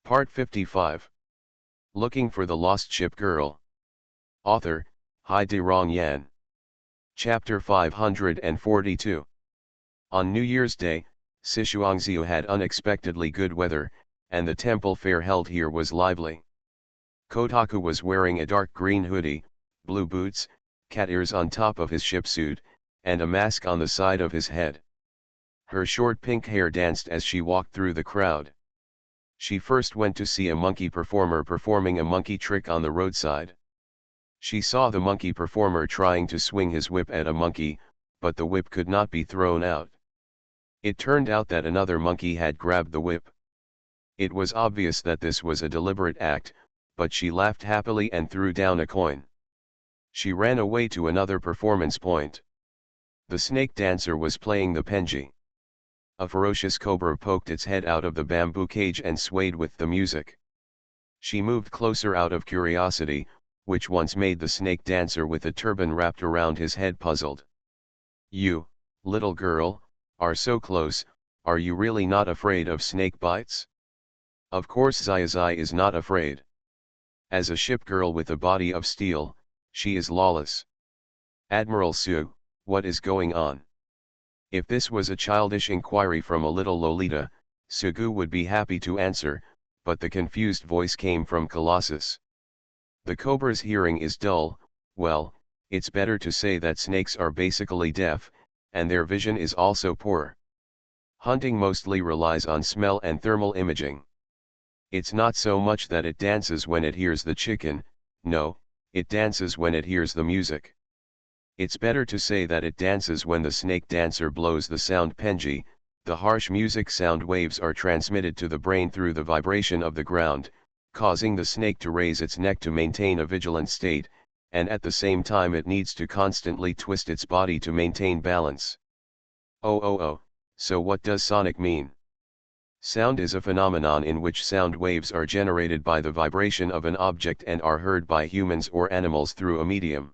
Part 55. Looking for the Lost Ship Girl. Author, Hai De Rong Yan. Chapter 542. On New Year's Day, Sichuanxiu had unexpectedly good weather, and the temple fair held here was lively. Kotaku was wearing a dark green hoodie, blue boots, cat ears on top of his ship suit, and a mask on the side of his head. Her short pink hair danced as she walked through the crowd. She first went to see a monkey performer performing a monkey trick on the roadside. She saw the monkey performer trying to swing his whip at a monkey, but the whip could not be thrown out. It turned out that another monkey had grabbed the whip. It was obvious that this was a deliberate act, but she laughed happily and threw down a coin. She ran away to another performance point. The snake dancer was playing the penji. A ferocious cobra poked its head out of the bamboo cage and swayed with the music. She moved closer out of curiosity, which once made the snake dancer with a turban wrapped around his head puzzled. "You, little girl, are so close, are you really not afraid of snake bites?" Of course Zai is not afraid. As a ship girl with a body of steel, she is lawless. "Admiral Su, what is going on?" If this was a childish inquiry from a little Lolita, Sugu would be happy to answer, but the confused voice came from Colossus. The cobra's hearing is dull. Well, it's better to say that snakes are basically deaf, and their vision is also poor. Hunting mostly relies on smell and thermal imaging. It's not so much that it dances when it hears the chicken, no, it dances when it hears the music. It's better to say that it dances when the snake dancer blows the sound penji. The harsh music sound waves are transmitted to the brain through the vibration of the ground, causing the snake to raise its neck to maintain a vigilant state, and at the same time it needs to constantly twist its body to maintain balance. Oh, so what does sonic mean? Sound is a phenomenon in which sound waves are generated by the vibration of an object and are heard by humans or animals through a medium.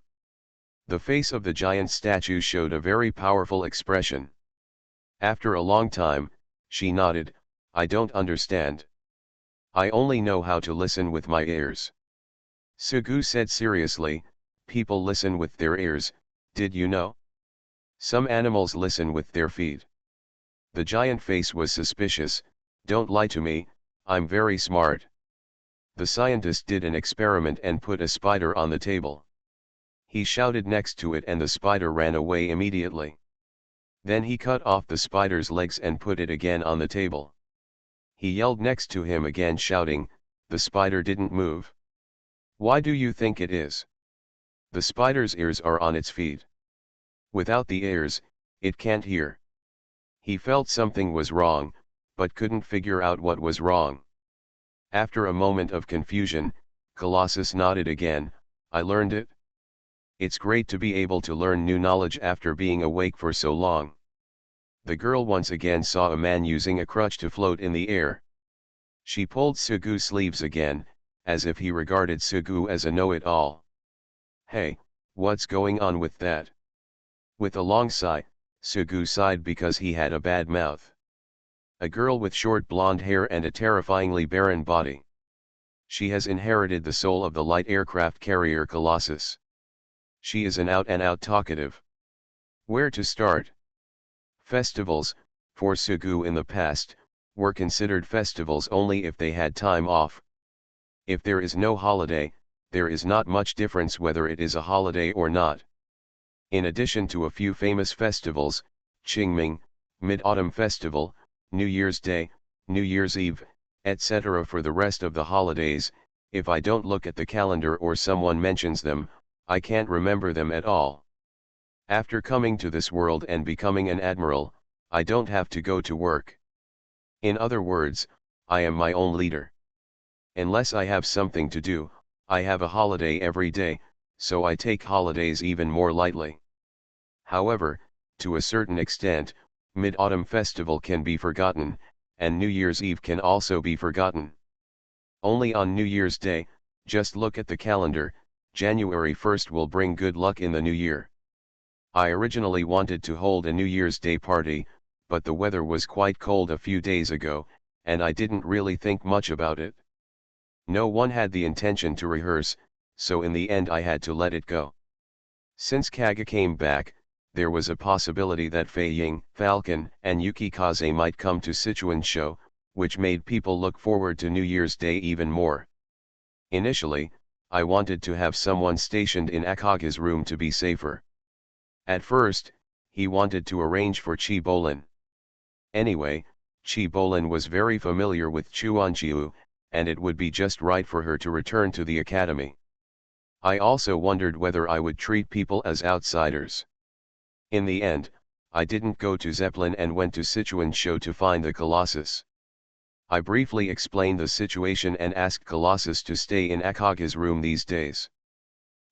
The face of the giant statue showed a very powerful expression. After a long time, she nodded, "I don't understand. I only know how to listen with my ears." Sugu said seriously, "People listen with their ears, did you know? Some animals listen with their feet." The giant face was suspicious. "Don't lie to me, I'm very smart." The scientist did an experiment and put a spider on the table. He shouted next to it and the spider ran away immediately. Then he cut off the spider's legs and put it again on the table. He yelled next to him again shouting, the spider didn't move. Why do you think it is? The spider's ears are on its feet. Without the ears, it can't hear. He felt something was wrong, but couldn't figure out what was wrong. After a moment of confusion, Colossus nodded again, "I learned it. It's great to be able to learn new knowledge after being awake for so long." The girl once again saw a man using a crutch to float in the air. She pulled Sugu's sleeves again, as if he regarded Sugu as a know-it-all. "Hey, what's going on with that?" With a long sigh, Sugu sighed because he had a bad mouth. A girl with short blonde hair and a terrifyingly barren body. She has inherited the soul of the light aircraft carrier Colossus. She is an out-and-out talkative. Where to start? Festivals, for Sugu in the past, were considered festivals only if they had time off. If there is no holiday, there is not much difference whether it is a holiday or not. In addition to a few famous festivals, Qingming, Mid-Autumn Festival, New Year's Day, New Year's Eve, etc. For the rest of the holidays, if I don't look at the calendar or someone mentions them, I can't remember them at all. After coming to this world and becoming an admiral, I don't have to go to work. In other words, I am my own leader. Unless I have something to do, I have a holiday every day, so I take holidays even more lightly. However, to a certain extent, Mid-Autumn Festival can be forgotten, and New Year's Eve can also be forgotten. Only on New Year's Day, just look at the calendar, January 1st will bring good luck in the new year. I originally wanted to hold a New Year's Day party, but the weather was quite cold a few days ago, and I didn't really think much about it. No one had the intention to rehearse, so in the end I had to let it go. Since Kaga came back, there was a possibility that Fei Ying, Falcon, and Yuki Kaze might come to Sichuan show, which made people look forward to New Year's Day even more. Initially, I wanted to have someone stationed in Akaga's room to be safer. At first, he wanted to arrange for Chi Bolin. Anyway, Chi Bolin was very familiar with Chuanjiu, and it would be just right for her to return to the academy. I also wondered whether I would treat people as outsiders. In the end, I didn't go to Zeppelin and went to Sichuan show to find the Colossus. I briefly explained the situation and asked Colossus to stay in Akaga's room these days.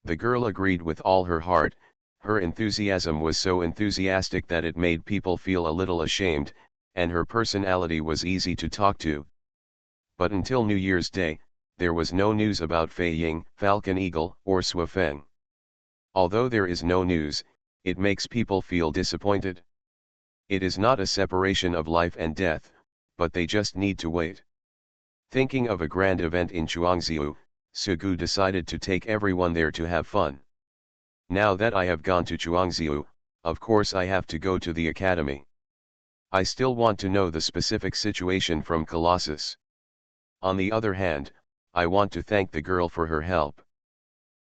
The girl agreed with all her heart. Her enthusiasm was so enthusiastic that it made people feel a little ashamed, and her personality was easy to talk to. But until New Year's Day, there was no news about Fei Ying, Falcon Eagle, or Swafeng. Although there is no news, it makes people feel disappointed. It is not a separation of life and death, but they just need to wait. Thinking of a grand event in Chuangziu, Sugu decided to take everyone there to have fun. Now that I have gone to Chuangziu, of course I have to go to the academy. I still want to know the specific situation from Colossus. On the other hand, I want to thank the girl for her help.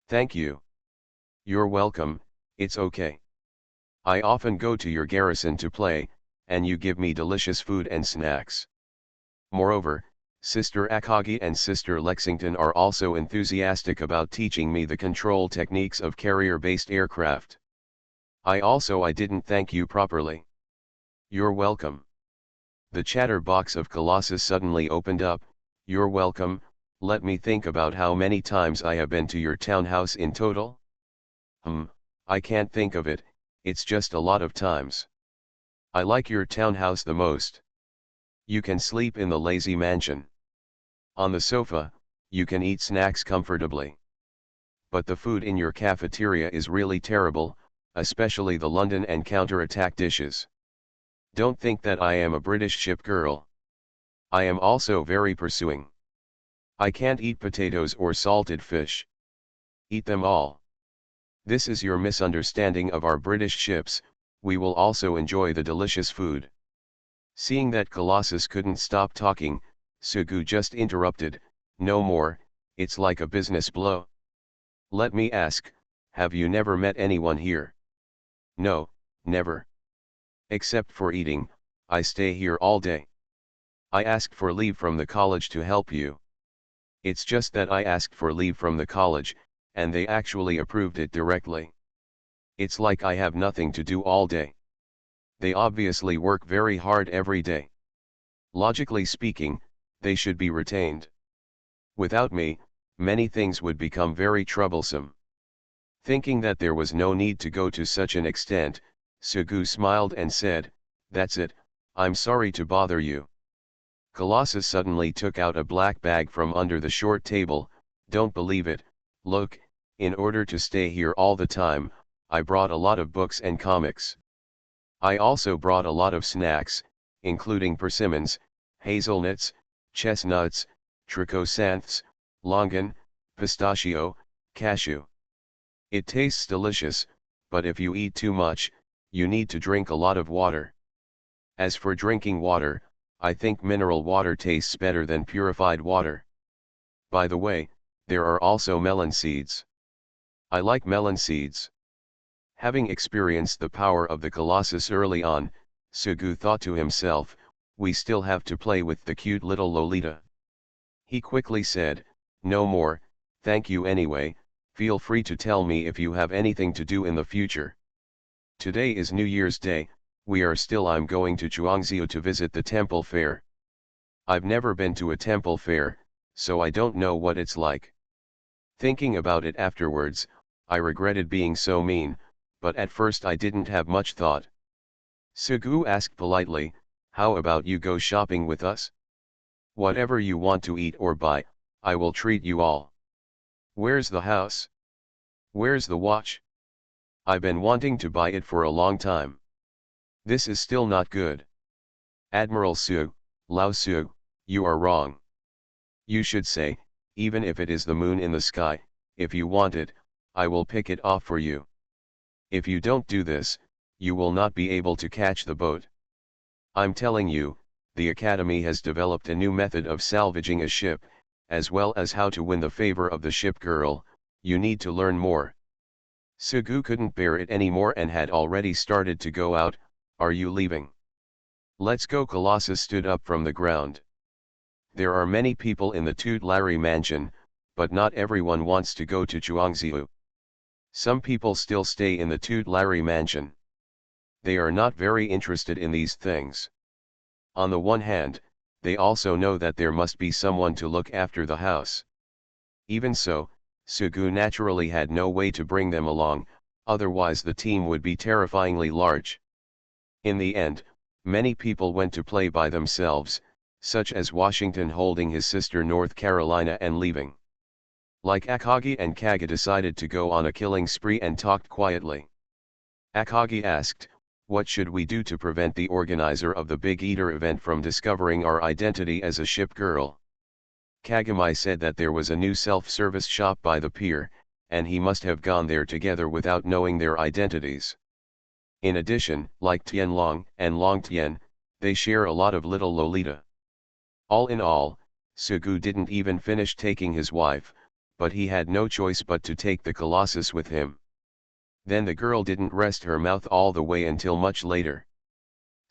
Thank you. You're welcome, it's okay. I often go to your garrison to play, and you give me delicious food and snacks. Moreover, Sister Akagi and Sister Lexington are also enthusiastic about teaching me the control techniques of carrier-based aircraft. I didn't thank you properly. You're welcome. The chatterbox of Colossus suddenly opened up. You're welcome. Let me think about how many times I have been to your townhouse in total. I can't think of it, it's just a lot of times. I like your townhouse the most. You can sleep in the lazy mansion. On the sofa, you can eat snacks comfortably. But the food in your cafeteria is really terrible, especially the London and counter-attack dishes. Don't think that I am a British ship girl. I am also very pursuing. I can't eat potatoes or salted fish. Eat them all. This is your misunderstanding of our British ships. We will also enjoy the delicious food. Seeing that Colossus couldn't stop talking, Sugu just interrupted, no more, it's like a business blow. Let me ask, have you never met anyone here? No, never. Except for eating, I stay here all day. I asked for leave from the college to help you. It's just that I asked for leave from the college, and they actually approved it directly. It's like I have nothing to do all day. They obviously work very hard every day. Logically speaking, they should be retained. Without me, many things would become very troublesome. Thinking that there was no need to go to such an extent, Sugu smiled and said, "That's it, I'm sorry to bother you." Colossus suddenly took out a black bag from under the short table. Don't believe it, look, in order to stay here all the time, I brought a lot of books and comics. I also brought a lot of snacks, including persimmons, hazelnuts, chestnuts, trichosanths, longan, pistachio, cashew. It tastes delicious, but if you eat too much, you need to drink a lot of water. As for drinking water, I think mineral water tastes better than purified water. By the way, there are also melon seeds. I like melon seeds. Having experienced the power of the Colossus early on, Sugu thought to himself, we still have to play with the cute little Lolita. He quickly said, no more, thank you anyway, feel free to tell me if you have anything to do in the future. Today is New Year's Day, I'm going to Chuangziu to visit the temple fair. I've never been to a temple fair, so I don't know what it's like. Thinking about it afterwards, I regretted being so mean, but at first I didn't have much thought. Sugu asked politely, how about you go shopping with us? Whatever you want to eat or buy, I will treat you all. Where's the house? Where's the watch? I've been wanting to buy it for a long time. This is still not good. Admiral Su, Lao Su, You are wrong. You should say, even if it is the moon in the sky, if you want it, I will pick it off for you. If you don't do this, you will not be able to catch the boat. I'm telling you, the Academy has developed a new method of salvaging a ship, as well as how to win the favor of the ship girl. You need to learn more. Sugu couldn't bear it anymore and had already started to go out. Are you leaving? Let's go. Colossus stood up from the ground. There are many people in the Tutelary mansion, but not everyone wants to go to Chuangziu. Some people still stay in the Tutelary mansion. They are not very interested in these things. On the one hand, they also know that there must be someone to look after the house. Even so, Sugu naturally had no way to bring them along, otherwise the team would be terrifyingly large. In the end, many people went to play by themselves, such as Washington holding his sister North Carolina and leaving. Like Akagi and Kaga decided to go on a killing spree and talked quietly. Akagi asked, "What should we do to prevent the organizer of the Big Eater event from discovering our identity as a ship girl?" Kagami said that there was a new self-service shop by the pier, and he must have gone there together without knowing their identities. In addition, like Tianlong and Long Tian, they share a lot of little Lolita. All in all, Sugu didn't even finish taking his wife, but he had no choice but to take the Colossus with him. Then the girl didn't rest her mouth all the way until much later.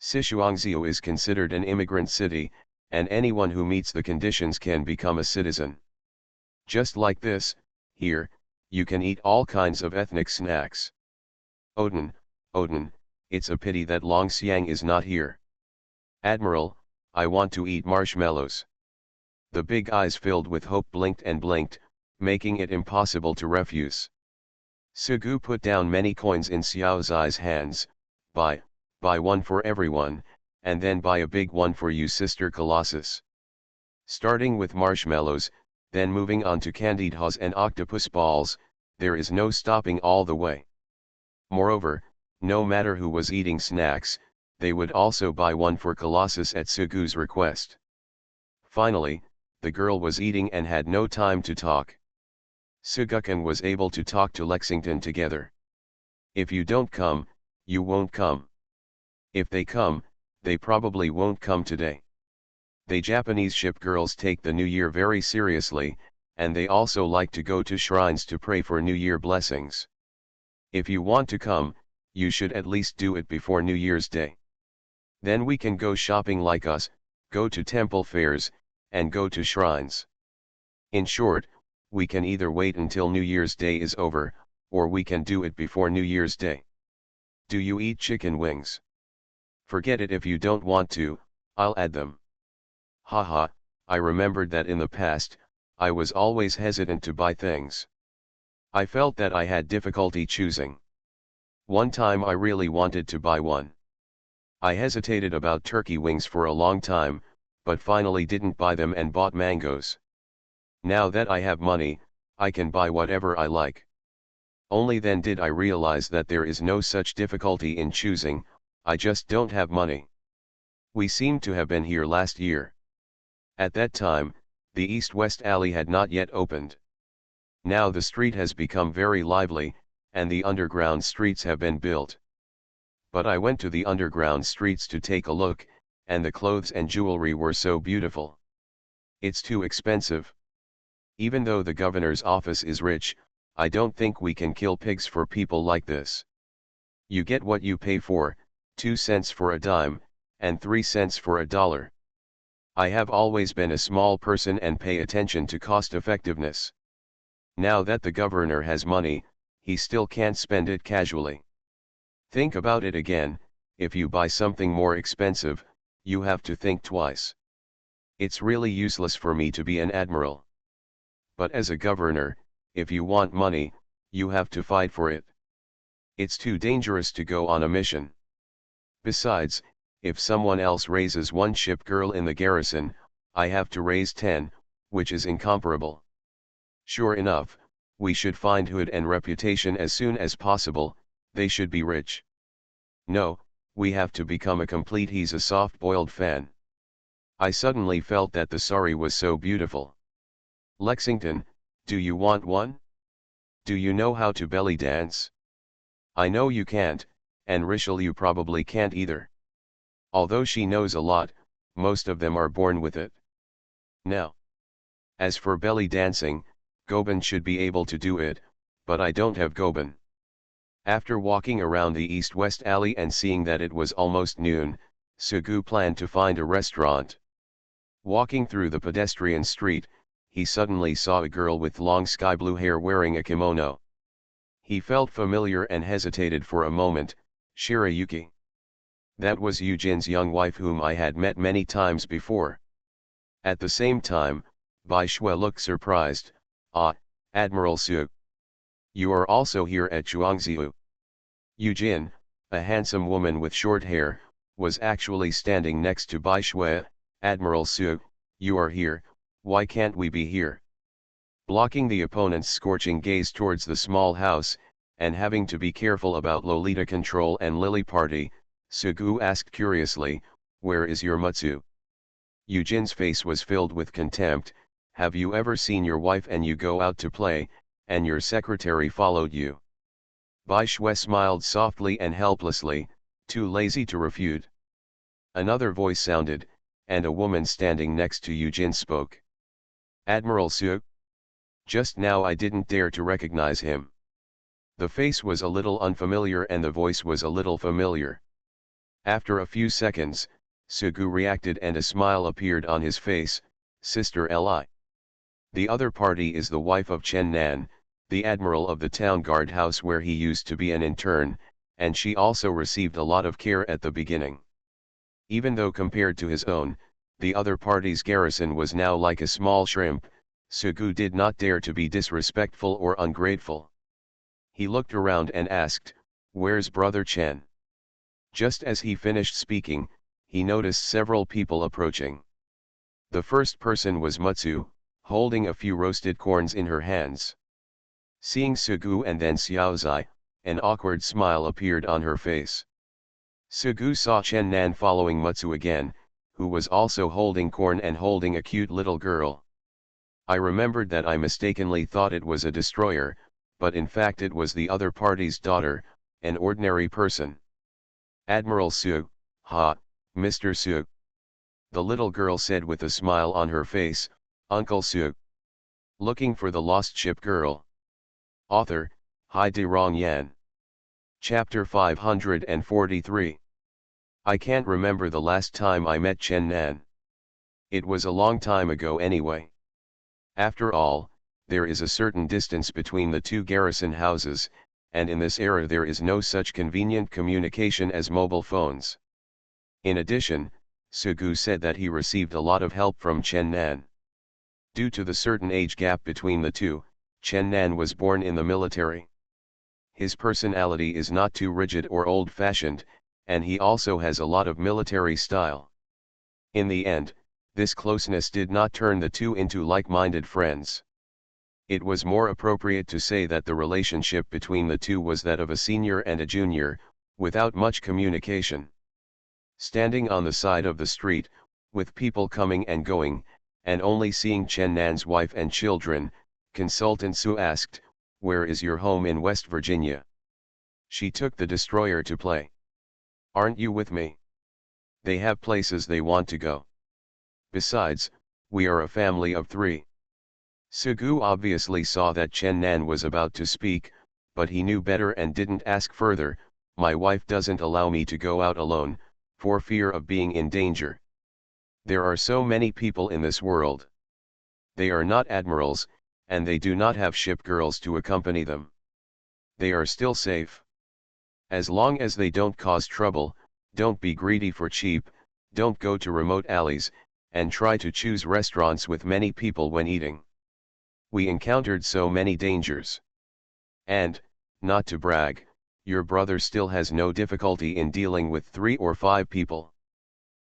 Sichuangzhou is considered an immigrant city, and anyone who meets the conditions can become a citizen. Just like this, here, you can eat all kinds of ethnic snacks. Odin, it's a pity that Long Xiang is not here. Admiral, I want to eat marshmallows. The big eyes filled with hope blinked and blinked, making it impossible to refuse. Sugu put down many coins in Xiao Zai's hands. Buy one for everyone, and then buy a big one for you, Sister Colossus. Starting with marshmallows, then moving on to candied haws and octopus balls, there is no stopping all the way. Moreover, no matter who was eating snacks, they would also buy one for Colossus at Sugu's request. Finally, the girl was eating and had no time to talk. Sugukan was able to talk to Lexington together. If you don't come, you won't come. If they come, they probably won't come today. They Japanese ship girls take the New Year very seriously, and they also like to go to shrines to pray for New Year blessings. If you want to come, you should at least do it before New Year's Day. Then we can go shopping like us, go to temple fairs, and go to shrines. In short, we can either wait until New Year's Day is over, or we can do it before New Year's Day. Do you eat chicken wings? Forget it if you don't want to, I'll add them. Haha, I remembered that in the past, I was always hesitant to buy things. I felt that I had difficulty choosing. One time I really wanted to buy one. I hesitated about turkey wings for a long time, but finally didn't buy them and bought mangoes. Now that I have money, I can buy whatever I like. Only then did I realize that there is no such difficulty in choosing, I just don't have money. We seem to have been here last year. At that time, the east-west alley had not yet opened. Now the street has become very lively, and the underground streets have been built. But I went to the underground streets to take a look, and the clothes and jewelry were so beautiful. It's too expensive. Even though the governor's office is rich, I don't think we can kill pigs for people like this. You get what you pay for, 2 cents for a dime, and 3 cents for a dollar. I have always been a small person and pay attention to cost effectiveness. Now that the governor has money, he still can't spend it casually. Think about it again, if you buy something more expensive, you have to think twice. It's really useless for me to be an admiral. But as a governor, if you want money, you have to fight for it. It's too dangerous to go on a mission. Besides, if someone else raises one ship girl in the garrison, I have to raise 10, which is incomparable. Sure enough, we should find hood and reputation as soon as possible, they should be rich. No, we have to become a complete he's a soft-boiled fan. I suddenly felt that the sari was so beautiful. Lexington, do you want one? Do you know how to belly dance? I know you can't, and Richelieu probably can't either. Although she knows a lot, most of them are born with it. Now, as for belly dancing, Goban should be able to do it, but I don't have Goban. After walking around the east-west alley and seeing that it was almost noon, Sugu planned to find a restaurant. Walking through the pedestrian street, he suddenly saw a girl with long sky-blue hair wearing a kimono. He felt familiar and hesitated for a moment. Shirayuki. That was Eugène's young wife whom I had met many times before. At the same time, Bai Shui looked surprised. Ah, Admiral Su. You are also here at Chuangziu. Eugène, a handsome woman with short hair, was actually standing next to Bai Shui. Admiral Su, you are here, why can't we be here? Blocking the opponent's scorching gaze towards the small house, and having to be careful about Lolita Control and Lily Party, Sugu asked curiously, where is your Mutsu? Eugène's face was filled with contempt. Have you ever seen your wife and you go out to play, and your secretary followed you? Bai Shui smiled softly and helplessly, too lazy to refute. Another voice sounded, and a woman standing next to Eugène spoke. Admiral Su? Just now I didn't dare to recognize him. The face was a little unfamiliar and the voice was a little familiar. After a few seconds, Sugu reacted and a smile appeared on his face. Sister Li. The other party is the wife of Chen Nan, the admiral of the town guard house where he used to be an intern, and she also received a lot of care at the beginning. Even though compared to his own, the other party's garrison was now like a small shrimp, Sugu did not dare to be disrespectful or ungrateful. He looked around and asked, where's Brother Chen? Just as he finished speaking, he noticed several people approaching. The first person was Mutsu, holding a few roasted corns in her hands. Seeing Sugu and then Xiaozai, an awkward smile appeared on her face. Sugu saw Chen Nan following Mutsu again, who was also holding corn and holding a cute little girl. I remembered that I mistakenly thought it was a destroyer, but in fact it was the other party's daughter, an ordinary person. Admiral Su, ha, Mr. Su. The little girl said with a smile on her face, Uncle Su. Looking for the lost ship girl. Author, Hai De Rong Yan. Chapter 543. I can't remember the last time I met Chen Nan. It was a long time ago anyway. After all, there is a certain distance between the two garrison houses, and in this era there is no such convenient communication as mobile phones. In addition, Sugu said that he received a lot of help from Chen Nan. Due to the certain age gap between the two, Chen Nan was born in the military. His personality is not too rigid or old-fashioned, and he also has a lot of military style. In the end, this closeness did not turn the two into like-minded friends. It was more appropriate to say that the relationship between the two was that of a senior and a junior, without much communication. Standing on the side of the street, with people coming and going, and only seeing Chen Nan's wife and children, Consultant Su asked, where is your home in West Virginia? She took the destroyer to play. Aren't you with me? They have places they want to go. Besides, we are a family of 3. Sugu obviously saw that Chen Nan was about to speak, but he knew better and didn't ask further. My wife doesn't allow me to go out alone, for fear of being in danger. There are so many people in this world. They are not admirals, and they do not have ship girls to accompany them. They are still safe. As long as they don't cause trouble, don't be greedy for cheap, don't go to remote alleys, and try to choose restaurants with many people when eating. We encountered so many dangers. And, not to brag, your brother still has no difficulty in dealing with 3 or 5 people.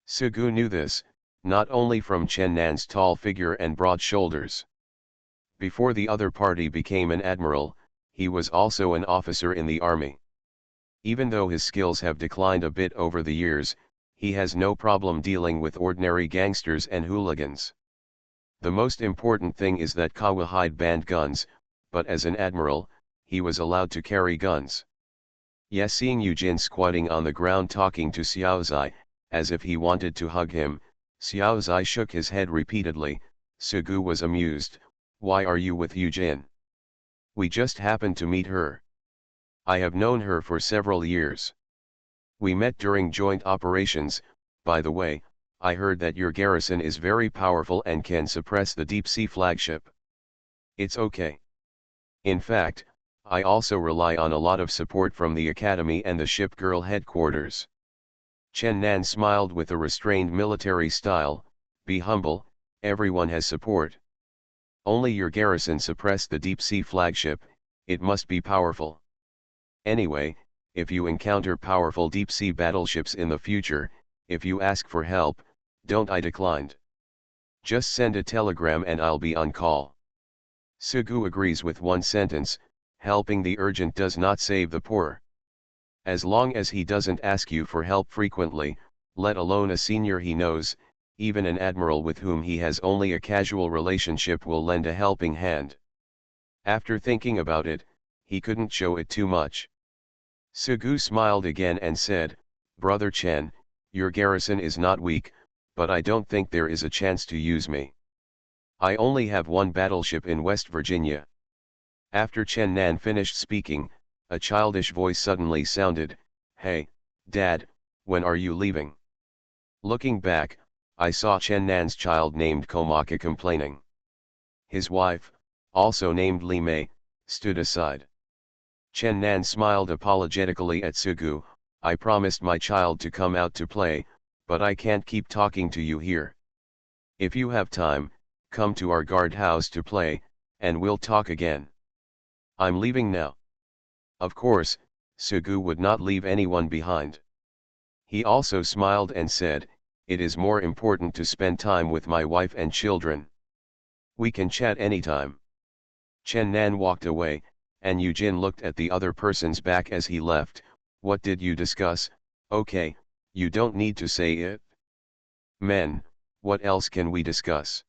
Sugu knew this, not only from Chen Nan's tall figure and broad shoulders. Before the other party became an admiral, he was also an officer in the army. Even though his skills have declined a bit over the years, he has no problem dealing with ordinary gangsters and hooligans. The most important thing is that Kawahide banned guns, but as an admiral, he was allowed to carry guns. Yes, seeing Eugene squatting on the ground talking to Xiaozai, as if he wanted to hug him, Xiaozai shook his head repeatedly. Sugu was amused. Why are you with Eugene? We just happened to meet her. I have known her for several years. We met during joint operations. By the way, I heard that your garrison is very powerful and can suppress the deep-sea flagship. It's okay. In fact, I also rely on a lot of support from the academy and the ship girl headquarters. Chen Nan smiled with a restrained military style. Be humble, everyone has support. Only your garrison suppressed the deep-sea flagship, it must be powerful. Anyway, if you encounter powerful deep-sea battleships in the future, if you ask for help, don't I declined. Just send a telegram and I'll be on call. Sugu agrees with one sentence, helping the urgent does not save the poor. As long as he doesn't ask you for help frequently, let alone a senior he knows, even an admiral with whom he has only a casual relationship will lend a helping hand. After thinking about it, he couldn't show it too much. Sugu smiled again and said, Brother Chen, your garrison is not weak, but I don't think there is a chance to use me. I only have one battleship in West Virginia. After Chen Nan finished speaking, a childish voice suddenly sounded, Hey, Dad, when are you leaving? Looking back, I saw Chen Nan's child named Komaka complaining. His wife, also named Li Mei, stood aside. Chen Nan smiled apologetically at Sugu. I promised my child to come out to play, but I can't keep talking to you here. If you have time, come to our guardhouse to play, and we'll talk again. I'm leaving now. Of course, Sugu would not leave anyone behind. He also smiled and said, It is more important to spend time with my wife and children. We can chat anytime. Chen Nan walked away, and Eugene looked at the other person's back as he left. What did you discuss? Okay, you don't need to say it. Men, what else can we discuss?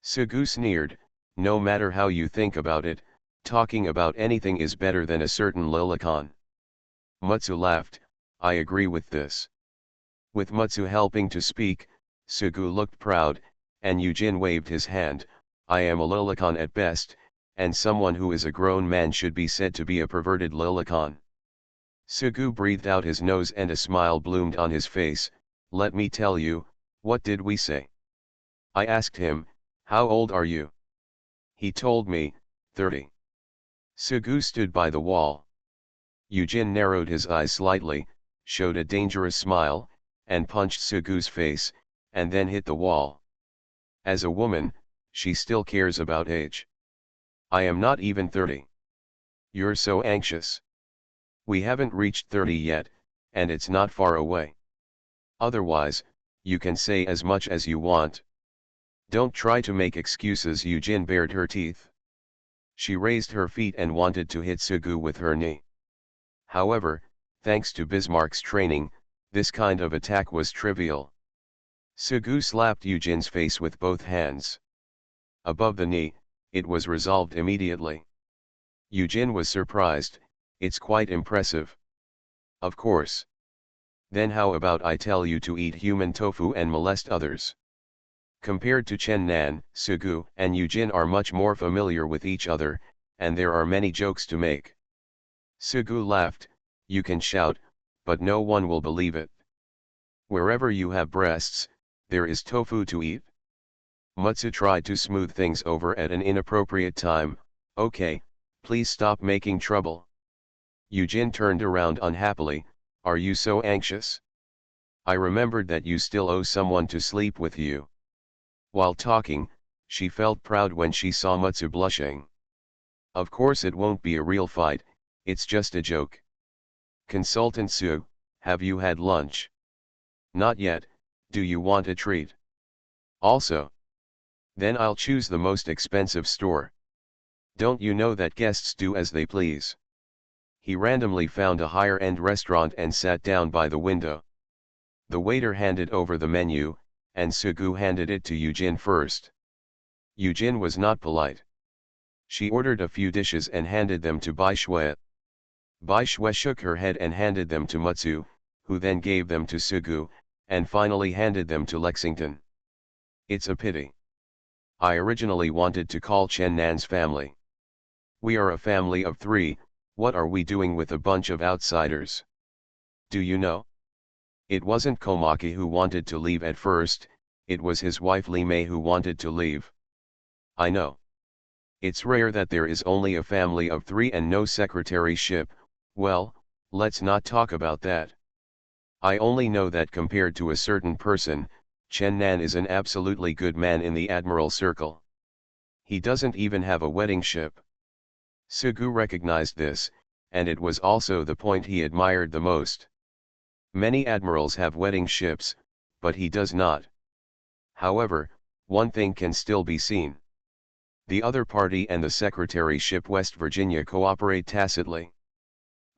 Sugu sneered, no matter how you think about it, talking about anything is better than a certain Lilicon. Mutsu laughed, I agree with this. With Mutsu helping to speak, Sugu looked proud, and Eugene waved his hand. I am a Lilicon at best, and someone who is a grown man should be said to be a perverted Lilicon. Sugu breathed out his nose and a smile bloomed on his face. Let me tell you, what did we say? I asked him, how old are you? He told me, 30. Sugu stood by the wall. Eugene narrowed his eyes slightly, showed a dangerous smile, and punched Sugu's face, and then hit the wall. As a woman, she still cares about age. I am not even 30. You're so anxious. We haven't reached 30 yet, and it's not far away. Otherwise, you can say as much as you want. Don't try to make excuses. Eugene bared her teeth. She raised her feet and wanted to hit Sugu with her knee. However, thanks to Bismarck's training, this kind of attack was trivial. Sugu slapped Eugene's face with both hands. Above the knee, it was resolved immediately. Eugene was surprised. It's quite impressive. Of course. Then how about I tell you to eat human tofu and molest others? Compared to Chen Nan, Sugu and Eugene are much more familiar with each other, and there are many jokes to make. Sugu laughed, you can shout, but no one will believe it. Wherever you have breasts, there is tofu to eat. Mutsu tried to smooth things over at an inappropriate time. Okay, please stop making trouble. Eugene turned around unhappily. Are you so anxious? I remembered that you still owe someone to sleep with you. While talking, she felt proud when she saw Mutsu blushing. Of course it won't be a real fight, it's just a joke. Consultant Su, have you had lunch? Not yet, do you want a treat? Also. Then I'll choose the most expensive store. Don't you know that guests do as they please? He randomly found a higher-end restaurant and sat down by the window. The waiter handed over the menu, and Sugu handed it to Yujin first. Yujin was not polite. She ordered a few dishes and handed them to Bai Shui. Bai Shui shook her head and handed them to Mutsu, who then gave them to Sugu, and finally handed them to Lexington. It's a pity. I originally wanted to call Chen Nan's family. We are a family of 3, what are we doing with a bunch of outsiders? Do you know? It wasn't Komaki who wanted to leave at first, it was his wife Li Mei who wanted to leave. I know. It's rare that there is only a family of 3 and no secretaryship. Well, let's not talk about that. I only know that compared to a certain person, Chen Nan is an absolutely good man in the Admiral Circle. He doesn't even have a wedding ship. Sugu recognized this, and it was also the point he admired the most. Many admirals have wedding ships, but he does not. However, one thing can still be seen. The other party and the secretaryship West Virginia cooperate tacitly.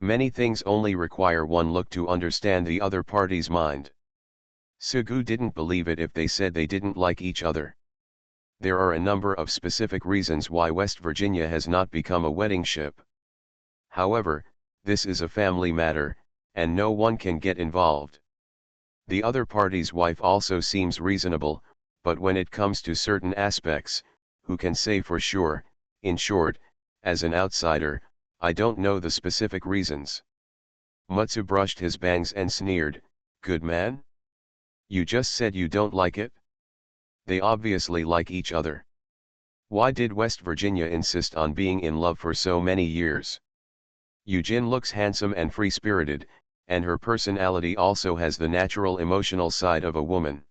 Many things only require one look to understand the other party's mind. Sugu didn't believe it if they said they didn't like each other. There are a number of specific reasons why West Virginia has not become a wedding ship. However, this is a family matter, and no one can get involved. The other party's wife also seems reasonable, but when it comes to certain aspects, who can say for sure? In short, as an outsider, I don't know the specific reasons. Mutsu brushed his bangs and sneered, "Good man? You just said you don't like it? They obviously like each other. Why did West Virginia insist on being in love for so many years?" Yujin looks handsome and free-spirited, and her personality also has the natural emotional side of a woman.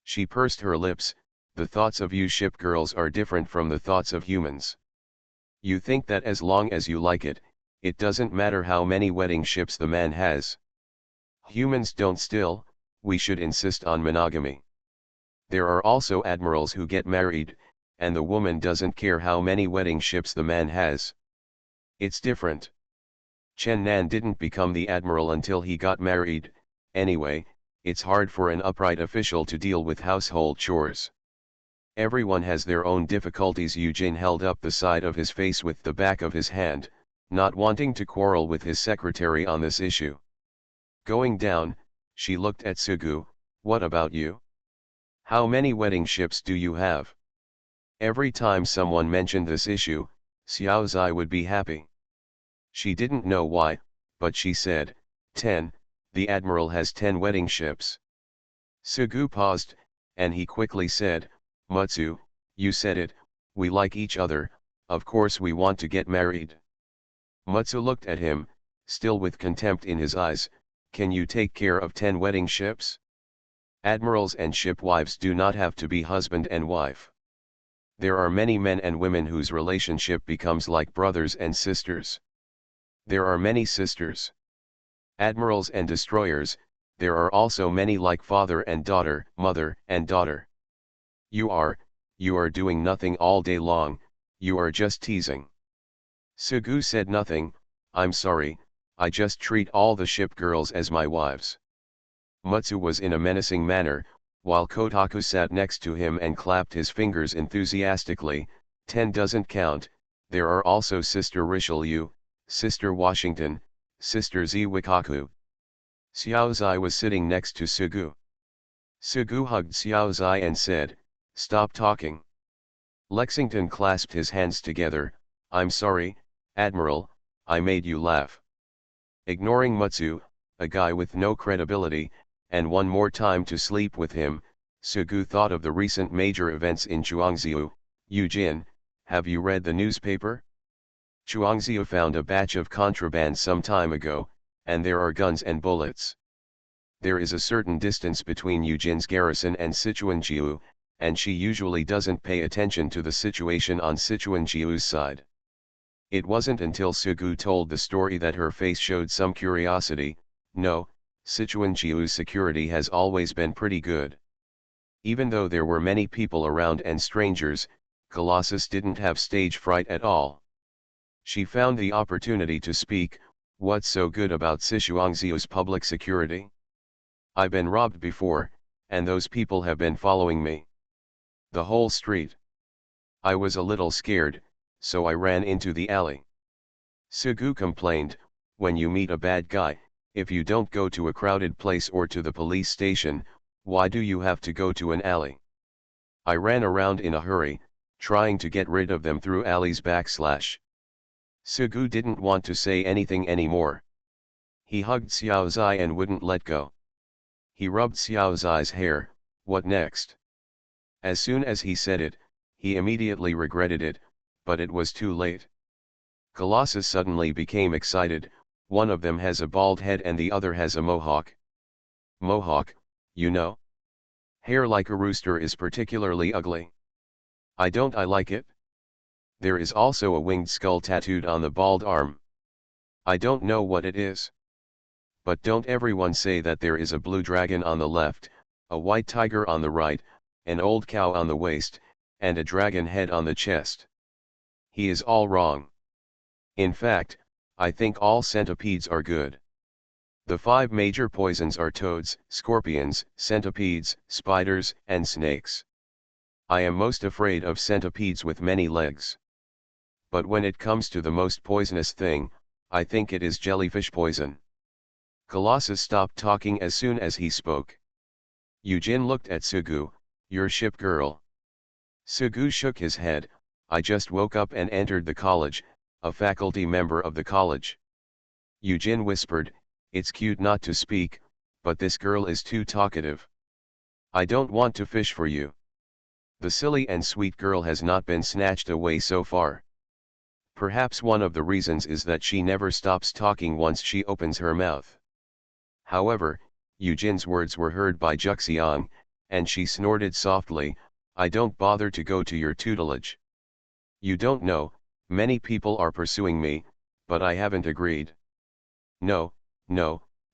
She pursed her lips. The thoughts of you ship girls are different from the thoughts of humans. You think that as long as you like it, it doesn't matter how many wedding ships the man has. Humans don't still, we should insist on monogamy. There are also admirals who get married, and the woman doesn't care how many wedding ships the man has. It's different. Chen Nan didn't become the admiral until he got married. Anyway, it's hard for an upright official to deal with household chores. Everyone has their own difficulties. Eugene held up the side of his face with the back of his hand, not wanting to quarrel with his secretary on this issue. Going down, she looked at Sugu. What about you? How many wedding ships do you have? Every time someone mentioned this issue, Xiao Zai would be happy. She didn't know why, but she said, 10, the admiral has 10 wedding ships. Sugu paused, and he quickly said, Mutsu, you said it, we like each other, of course we want to get married. Mutsu looked at him, still with contempt in his eyes. Can you take care of 10 wedding ships? Admirals and shipwives do not have to be husband and wife. There are many men and women whose relationship becomes like brothers and sisters. There are many sisters. Admirals and destroyers, there are also many like father and daughter, mother and daughter. You are doing nothing all day long, you are just teasing. Sugu said nothing. I'm sorry, I just treat all the ship girls as my wives. Mutsu was in a menacing manner, while Kotaku sat next to him and clapped his fingers enthusiastically. 10 doesn't count, there are also Sister Richelieu, Sister Washington, Sister Ziwakaku. Xiao Zai was sitting next to Sugu. Sugu hugged Xiao Zai and said, stop talking. Lexington clasped his hands together. I'm sorry, Admiral, I made you laugh. Ignoring Mutsu, a guy with no credibility, and one more time to sleep with him, Sugu thought of the recent major events in Chuangziu. Eugene, have you read the newspaper? Chuangziu found a batch of contraband some time ago, and there are guns and bullets. There is a certain distance between Eugene's garrison and Sichuanjiu, and she usually doesn't pay attention to the situation on Sichuanjiu's side. It wasn't until Sugu told the story that her face showed some curiosity. No, Sichuanjiu's security has always been pretty good. Even though there were many people around and strangers, Colossus didn't have stage fright at all. She found the opportunity to speak. What's so good about Sichuangziu's public security? I've been robbed before, and those people have been following me. The whole street. I was a little scared, so I ran into the alley. Sugu complained, when you meet a bad guy, if you don't go to a crowded place or to the police station, why do you have to go to an alley? I ran around in a hurry, trying to get rid of them through alleys /. Sugu didn't want to say anything anymore. He hugged Xiao Zai and wouldn't let go. He rubbed Xiao Zai's hair. What next? As soon as he said it, he immediately regretted it, but it was too late. Colossus suddenly became excited. One of them has a bald head and the other has a mohawk. Mohawk, you know? Hair like a rooster is particularly ugly. I like it. There is also a winged skull tattooed on the bald arm. I don't know what it is. But don't everyone say that there is a blue dragon on the left, a white tiger on the right, an old cow on the waist, and a dragon head on the chest. He is all wrong. In fact, I think all centipedes are good. The 5 major poisons are toads, scorpions, centipedes, spiders, and snakes. I am most afraid of centipedes with many legs. But when it comes to the most poisonous thing, I think it is jellyfish poison. Colossus stopped talking as soon as he spoke. Yujin looked at Sugu. Your ship girl. Sugu shook his head. I just woke up and entered the college, a faculty member of the college. Yujin whispered, it's cute not to speak, but this girl is too talkative. I don't want to fish for you. The silly and sweet girl has not been snatched away so far. Perhaps one of the reasons is that she never stops talking once she opens her mouth. However, Yujin's words were heard by Juxiang, and she snorted softly, I don't bother to go to your tutelage. You don't know, many people are pursuing me, but I haven't agreed. No,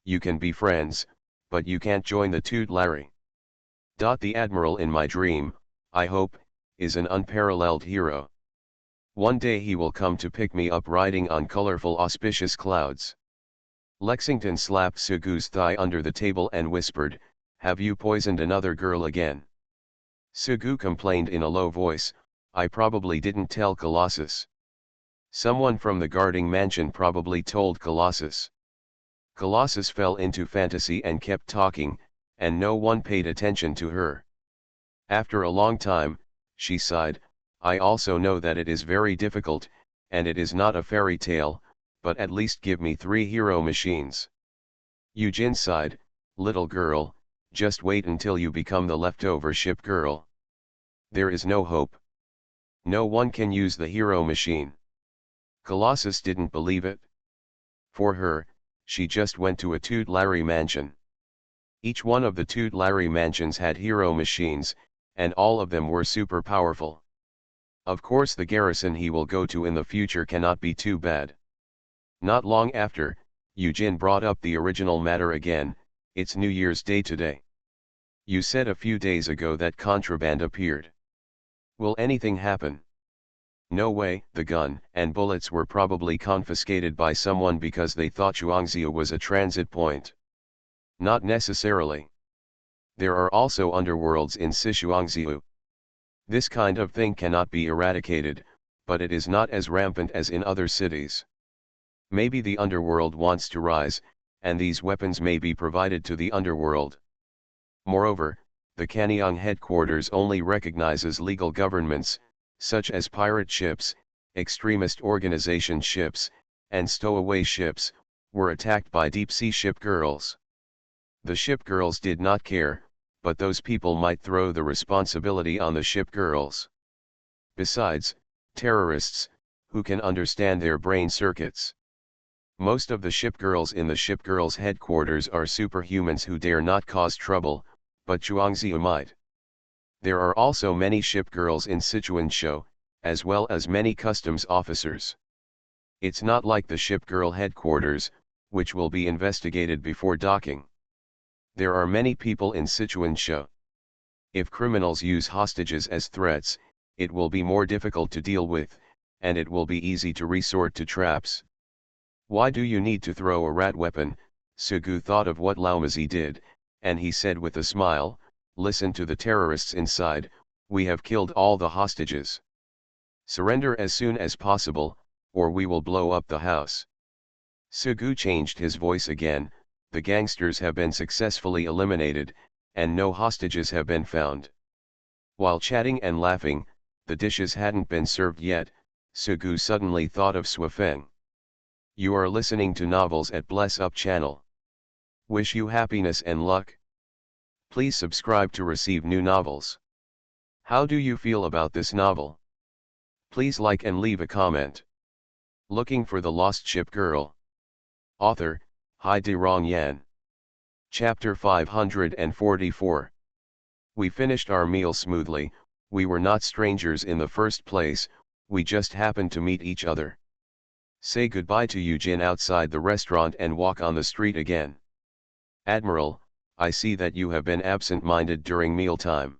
you can be friends, but you can't join the tutelary. The admiral in my dream, I hope, is an unparalleled hero. One day he will come to pick me up riding on colorful auspicious clouds. Lexington slapped Sugu's thigh under the table and whispered, have you poisoned another girl again? Sugu complained in a low voice, I probably didn't tell Colossus. Someone from the guarding mansion probably told Colossus. Colossus fell into fantasy and kept talking, and no one paid attention to her. After a long time, she sighed, I also know that it is very difficult, and it is not a fairy tale, but at least give me 3 hero machines. Yujin sighed, little girl, just wait until you become the leftover ship girl. There is no hope. No one can use the hero machine. Colossus didn't believe it. For her, she just went to a tutelary mansion. Each one of the tutelary mansions had hero machines, and all of them were super powerful. Of course the garrison he will go to in the future cannot be too bad. Not long after, Yujin brought up the original matter again, it's New Year's Day today. You said a few days ago that contraband appeared. Will anything happen? No way, the gun and bullets were probably confiscated by someone because they thought Chuangzhou was a transit point. Not necessarily. There are also underworlds in Sichuangzhou. This kind of thing cannot be eradicated, but it is not as rampant as in other cities. Maybe the underworld wants to rise, and these weapons may be provided to the underworld. Moreover, the Kanyang headquarters only recognizes legal governments, such as pirate ships, extremist organization ships, and stowaway ships, were attacked by deep-sea ship girls. The ship girls did not care, but those people might throw the responsibility on the ship girls. Besides, terrorists, who can understand their brain circuits? Most of the ship girls in the ship girls headquarters are superhumans who dare not cause trouble, but Chuangzhou might. There are also many ship girls in Sichuanzhou, as well as many customs officers. It's not like the ship girl headquarters, which will be investigated before docking. There are many people in Sichuanzhou. If criminals use hostages as threats, it will be more difficult to deal with, and it will be easy to resort to traps. Why do you need to throw a rat weapon? Sugu thought of what Laomazi did, and he said with a smile, "Listen to the terrorists inside, we have killed all the hostages. Surrender as soon as possible, or we will blow up the house." Sugu changed his voice again, "The gangsters have been successfully eliminated, and no hostages have been found." While chatting and laughing, the dishes hadn't been served yet, Sugu suddenly thought of Swafeng. You are listening to novels at Bless Up channel. Wish you happiness and luck. Please subscribe to receive new novels. How do you feel about this novel? Please like and leave a comment. Looking for the Lost Ship Girl. Author, Hai De Rong Yan. Chapter 544. We finished our meal smoothly. We were not strangers in the first place, we just happened to meet each other. Say goodbye to Eugene outside the restaurant and walk on the street again. Admiral, I see that you have been absent-minded during mealtime.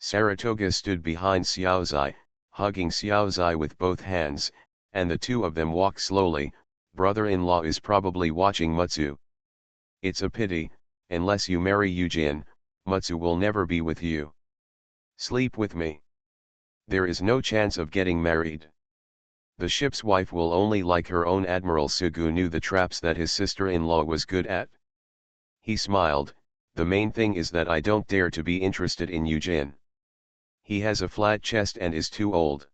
Saratoga stood behind Xiaozai, hugging Xiaozai with both hands, and the two of them walked slowly. Brother-in-law is probably watching Mutsu. It's a pity, unless you marry Eugene, Mutsu will never be with you. Sleep with me. There is no chance of getting married. The ship's wife will only like her own. Admiral Sugu knew the traps that his sister-in-law was good at. He smiled, the main thing is that I don't dare to be interested in Eugene. He has a flat chest and is too old.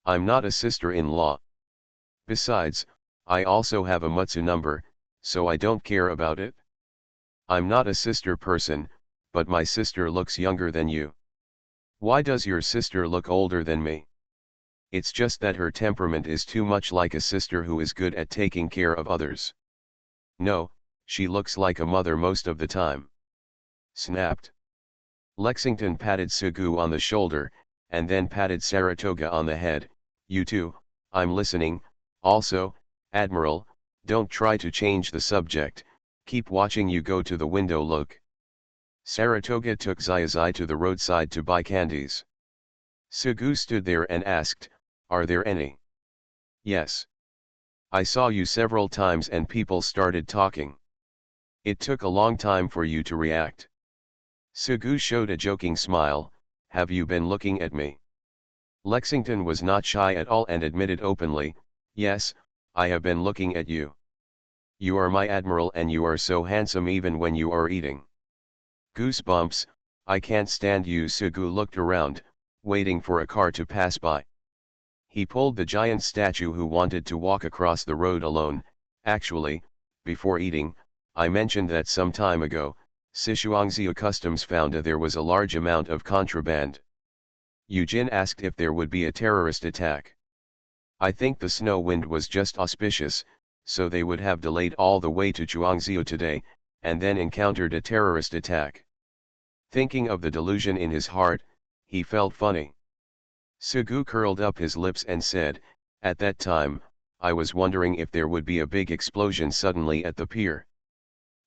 I'm not a sister-in-law. Besides, I also have a Mutsu number, so I don't care about it. I'm not a sister person, but my sister looks younger than you. Why does your sister look older than me? It's just that her temperament is too much like a sister who is good at taking care of others. No, she looks like a mother most of the time. Snapped. Lexington patted Sugu on the shoulder, and then patted Saratoga on the head. You two, I'm listening. Also, Admiral, don't try to change the subject, keep watching. You go to the window. Look. Saratoga took Xiaozai to the roadside to buy candies. Sugu stood there and asked, are there any? Yes. I saw you several times and people started talking. It took a long time for you to react. Sugu showed a joking smile, have you been looking at me? Lexington was not shy at all and admitted openly, yes, I have been looking at you. You are my admiral and you are so handsome even when you are eating. Goosebumps, I can't stand you. Sugu looked around, waiting for a car to pass by. He pulled the giant statue who wanted to walk across the road alone. Actually, before eating, I mentioned that some time ago, Sichuangzhou Customs found there was a large amount of contraband. Eugene asked if there would be a terrorist attack. I think the snow wind was just auspicious, so they would have delayed all the way to Chuangzhou today, and then encountered a terrorist attack. Thinking of the delusion in his heart, he felt funny. Sugu curled up his lips and said, at that time, I was wondering if there would be a big explosion suddenly at the pier.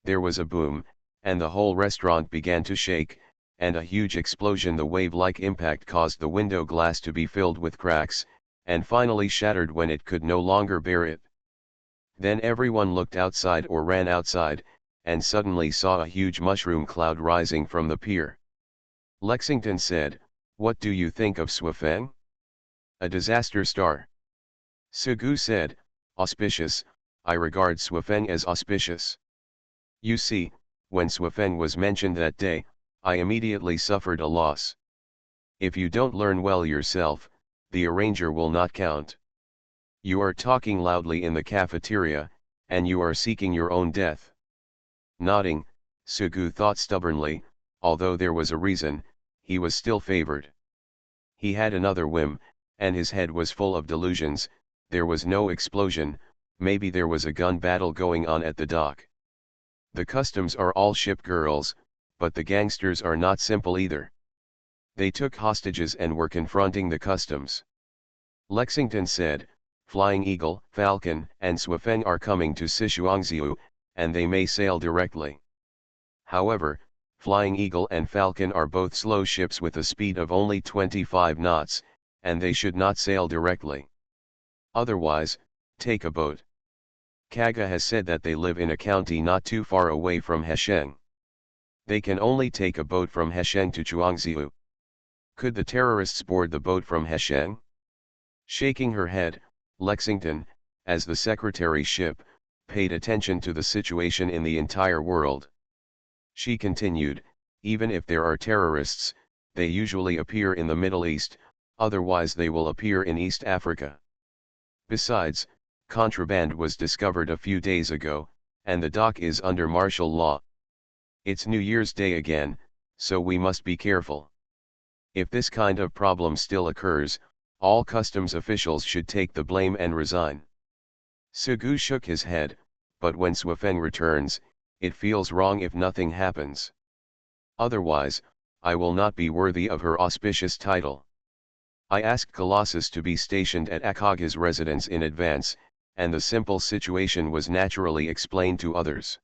There was a boom, and the whole restaurant began to shake, and a huge explosion. The wave-like impact caused the window glass to be filled with cracks, and finally shattered when it could no longer bear it. Then everyone looked outside or ran outside, and suddenly saw a huge mushroom cloud rising from the pier. Lexington said, what do you think of Swafeng? A disaster star. Sugu said, auspicious, I regard Swafeng as auspicious. You see, when Swafeng was mentioned that day, I immediately suffered a loss. If you don't learn well yourself, the arranger will not count. You are talking loudly in the cafeteria, and you are seeking your own death. Nodding, Sugu thought stubbornly, although there was a reason, he was still favored. He had another whim, and his head was full of delusions. There was no explosion, maybe there was a gun battle going on at the dock. The customs are all ship girls, but the gangsters are not simple either. They took hostages and were confronting the customs. Lexington said, Flying Eagle, Falcon, and Swafeng are coming to Sichuangzhou, and they may sail directly. However, Flying Eagle and Falcon are both slow ships with a speed of only 25 knots, and they should not sail directly. Otherwise, take a boat. Kaga has said that they live in a county not too far away from Hesheng. They can only take a boat from Hesheng to Chuangziu. Could the terrorists board the boat from Hesheng? Shaking her head, Lexington, as the secretary ship, paid attention to the situation in the entire world. She continued, even if there are terrorists, they usually appear in the Middle East, otherwise they will appear in East Africa. Besides, contraband was discovered a few days ago, and the dock is under martial law. It's New Year's Day again, so we must be careful. If this kind of problem still occurs, all customs officials should take the blame and resign. Sugu shook his head, but when Swafeng returns, it feels wrong if nothing happens. Otherwise, I will not be worthy of her auspicious title. I asked Colossus to be stationed at Akaga's residence in advance, and the simple situation was naturally explained to others.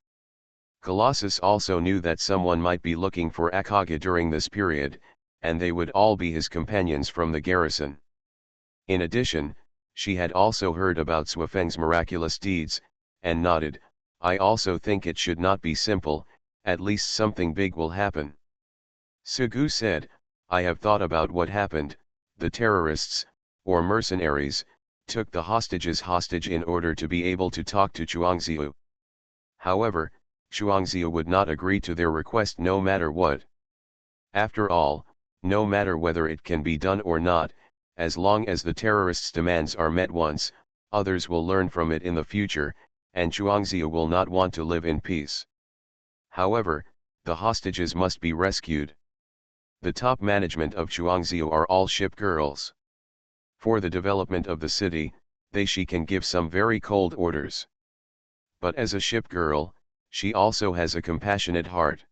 Colossus also knew that someone might be looking for Akaga during this period, and they would all be his companions from the garrison. In addition, she had also heard about Swafeng's miraculous deeds, and nodded, I also think it should not be simple, at least something big will happen. Sugu said, I have thought about what happened. The terrorists, or mercenaries, took the hostages hostage in order to be able to talk to Chuangziu. However, Chuangziu would not agree to their request no matter what. After all, no matter whether it can be done or not, as long as the terrorists' demands are met once, others will learn from it in the future, and Chuangziu will not want to live in peace. However, the hostages must be rescued. The top management of Chuangziu are all ship girls. For the development of the city, she can give some very cold orders. But as a ship girl, she also has a compassionate heart.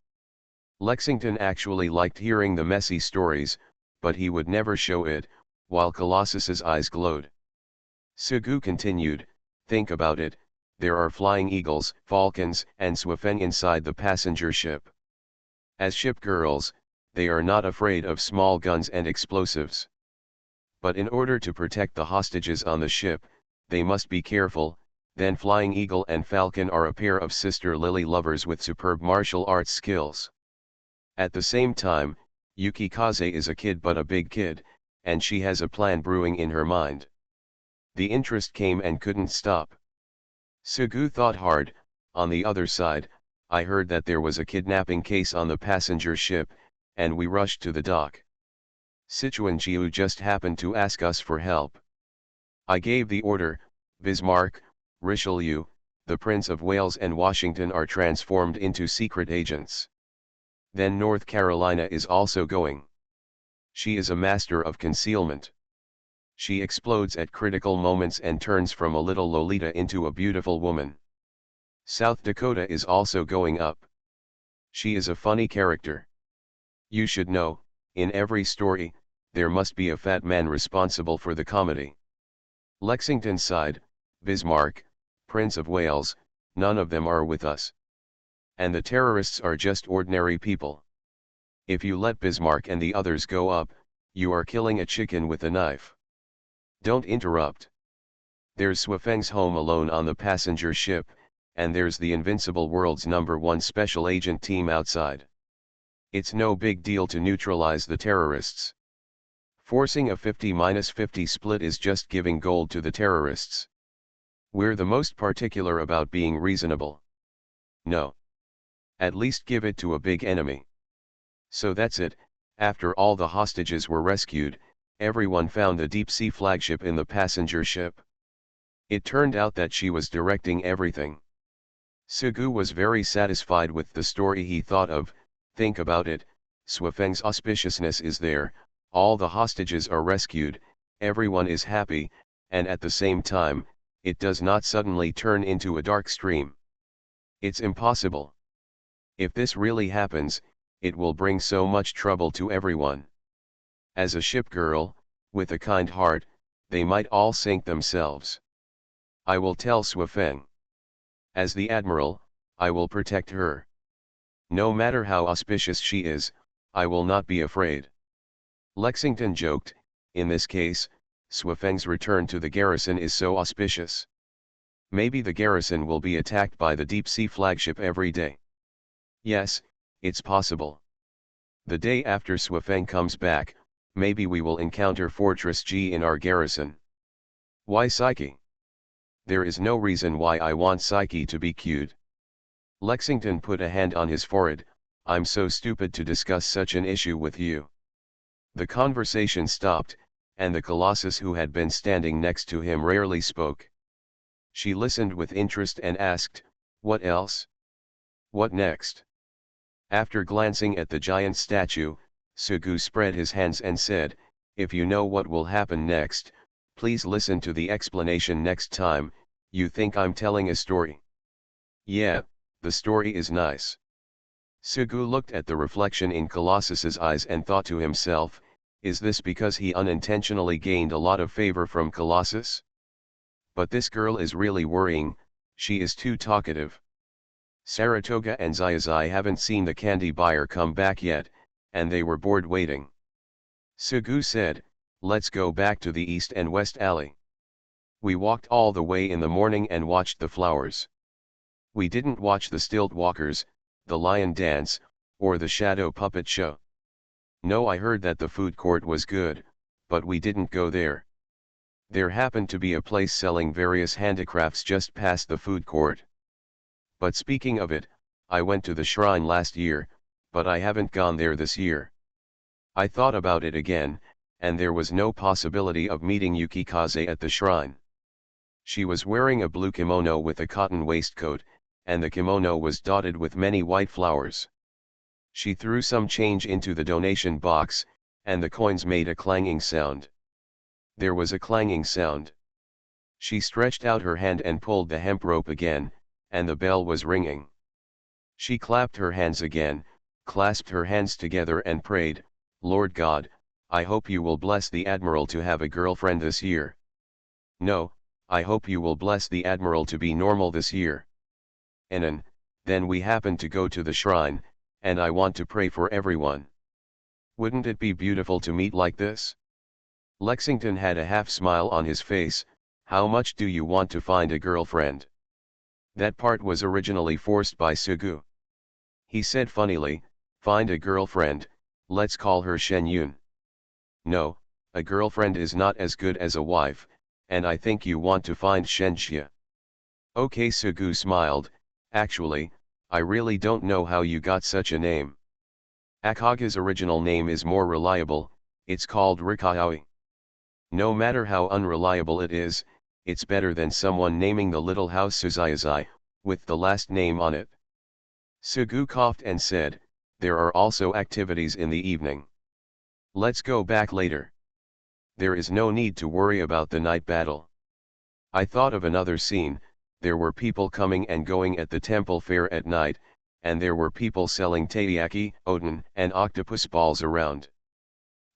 Lexington actually liked hearing the messy stories, but he would never show it, while Colossus's eyes glowed. Sugu continued, think about it, there are flying eagles, falcons, and Swafeng inside the passenger ship. As ship girls, they are not afraid of small guns and explosives. But in order to protect the hostages on the ship, they must be careful. Then Flying Eagle and Falcon are a pair of sister lily lovers with superb martial arts skills. At the same time, Yukikaze is a kid but a big kid, and she has a plan brewing in her mind. The interest came and couldn't stop. Sugu thought hard. On the other side, I heard that there was a kidnapping case on the passenger ship, and we rushed to the dock. Sichuan Jiu just happened to ask us for help. I gave the order. Bismarck, Richelieu, the Prince of Wales and Washington are transformed into secret agents. Then North Carolina is also going. She is a master of concealment. She explodes at critical moments and turns from a little Lolita into a beautiful woman. South Dakota is also going up. She is a funny character. You should know, in every story, there must be a fat man responsible for the comedy. Lexington sighed, Bismarck, Prince of Wales, none of them are with us. And the terrorists are just ordinary people. If you let Bismarck and the others go up, you are killing a chicken with a knife. Don't interrupt. There's Swafeng's home alone on the passenger ship, and there's the Invincible World's #1 special agent team outside. It's no big deal to neutralize the terrorists. Forcing a 50-50 split is just giving gold to the terrorists. We're the most particular about being reasonable. No. At least give it to a big enemy. So that's it. After all the hostages were rescued, everyone found the deep-sea flagship in the passenger ship. It turned out that she was directing everything. Sugu was very satisfied with the story he thought of. Think about it, Swafeng's auspiciousness is there, all the hostages are rescued, everyone is happy, and at the same time, it does not suddenly turn into a dark stream. It's impossible. If this really happens, it will bring so much trouble to everyone. As a ship girl, with a kind heart, they might all sink themselves. I will tell Swafeng. As the admiral, I will protect her. No matter how auspicious she is, I will not be afraid. Lexington joked, in this case, Swafeng's return to the garrison is so auspicious. Maybe the garrison will be attacked by the deep-sea flagship every day. Yes, it's possible. The day after Swafeng comes back, maybe we will encounter Fortress G in our garrison. Why Psyche? There is no reason why I want Psyche to be cute. Lexington put a hand on his forehead. I'm so stupid to discuss such an issue with you. The conversation stopped, and the Colossus who had been standing next to him rarely spoke. She listened with interest and asked, "What else? What next?" After glancing at the giant statue, Sugu spread his hands and said, "If you know what will happen next, please listen to the explanation next time. You think I'm telling a story? Yeah, the story is nice." Sugu looked at the reflection in Colossus's eyes and thought to himself, is this because he unintentionally gained a lot of favor from Colossus? But this girl is really worrying, she is too talkative. Saratoga and Xiaozai haven't seen the candy buyer come back yet, and they were bored waiting. Sugu said, "Let's go back to the east and west alley." We walked all the way in the morning and watched the flowers. We didn't watch the stilt walkers, the lion dance, or the shadow puppet show. No, I heard that the food court was good, but we didn't go there. There happened to be a place selling various handicrafts just past the food court. But speaking of it, I went to the shrine last year, but I haven't gone there this year. I thought about it again, and there was no possibility of meeting Yukikaze at the shrine. She was wearing a blue kimono with a cotton waistcoat, and the kimono was dotted with many white flowers. She threw some change into the donation box, and the coins made a clanging sound. There was a clanging sound. She stretched out her hand and pulled the hemp rope again, and the bell was ringing. She clapped her hands again, clasped her hands together and prayed, "Lord God, I hope you will bless the Admiral to have a girlfriend this year. No, I hope you will bless the Admiral to be normal this year." And then we happened to go to the shrine, and I want to pray for everyone. Wouldn't it be beautiful to meet like this? Lexington had a half smile on his face. How much do you want to find a girlfriend? That part was originally forced by Sugu. He said funnily, "Find a girlfriend, let's call her Shen Yun." No, a girlfriend is not as good as a wife, and I think you want to find Shen Xia. Okay, Sugu smiled. Actually, I really don't know how you got such a name. Akaga's original name is more reliable, it's called Rikaoi. No matter how unreliable it is, it's better than someone naming the little house Suzaizai, with the last name on it. Sugu coughed and said, "There are also activities in the evening. Let's go back later. There is no need to worry about the night battle." I thought of another scene. There were people coming and going at the temple fair at night, and there were people selling taiyaki, oden, and octopus balls around.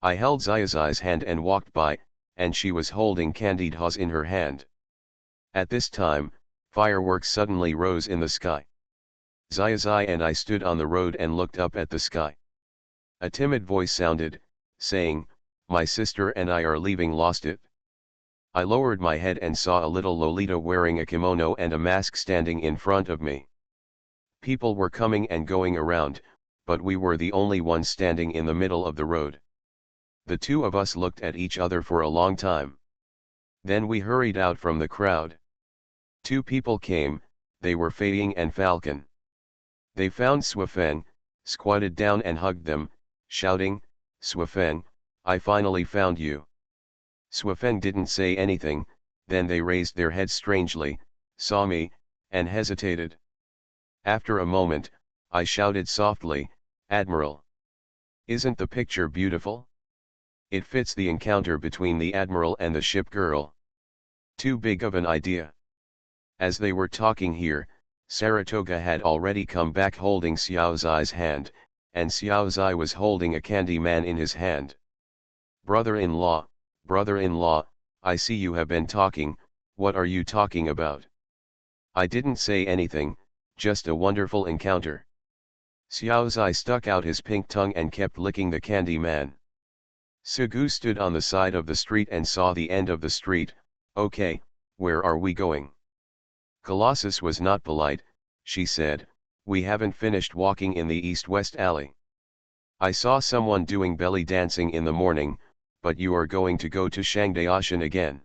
I held Xiaozai's hand and walked by, and she was holding candied haws in her hand. At this time, fireworks suddenly rose in the sky. Xiaozai and I stood on the road and looked up at the sky. A timid voice sounded, saying, "My sister and I are leaving. Lost it." I lowered my head and saw a little Lolita wearing a kimono and a mask standing in front of me. People were coming and going around, but we were the only ones standing in the middle of the road. The two of us looked at each other for a long time. Then we hurried out from the crowd. Two people came, they were Fei Ying and Falcon. They found Swafeng, squatted down and hugged them, shouting, "Swafeng, I finally found you." Swafeng didn't say anything, then they raised their heads strangely, saw me, and hesitated. After a moment, I shouted softly, "Admiral! Isn't the picture beautiful? It fits the encounter between the Admiral and the ship girl. Too big of an idea." As they were talking here, Saratoga had already come back holding Xiaozai's hand, and Xiaozai was holding a candy man in his hand. Brother-in-law, I see you have been talking. What are you talking about?" I didn't say anything, just a wonderful encounter. Xiaozai stuck out his pink tongue and kept licking the candy man. Sugu stood on the side of the street and saw the end of the street. "Okay, where are we going?" Colossus was not polite. She said, We haven't finished walking in the east-west alley. I saw someone doing belly dancing in the morning, but you are going to go to Shangdaoshan again.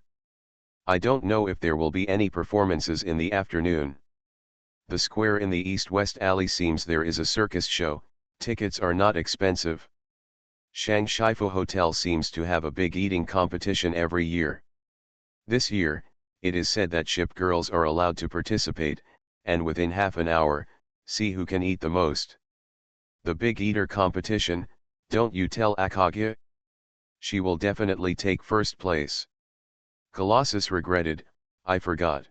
I don't know if there will be any performances in the afternoon. The square in the east-west alley seems there is a circus show, tickets are not expensive. Shangshifu Hotel seems to have a big eating competition every year. This year, it is said that ship girls are allowed to participate, and within half an hour, see who can eat the most. The big eater competition, don't you tell Akagya? She will definitely take first place. Colossus regretted, I forgot.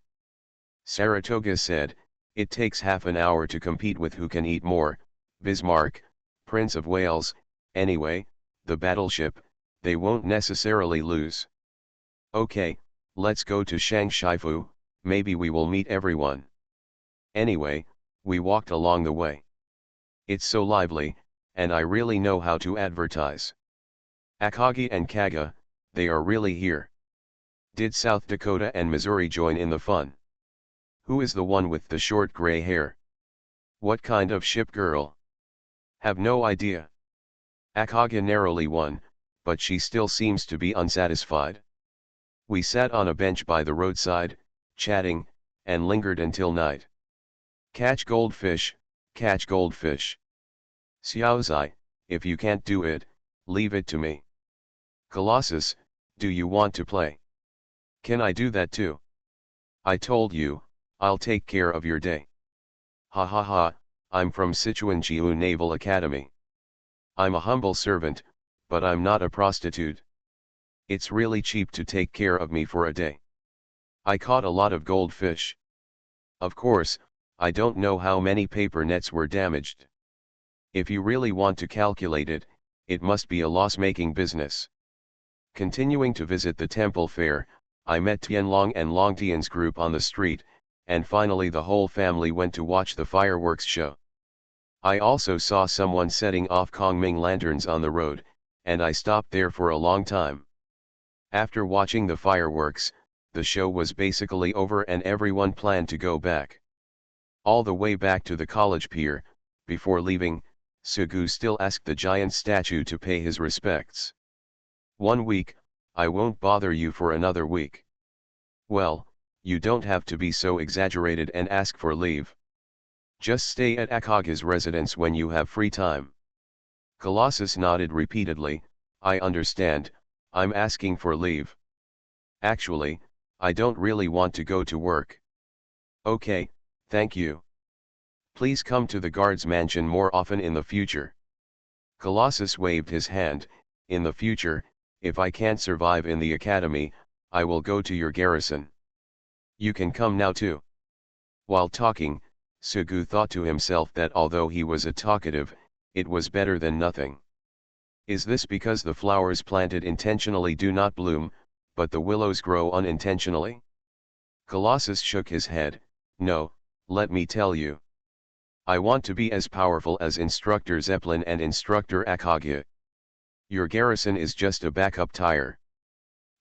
Saratoga said, it takes half an hour to compete with who can eat more. Bismarck, Prince of Wales, anyway, the battleship, they won't necessarily lose. Okay, let's go to Shangshifu, maybe we will meet everyone. Anyway, we walked along the way. It's so lively, and I really know how to advertise. Akagi and Kaga, they are really here. Did South Dakota and Missouri join in the fun? Who is the one with the short gray hair? What kind of ship girl? Have no idea. Akagi narrowly won, but she still seems to be unsatisfied. We sat on a bench by the roadside, chatting, and lingered until night. Catch goldfish, catch goldfish. Xiaozai, if you can't do it, leave it to me. Colossus, do you want to play? Can I do that too? I told you, I'll take care of your day. Ha ha ha, I'm from Sichuanjiu Naval Academy. I'm a humble servant, but I'm not a prostitute. It's really cheap to take care of me for a day. I caught a lot of goldfish. Of course, I don't know how many paper nets were damaged. If you really want to calculate it, it must be a loss-making business. Continuing to visit the temple fair, I met Tianlong and Long Tian's group on the street, and finally the whole family went to watch the fireworks show. I also saw someone setting off Kongming lanterns on the road, and I stopped there for a long time. After watching the fireworks, the show was basically over and everyone planned to go back. All the way back to the college pier, before leaving, Sugu still asked the giant statue to pay his respects. 1 week, I won't bother you for another week. Well, you don't have to be so exaggerated and ask for leave. Just stay at Akaga's residence when you have free time. Colossus nodded repeatedly, I understand, I'm asking for leave. Actually, I don't really want to go to work. Okay, thank you. Please come to the guard's mansion more often in the future. Colossus waved his hand, in the future, if I can't survive in the academy, I will go to your garrison. You can come now too. While talking, Sugu thought to himself that although he was a talkative, it was better than nothing. Is this because the flowers planted intentionally do not bloom, but the willows grow unintentionally? Colossus shook his head, no, let me tell you. I want to be as powerful as Instructor Zeppelin and Instructor Akagi. Your garrison is just a backup tire.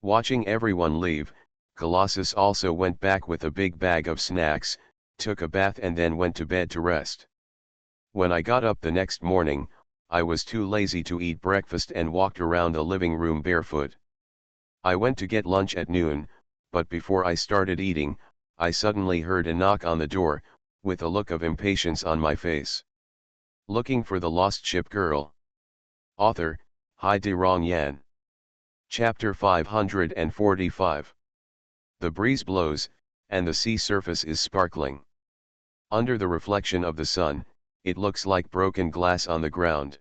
Watching everyone leave, Colossus also went back with a big bag of snacks, took a bath and then went to bed to rest. When I got up the next morning, I was too lazy to eat breakfast and walked around the living room barefoot. I went to get lunch at noon, but before I started eating, I suddenly heard a knock on the door, with a look of impatience on my face. Looking for the Lost Ship Girl. Author, Hai Rong Yan. Chapter 545. The breeze blows, and the sea surface is sparkling. Under the reflection of the sun, it looks like broken glass on the ground.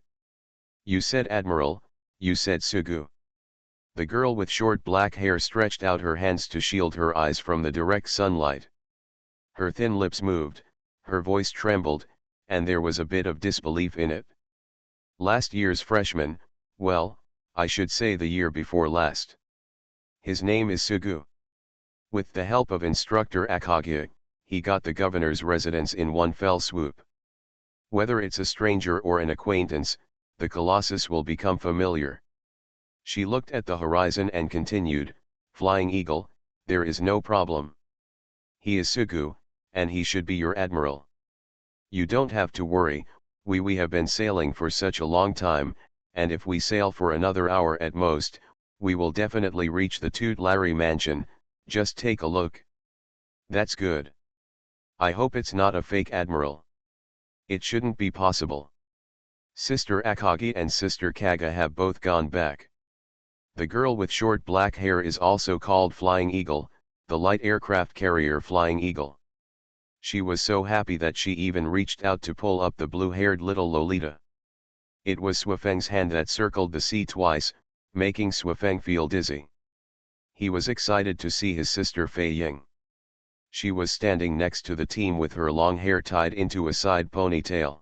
You said Admiral, you said Sugu. The girl with short black hair stretched out her hands to shield her eyes from the direct sunlight. Her thin lips moved, her voice trembled, and there was a bit of disbelief in it. Last year's freshman, well, I should say the year before last. His name is Sugu. With the help of Instructor Akagi, he got the governor's residence in one fell swoop. Whether it's a stranger or an acquaintance, the Colossus will become familiar. She looked at the horizon and continued, Flying Eagle, there is no problem. He is Sugu, and he should be your admiral. You don't have to worry, we have been sailing for such a long time, and if we sail for another hour at most, we will definitely reach the Toot-Larry mansion. Just take a look. That's good. I hope it's not a fake admiral. It shouldn't be possible. Sister Akagi and Sister Kaga have both gone back. The girl with short black hair is also called Flying Eagle, the light aircraft carrier Flying Eagle. She was so happy that she even reached out to pull up the blue-haired little Lolita. It was Swifeng's hand that circled the sea twice, making Swifeng feel dizzy. He was excited to see his sister Fei Ying. She was standing next to the team with her long hair tied into a side ponytail.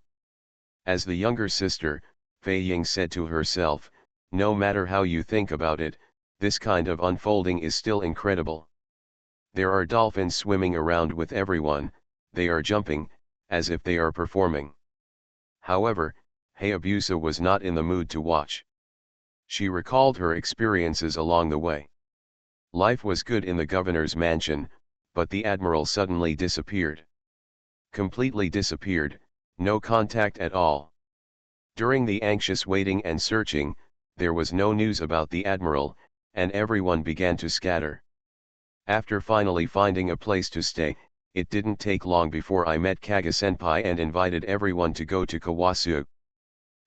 As the younger sister, Fei Ying said to herself, "No matter how you think about it, this kind of unfolding is still incredible. There are dolphins swimming around with everyone, they are jumping, as if they are performing." However, Hayabusa was not in the mood to watch. She recalled her experiences along the way. Life was good in the governor's mansion, but the admiral suddenly disappeared. Completely disappeared, no contact at all. During the anxious waiting and searching, there was no news about the admiral, and everyone began to scatter. After finally finding a place to stay, it didn't take long before I met Kaga-senpai and invited everyone to go to Kawasu.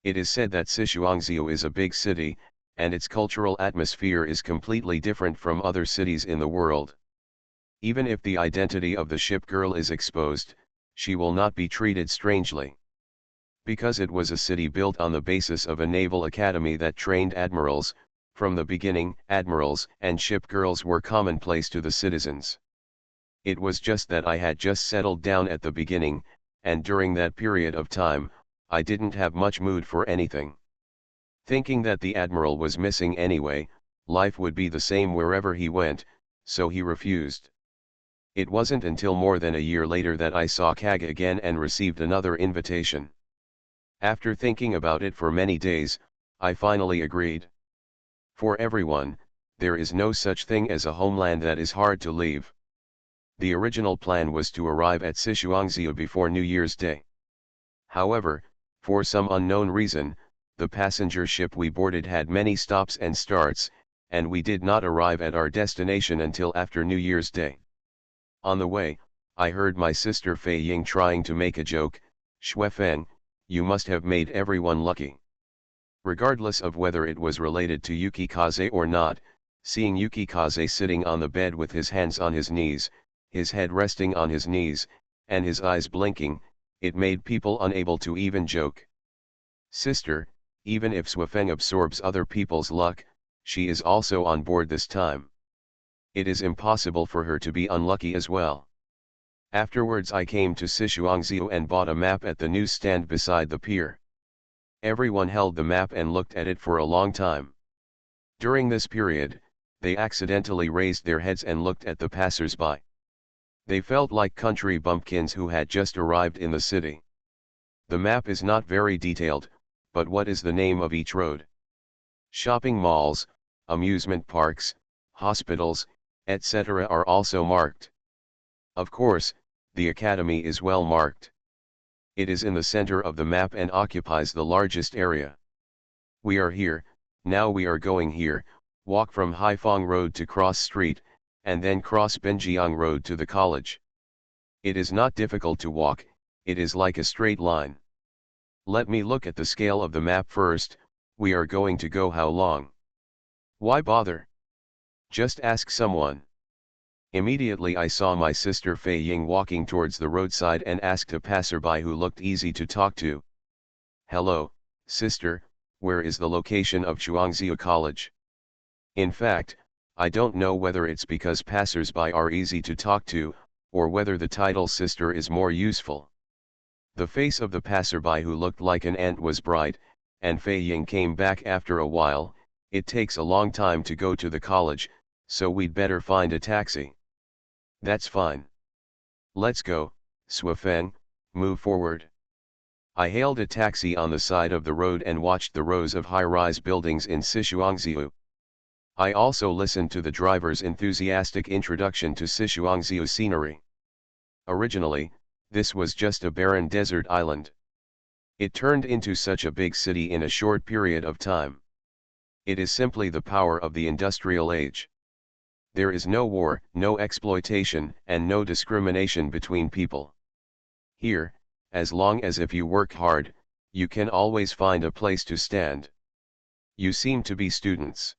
It is said that Sishuangzhou is a big city, and its cultural atmosphere is completely different from other cities in the world. Even if the identity of the ship girl is exposed, she will not be treated strangely. Because it was a city built on the basis of a naval academy that trained admirals, from the beginning, admirals and ship girls were commonplace to the citizens. It was just that I had just settled down at the beginning, and during that period of time, I didn't have much mood for anything. Thinking that the admiral was missing anyway, life would be the same wherever he went, so he refused. It wasn't until more than a year later that I saw Kaga again and received another invitation. After thinking about it for many days, I finally agreed. For everyone, there is no such thing as a homeland that is hard to leave. The original plan was to arrive at Sishuangzhou before New Year's Day. However, for some unknown reason, the passenger ship we boarded had many stops and starts, and we did not arrive at our destination until after New Year's Day. On the way, I heard my sister Fei Ying trying to make a joke, "Shuifeng, you must have made everyone lucky." Regardless of whether it was related to Yukikaze or not, seeing Yukikaze sitting on the bed with his hands on his knees, his head resting on his knees, and his eyes blinking, it made people unable to even joke. "Sister, even if Shuifeng absorbs other people's luck, she is also on board this time. It is impossible for her to be unlucky as well." Afterwards I came to Sishuangzhou and bought a map at the newsstand beside the pier. Everyone held the map and looked at it for a long time. During this period, they accidentally raised their heads and looked at the passers-by. They felt like country bumpkins who had just arrived in the city. The map is not very detailed, but what is the name of each road? Shopping malls, amusement parks, hospitals, etc. are also marked. Of course, the academy is well marked. It is in the center of the map and occupies the largest area. We are here, now we are going here, walk from Haifeng Road to Cross Street, and then cross Benjiang Road to the college. It is not difficult to walk, it is like a straight line. Let me look at the scale of the map first. We are going to go how long? Why bother? Just ask someone. Immediately I saw my sister Fei Ying walking towards the roadside and asked a passerby who looked easy to talk to. "Hello, sister, where is the location of Chuangzhou College?" In fact, I don't know whether it's because passersby are easy to talk to, or whether the title sister is more useful. The face of the passerby who looked like an ant was bright, and Fei Ying came back after a while. "It takes a long time to go to the college, so we'd better find a taxi." "That's fine. Let's go, Shuifeng, move forward." I hailed a taxi on the side of the road and watched the rows of high-rise buildings in Sishuangzhou. I also listened to the driver's enthusiastic introduction to Sishuangzhou scenery. Originally, This was just a barren desert island. It turned into such a big city in a short period of time. It is simply the power of the industrial age. There is no war, no exploitation, and no discrimination between people. Here, as long as if you work hard, you can always find a place to stand. You seem to be students.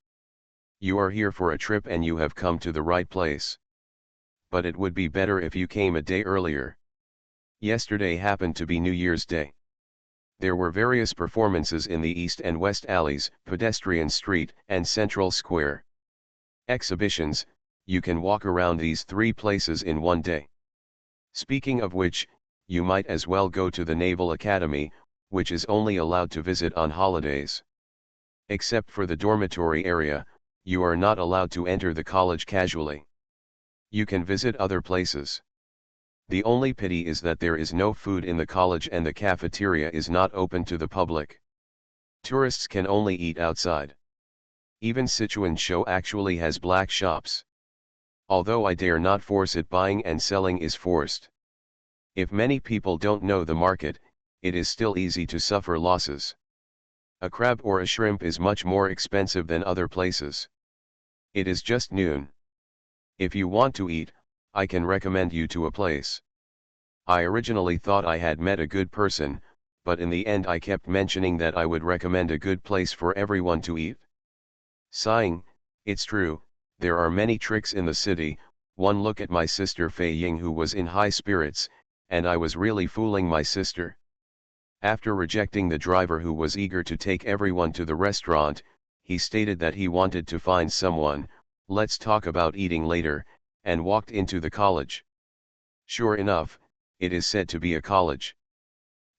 You are here for a trip and you have come to the right place. But it would be better if you came a day earlier. Yesterday happened to be New Year's Day. There were various performances in the East and West Alleys, Pedestrian Street, and Central Square. Exhibitions. You can walk around these three places in one day. Speaking of which, you might as well go to the Naval Academy, which is only allowed to visit on holidays. Except for the dormitory area, you are not allowed to enter the college casually. You can visit other places. The only pity is that there is no food in the college and the cafeteria is not open to the public. Tourists can only eat outside. Even Sichuan Show actually has black shops. Although I dare not force it, buying and selling is forced. If many people don't know the market, it is still easy to suffer losses. A crab or a shrimp is much more expensive than other places. It is just noon. If you want to eat, I can recommend you to a place. I originally thought I had met a good person, but in the end I kept mentioning that I would recommend a good place for everyone to eat. Sighing, it's true, there are many tricks in the city. One look at my sister Fei Ying, who was in high spirits, and I was really fooling my sister. After rejecting the driver who was eager to take everyone to the restaurant, he stated that he wanted to find someone, let's talk about eating later, and walked into the college. Sure enough, it is said to be a college.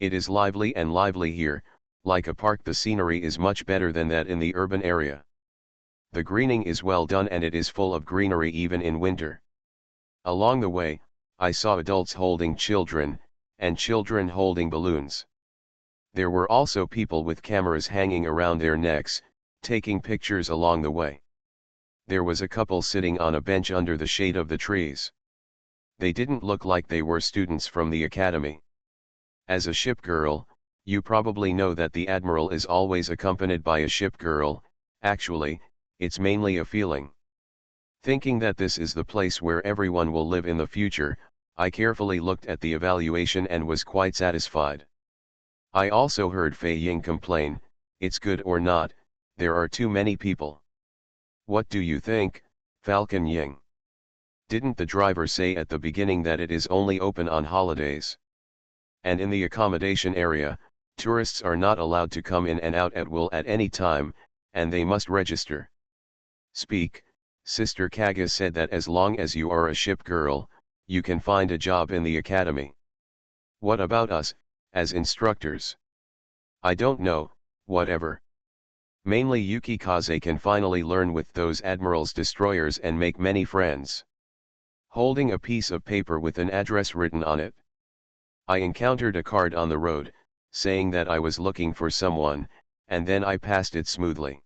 It is lively and lively here, like a park. The scenery is much better than that in the urban area. The greening is well done and it is full of greenery even in winter. Along the way, I saw adults holding children, and children holding balloons. There were also people with cameras hanging around their necks, taking pictures along the way. There was a couple sitting on a bench under the shade of the trees. They didn't look like they were students from the academy. As a ship girl, you probably know that the admiral is always accompanied by a ship girl. Actually, it's mainly a feeling. Thinking that this is the place where everyone will live in the future, I carefully looked at the evaluation and was quite satisfied. I also heard Fei Ying complain, it's good or not, there are too many people. What do you think, Falcon Ying? Didn't the driver say at the beginning that it is only open on holidays? And in the accommodation area, tourists are not allowed to come in and out at will at any time, and they must register. Speak, Sister Kaga said that as long as you are a ship girl, you can find a job in the academy. What about us, as instructors? I don't know, whatever. Mainly Yuki Kaze can finally learn with those admirals' destroyers and make many friends. Holding a piece of paper with an address written on it. I encountered a card on the road, saying that I was looking for someone, and then I passed it smoothly.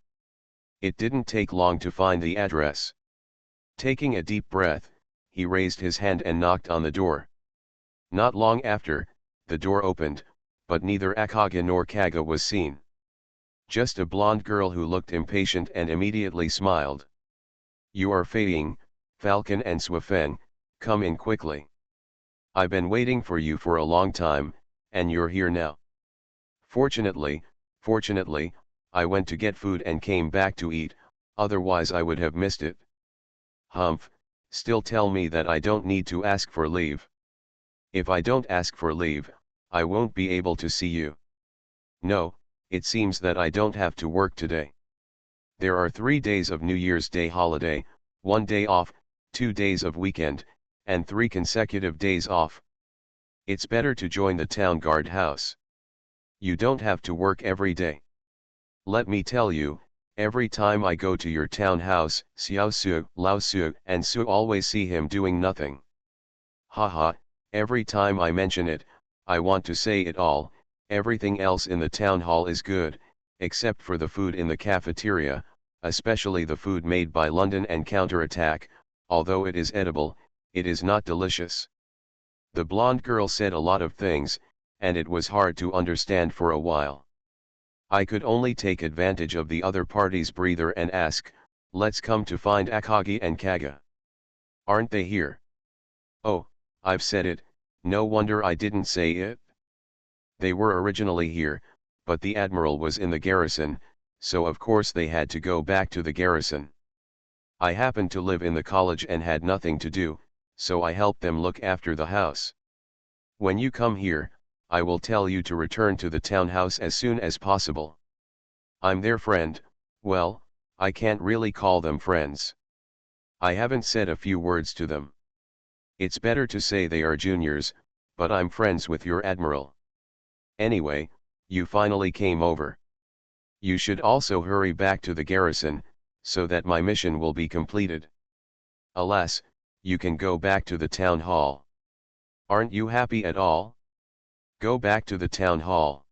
It didn't take long to find the address. Taking a deep breath, he raised his hand and knocked on the door. Not long after, the door opened, but neither Akaga nor Kaga was seen. Just a blonde girl who looked impatient and immediately smiled. You are Fei Ying, Falcon and Swafeng, come in quickly. I've been waiting for you for a long time, and you're here now. Fortunately, I went to get food and came back to eat, otherwise I would have missed it. Humph, still tell me that I don't need to ask for leave. If I don't ask for leave, I won't be able to see you. No, it seems that I don't have to work today. There are 3 days of New Year's Day holiday, 1 day off, 2 days of weekend, and 3 consecutive days off. It's better to join the town guard house. You don't have to work every day. Let me tell you, every time I go to your town house, Xiao Su, Lao Su, and Su always see him doing nothing. Haha, every time I mention it, I want to say it all, everything else in the town hall is good, except for the food in the cafeteria, especially the food made by London and Counterattack, although it is edible, it is not delicious. The blonde girl said a lot of things, and it was hard to understand for a while. I could only take advantage of the other party's breather and ask, let's come to find Akagi and Kaga. Aren't they here? Oh, I've said it, no wonder I didn't say it. They were originally here, but the admiral was in the garrison, so of course they had to go back to the garrison. I happened to live in the college and had nothing to do, so I helped them look after the house. When you come here, I will tell you to return to the townhouse as soon as possible. I'm their friend, well, I can't really call them friends. I haven't said a few words to them. It's better to say they are juniors, but I'm friends with your admiral. Anyway, you finally came over. You should also hurry back to the garrison, so that my mission will be completed. Alas, you can go back to the town hall. Aren't you happy at all? Go back to the town hall.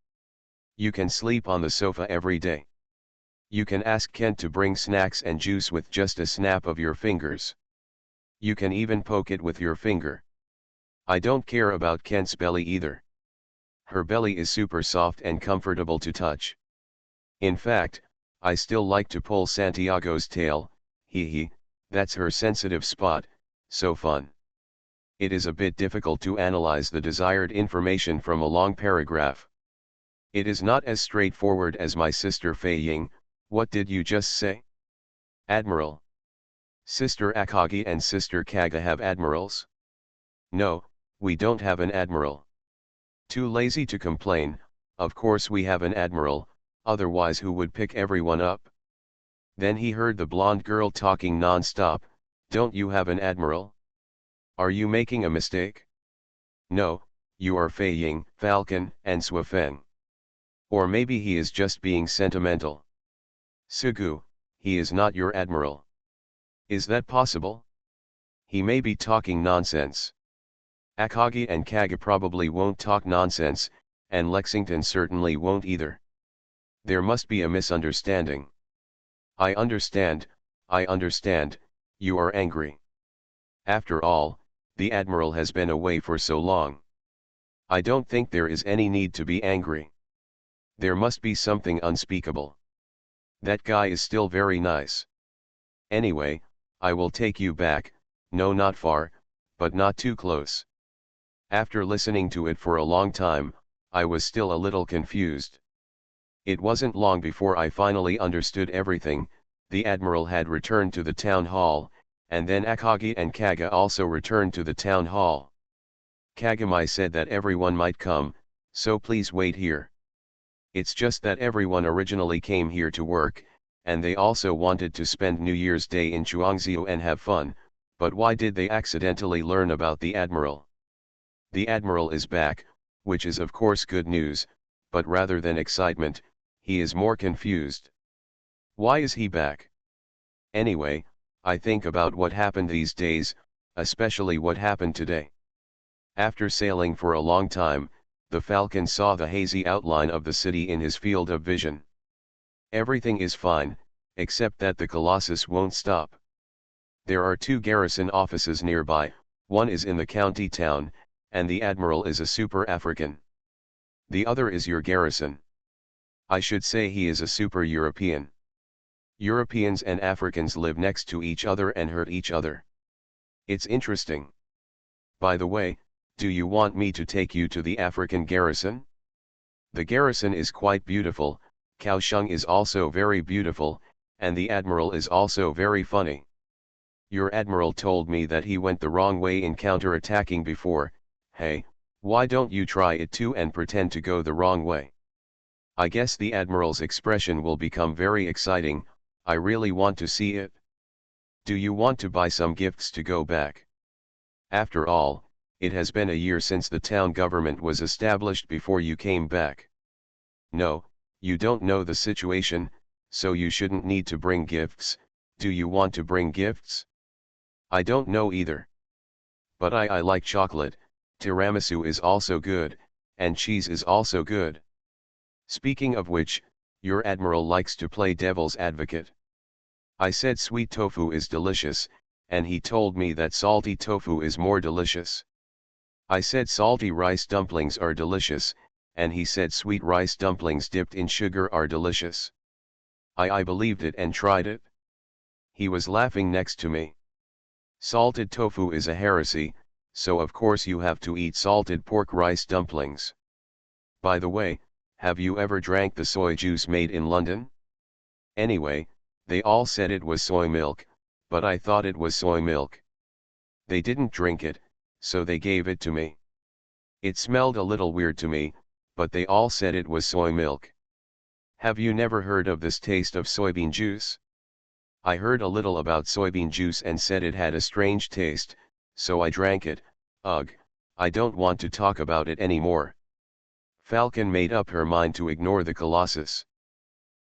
You can sleep on the sofa every day. You can ask Kent to bring snacks and juice with just a snap of your fingers. You can even poke it with your finger. I don't care about Kent's belly either. Her belly is super soft and comfortable to touch. In fact, I still like to pull Santiago's tail, hee, that's her sensitive spot, so fun. It is a bit difficult to analyze the desired information from a long paragraph. It is not as straightforward as my sister Fei Ying. What did you just say? Admiral. Sister Akagi and Sister Kaga have admirals? No, we don't have an admiral. Too lazy to complain, of course we have an admiral, otherwise who would pick everyone up? Then he heard the blonde girl talking non-stop, don't you have an admiral? Are you making a mistake? No, you are Fei Ying, Falcon, and Swafeng. Or maybe he is just being sentimental. Sugu, he is not your admiral. Is that possible? He may be talking nonsense. Akagi and Kaga probably won't talk nonsense, and Lexington certainly won't either. There must be a misunderstanding. I understand, you are angry. After all, the admiral has been away for so long. I don't think there is any need to be angry. There must be something unspeakable. That guy is still very nice. Anyway, I will take you back, no, not far, but not too close. After listening to it for a long time, I was still a little confused. It wasn't long before I finally understood everything. The admiral had returned to the town hall, and then Akagi and Kaga also returned to the town hall. Kagami said that everyone might come, so please wait here. It's just that everyone originally came here to work, and they also wanted to spend New Year's Day in Chuangzhou and have fun, but why did they accidentally learn about the admiral? The admiral is back, which is of course good news, but rather than excitement, he is more confused. Why is he back? Anyway, I think about what happened these days, especially what happened today. After sailing for a long time, the Falcon saw the hazy outline of the city in his field of vision. Everything is fine, except that the Colossus won't stop. There are 2 garrison offices nearby, one is in the county town, and the admiral is a super African. The other is your garrison. I should say he is a super European. Europeans and Africans live next to each other and hurt each other. It's interesting. By the way, do you want me to take you to the African garrison? The garrison is quite beautiful, Kaohsiung is also very beautiful, and the admiral is also very funny. Your admiral told me that he went the wrong way in counter-attacking before. Hey, why don't you try it too and pretend to go the wrong way? I guess the admiral's expression will become very exciting. I really want to see it. Do you want to buy some gifts to go back? After all, it has been a year since the town government was established before you came back. No, you don't know the situation, so you shouldn't need to bring gifts. Do you want to bring gifts? I don't know either. But I like chocolate, tiramisu is also good, and cheese is also good. Speaking of which, your admiral likes to play devil's advocate. I said sweet tofu is delicious, and he told me that salty tofu is more delicious. I said salty rice dumplings are delicious, and he said sweet rice dumplings dipped in sugar are delicious. I believed it and tried it. He was laughing next to me. Salted tofu is a heresy, so of course you have to eat salted pork rice dumplings. By the way, have you ever drank the soy juice made in London? Anyway, they all said it was soy milk, but I thought it was soy milk. They didn't drink it, so they gave it to me. It smelled a little weird to me, but they all said it was soy milk. Have you never heard of this taste of soybean juice? I heard a little about soybean juice and said it had a strange taste, so I drank it. Ugh, I don't want to talk about it anymore. Falcon made up her mind to ignore the Colossus.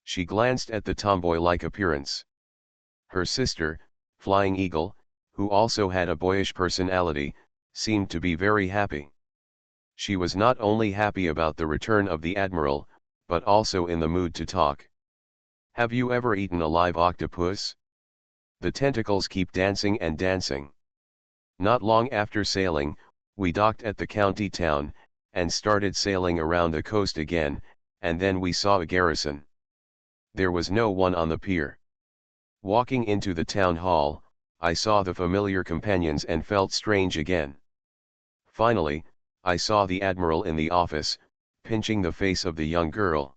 She glanced at the tomboy-like appearance. Her sister, Flying Eagle, who also had a boyish personality, seemed to be very happy. She was not only happy about the return of the Admiral, but also in the mood to talk. Have you ever eaten a live octopus? The tentacles keep dancing and dancing. Not long after sailing, we docked at the county town, and started sailing around the coast again, and then we saw a garrison. There was no one on the pier. Walking into the town hall, I saw the familiar companions and felt strange again. Finally, I saw the Admiral in the office, pinching the face of the young girl.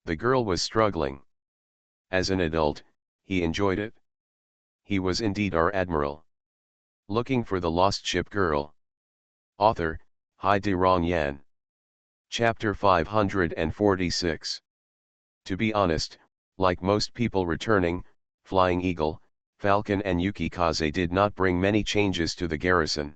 The girl was struggling. As an adult, he enjoyed it. He was indeed our Admiral. Looking for the Lost Ship Girl. Author, Hai-De-Rong Yan. Chapter 546. To be honest, like most people returning, Flying Eagle, Falcon and Yukikaze did not bring many changes to the garrison.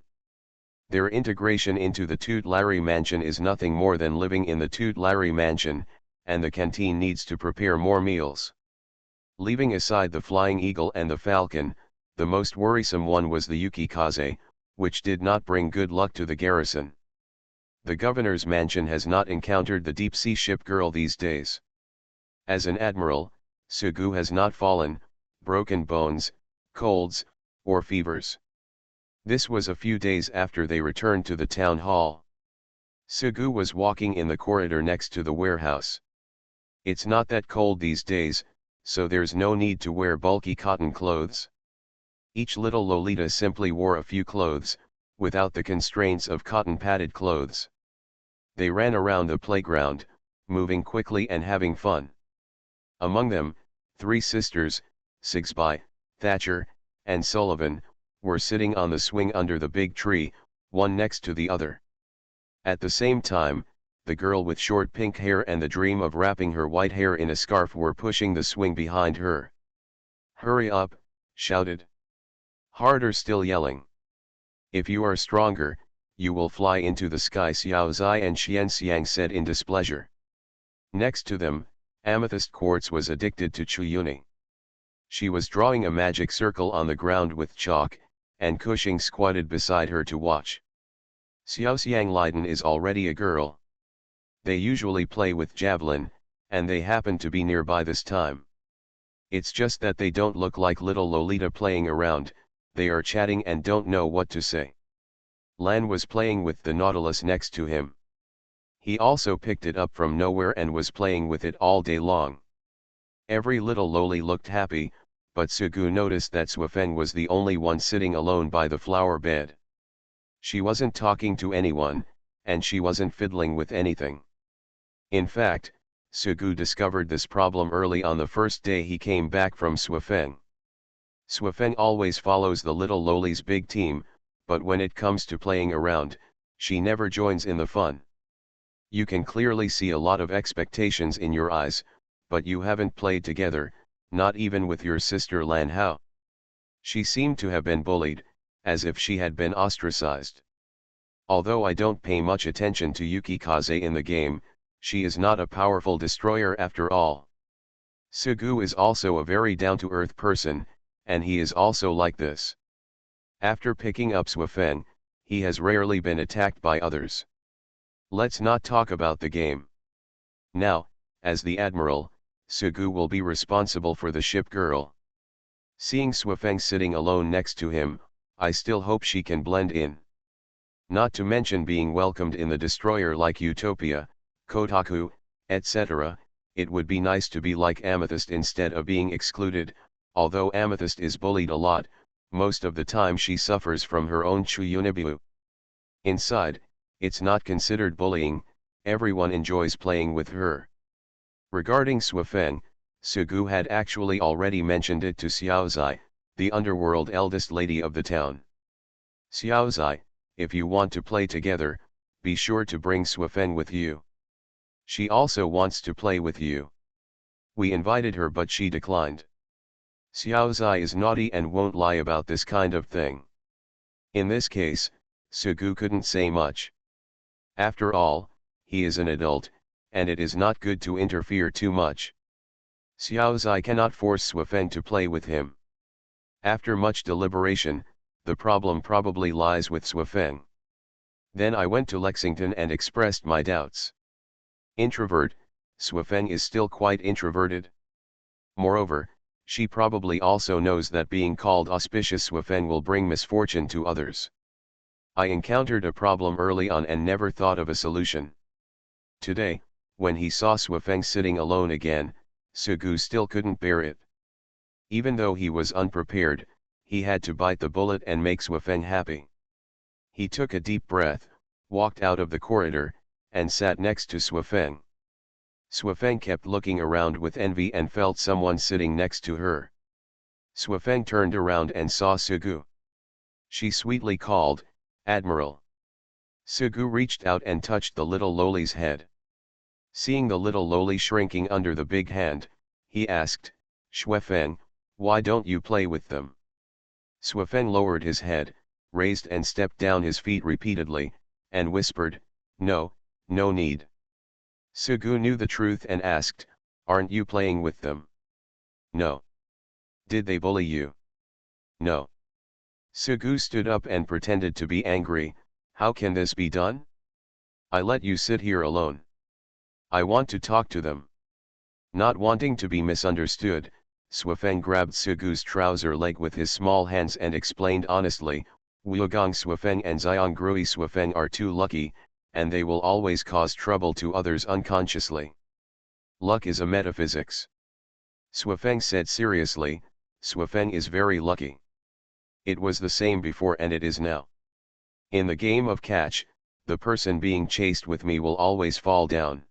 Their integration into the Tutelary Mansion is nothing more than living in the Tutelary Mansion, and the canteen needs to prepare more meals. Leaving aside the Flying Eagle and the Falcon, the most worrisome one was the Yukikaze, which did not bring good luck to the garrison. The governor's mansion has not encountered the deep-sea ship girl these days. As an admiral, Sugu has not fallen, broken bones, colds, or fevers. This was a few days after they returned to the town hall. Sugu was walking in the corridor next to the warehouse. It's not that cold these days, so there's no need to wear bulky cotton clothes. Each little Lolita simply wore a few clothes, without the constraints of cotton-padded clothes. They ran around the playground, moving quickly and having fun. Among them, three sisters, Sigsby, Thatcher, and Sullivan, were sitting on the swing under the big tree, one next to the other. At the same time, the girl with short pink hair and the dream of wrapping her white hair in a scarf were pushing the swing behind her. "Hurry up," shouted. Harder still yelling. "If you are stronger, you will fly into the sky," Xiao Zai and Xianxiang said in displeasure. Next to them, Amethyst Quartz was addicted to Chuyuni. She was drawing a magic circle on the ground with chalk, and Cushing squatted beside her to watch. Xiaoxiang Liden is already a girl. They usually play with javelin, and they happen to be nearby this time. It's just that they don't look like little Lolita playing around, they are chatting and don't know what to say. Lan was playing with the Nautilus next to him. He also picked it up from nowhere and was playing with it all day long. Every little loli looked happy, but Sugu noticed that Swafeng was the only one sitting alone by the flower bed. She wasn't talking to anyone, and she wasn't fiddling with anything. In fact, Sugu discovered this problem early on the first day he came back from Swafeng. Swafeng always follows the little loli's big team, but when it comes to playing around, she never joins in the fun. You can clearly see a lot of expectations in your eyes, but you haven't played together, not even with your sister Lan Hao. She seemed to have been bullied, as if she had been ostracized. Although I don't pay much attention to Yukikaze in the game, she is not a powerful destroyer after all. Sugu is also a very down-to-earth person, and he is also like this. After picking up Swafeng, he has rarely been attacked by others. Let's not talk about the game. Now, as the Admiral, Sugu will be responsible for the ship girl. Seeing Swafeng sitting alone next to him, I still hope she can blend in. Not to mention being welcomed in the destroyer like Utopia, Kotaku, etc. It would be nice to be like Amethyst instead of being excluded. Although Amethyst is bullied a lot, most of the time she suffers from her own Chuyunibu. Inside, it's not considered bullying, everyone enjoys playing with her. Regarding Swifeng, Sugu had actually already mentioned it to Xiaozai, the underworld eldest lady of the town. Xiaozai, if you want to play together, be sure to bring Swifeng with you. She also wants to play with you. We invited her but she declined. Xiaozai is naughty and won't lie about this kind of thing. In this case, Sugu couldn't say much. After all, he is an adult, and it is not good to interfere too much. Xiaozai cannot force Swifeng to play with him. After much deliberation, the problem probably lies with Swifeng. Then I went to Lexington and expressed my doubts. Introvert, Swifeng is still quite introverted. Moreover, she probably also knows that being called auspicious Swifeng will bring misfortune to others. I encountered a problem early on and never thought of a solution. Today, when he saw Swifeng sitting alone again, Sugu still couldn't bear it. Even though he was unprepared, he had to bite the bullet and make Swifeng happy. He took a deep breath, walked out of the corridor, and sat next to Swifeng. Swifeng kept looking around with envy and felt someone sitting next to her. Swifeng turned around and saw Sugu. She sweetly called, "Admiral." Sugu reached out and touched the little loli's head. Seeing the little loli shrinking under the big hand, he asked, "Swifeng, why don't you play with them?" Swifeng lowered his head, raised and stepped down his feet repeatedly, and whispered, "No, no need." Sugu knew the truth and asked, "Aren't you playing with them?" "No." "Did they bully you?" "No." Sugu stood up and pretended to be angry. "How can this be done? I let you sit here alone. I want to talk to them." Not wanting to be misunderstood, Swifeng grabbed Sugu's trouser leg with his small hands and explained honestly, "Wugang Swifeng and Xianggrui Swifeng are too lucky, and they will always cause trouble to others unconsciously. Luck is a metaphysics." Swifeng said seriously, "Swifeng is very lucky. It was the same before and it is now. In the game of catch, the person being chased with me will always fall down.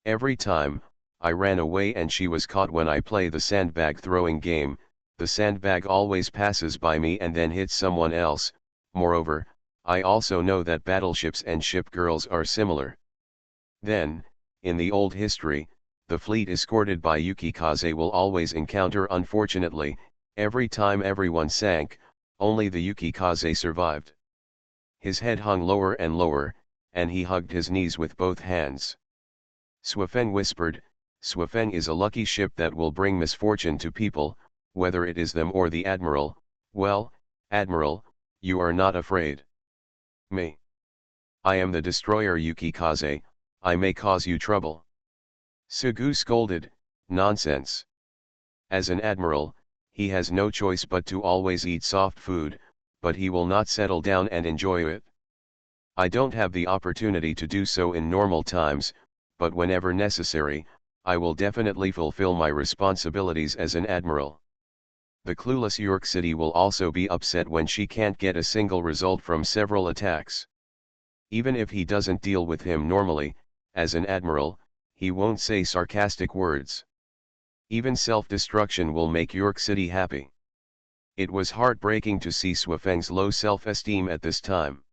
Every time, I ran away and she was caught. When I play the sandbag throwing game, the sandbag always passes by me and then hits someone else. Moreover, I also know that battleships and ship girls are similar. Then, in the old history, the fleet escorted by Yukikaze will always encounter. Unfortunately, every time everyone sank, only the Yukikaze survived." His head hung lower and lower, and he hugged his knees with both hands. Swifeng whispered, "Swifeng is a lucky ship that will bring misfortune to people, whether it is them or the Admiral. Well, Admiral, you are not afraid." "Me? I am the destroyer Yukikaze, I may cause you trouble." Sugu scolded, "Nonsense. As an admiral, he has no choice but to always eat soft food, but he will not settle down and enjoy it. I don't have the opportunity to do so in normal times, but whenever necessary, I will definitely fulfill my responsibilities as an admiral." The clueless York City will also be upset when she can't get a single result from several attacks. Even if he doesn't deal with him normally, as an admiral, he won't say sarcastic words. Even self-destruction will make York City happy. It was heartbreaking to see Swifeng's low self-esteem at this time.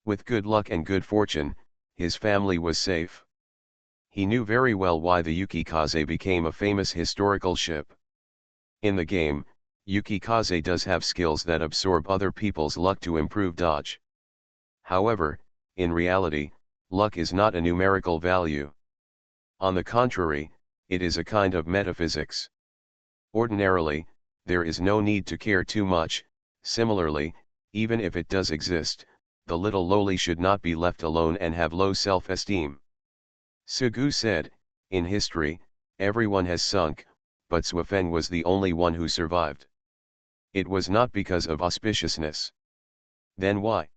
With good luck and good fortune, his family was safe. He knew very well why the Yukikaze became a famous historical ship. In the game, Yukikaze does have skills that absorb other people's luck to improve dodge. However, in reality, luck is not a numerical value. On the contrary, it is a kind of metaphysics. Ordinarily, there is no need to care too much. Similarly, even if it does exist, the little loli should not be left alone and have low self-esteem. Sugu said, "In history, everyone has sunk, but Swifeng was the only one who survived. It was not because of auspiciousness." "Then why?"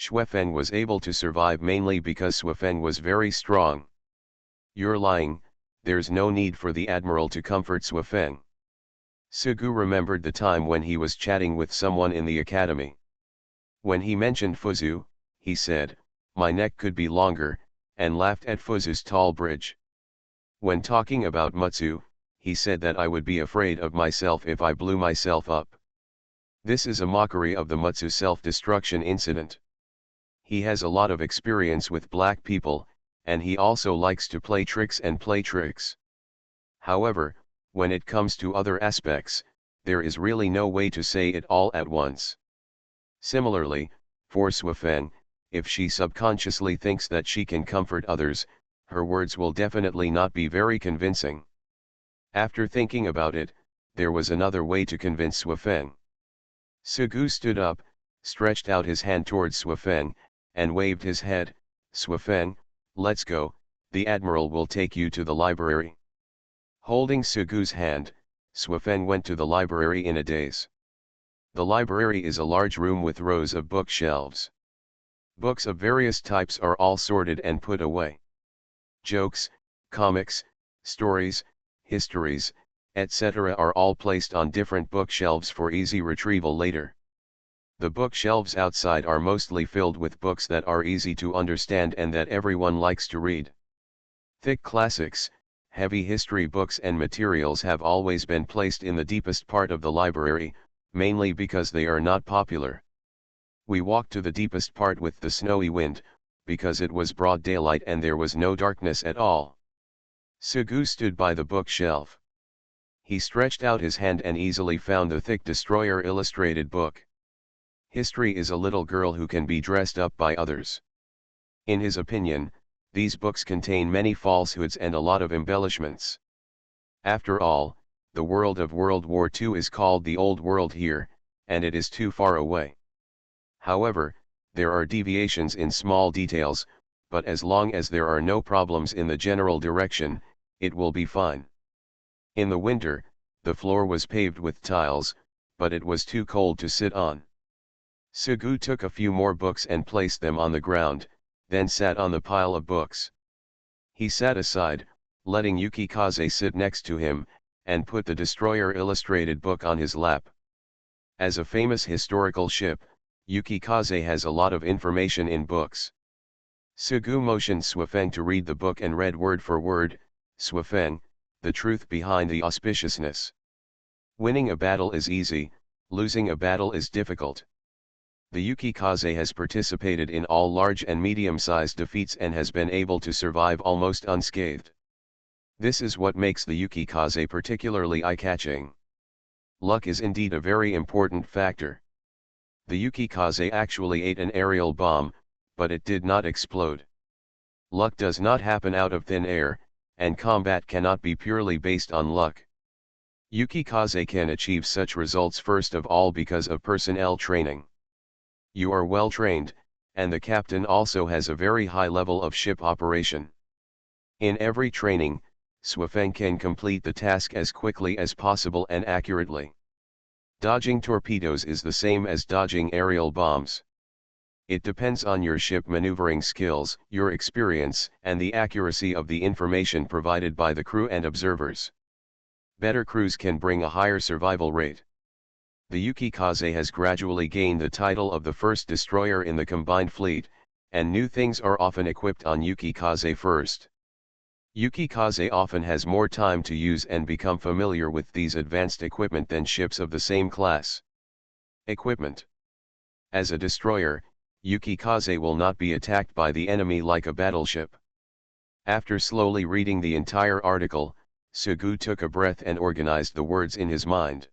Xuefeng was able to survive mainly because Xuefeng was very strong. You're lying, there's no need for the admiral to comfort Xuefeng. Sugu remembered the time when he was chatting with someone in the academy. When he mentioned Fuzu, he said, "My neck could be longer," and laughed at Fuzu's tall bridge. When talking about Mutsu, he said that I would be afraid of myself if I blew myself up. This is a mockery of the Mutsu self-destruction incident. He has a lot of experience with black people, and he also likes to play tricks and play tricks. However, when it comes to other aspects, there is really no way to say it all at once. Similarly, for Xuefeng, if she subconsciously thinks that she can comfort others, her words will definitely not be very convincing. After thinking about it, there was another way to convince Xuefeng. Sugu stood up, stretched out his hand towards Xuefeng, and waved his head. "Xuefeng, let's go, the admiral will take you to the library." Holding Sugu's hand, Xuefeng went to the library in a daze. The library is a large room with rows of bookshelves. Books of various types are all sorted and put away. Jokes, comics, stories, histories, etc. are all placed on different bookshelves for easy retrieval later. The bookshelves outside are mostly filled with books that are easy to understand and that everyone likes to read. Thick classics, heavy history books and materials have always been placed in the deepest part of the library, mainly because they are not popular. We walked to the deepest part with the snowy wind, because it was broad daylight and there was no darkness at all. Sugu stood by the bookshelf. He stretched out his hand and easily found the thick Destroyer illustrated book. History is a little girl who can be dressed up by others. In his opinion, these books contain many falsehoods and a lot of embellishments. After all, the world of World War II is called the Old World here, and it is too far away. However, there are deviations in small details, but as long as there are no problems in the general direction, it will be fine. In the winter, the floor was paved with tiles, but it was too cold to sit on. Sugu took a few more books and placed them on the ground, then sat on the pile of books. He sat aside, letting Yukikaze sit next to him, and put the Destroyer illustrated book on his lap. As a famous historical ship, Yukikaze has a lot of information in books. Sugu motioned Xuefeng to read the book and read word for word, "Xuefeng, the truth behind the auspiciousness. Winning a battle is easy, losing a battle is difficult. The Yukikaze has participated in all large and medium-sized defeats and has been able to survive almost unscathed. This is what makes the Yukikaze particularly eye-catching. Luck is indeed a very important factor. The Yukikaze actually ate an aerial bomb, but it did not explode. Luck does not happen out of thin air, and combat cannot be purely based on luck. Yukikaze can achieve such results first of all because of personnel training. You are well trained, and the captain also has a very high level of ship operation. In every training, Xuefeng can complete the task as quickly as possible and accurately. Dodging torpedoes is the same as dodging aerial bombs. It depends on your ship maneuvering skills, your experience, and the accuracy of the information provided by the crew and observers. Better crews can bring a higher survival rate. The Yukikaze has gradually gained the title of the first destroyer in the combined fleet, and new things are often equipped on Yukikaze first. Yukikaze often has more time to use and become familiar with these advanced equipment than ships of the same class. Equipment. As a destroyer, Yukikaze will not be attacked by the enemy like a battleship. After slowly reading the entire article, Sugu took a breath and organized the words in his mind.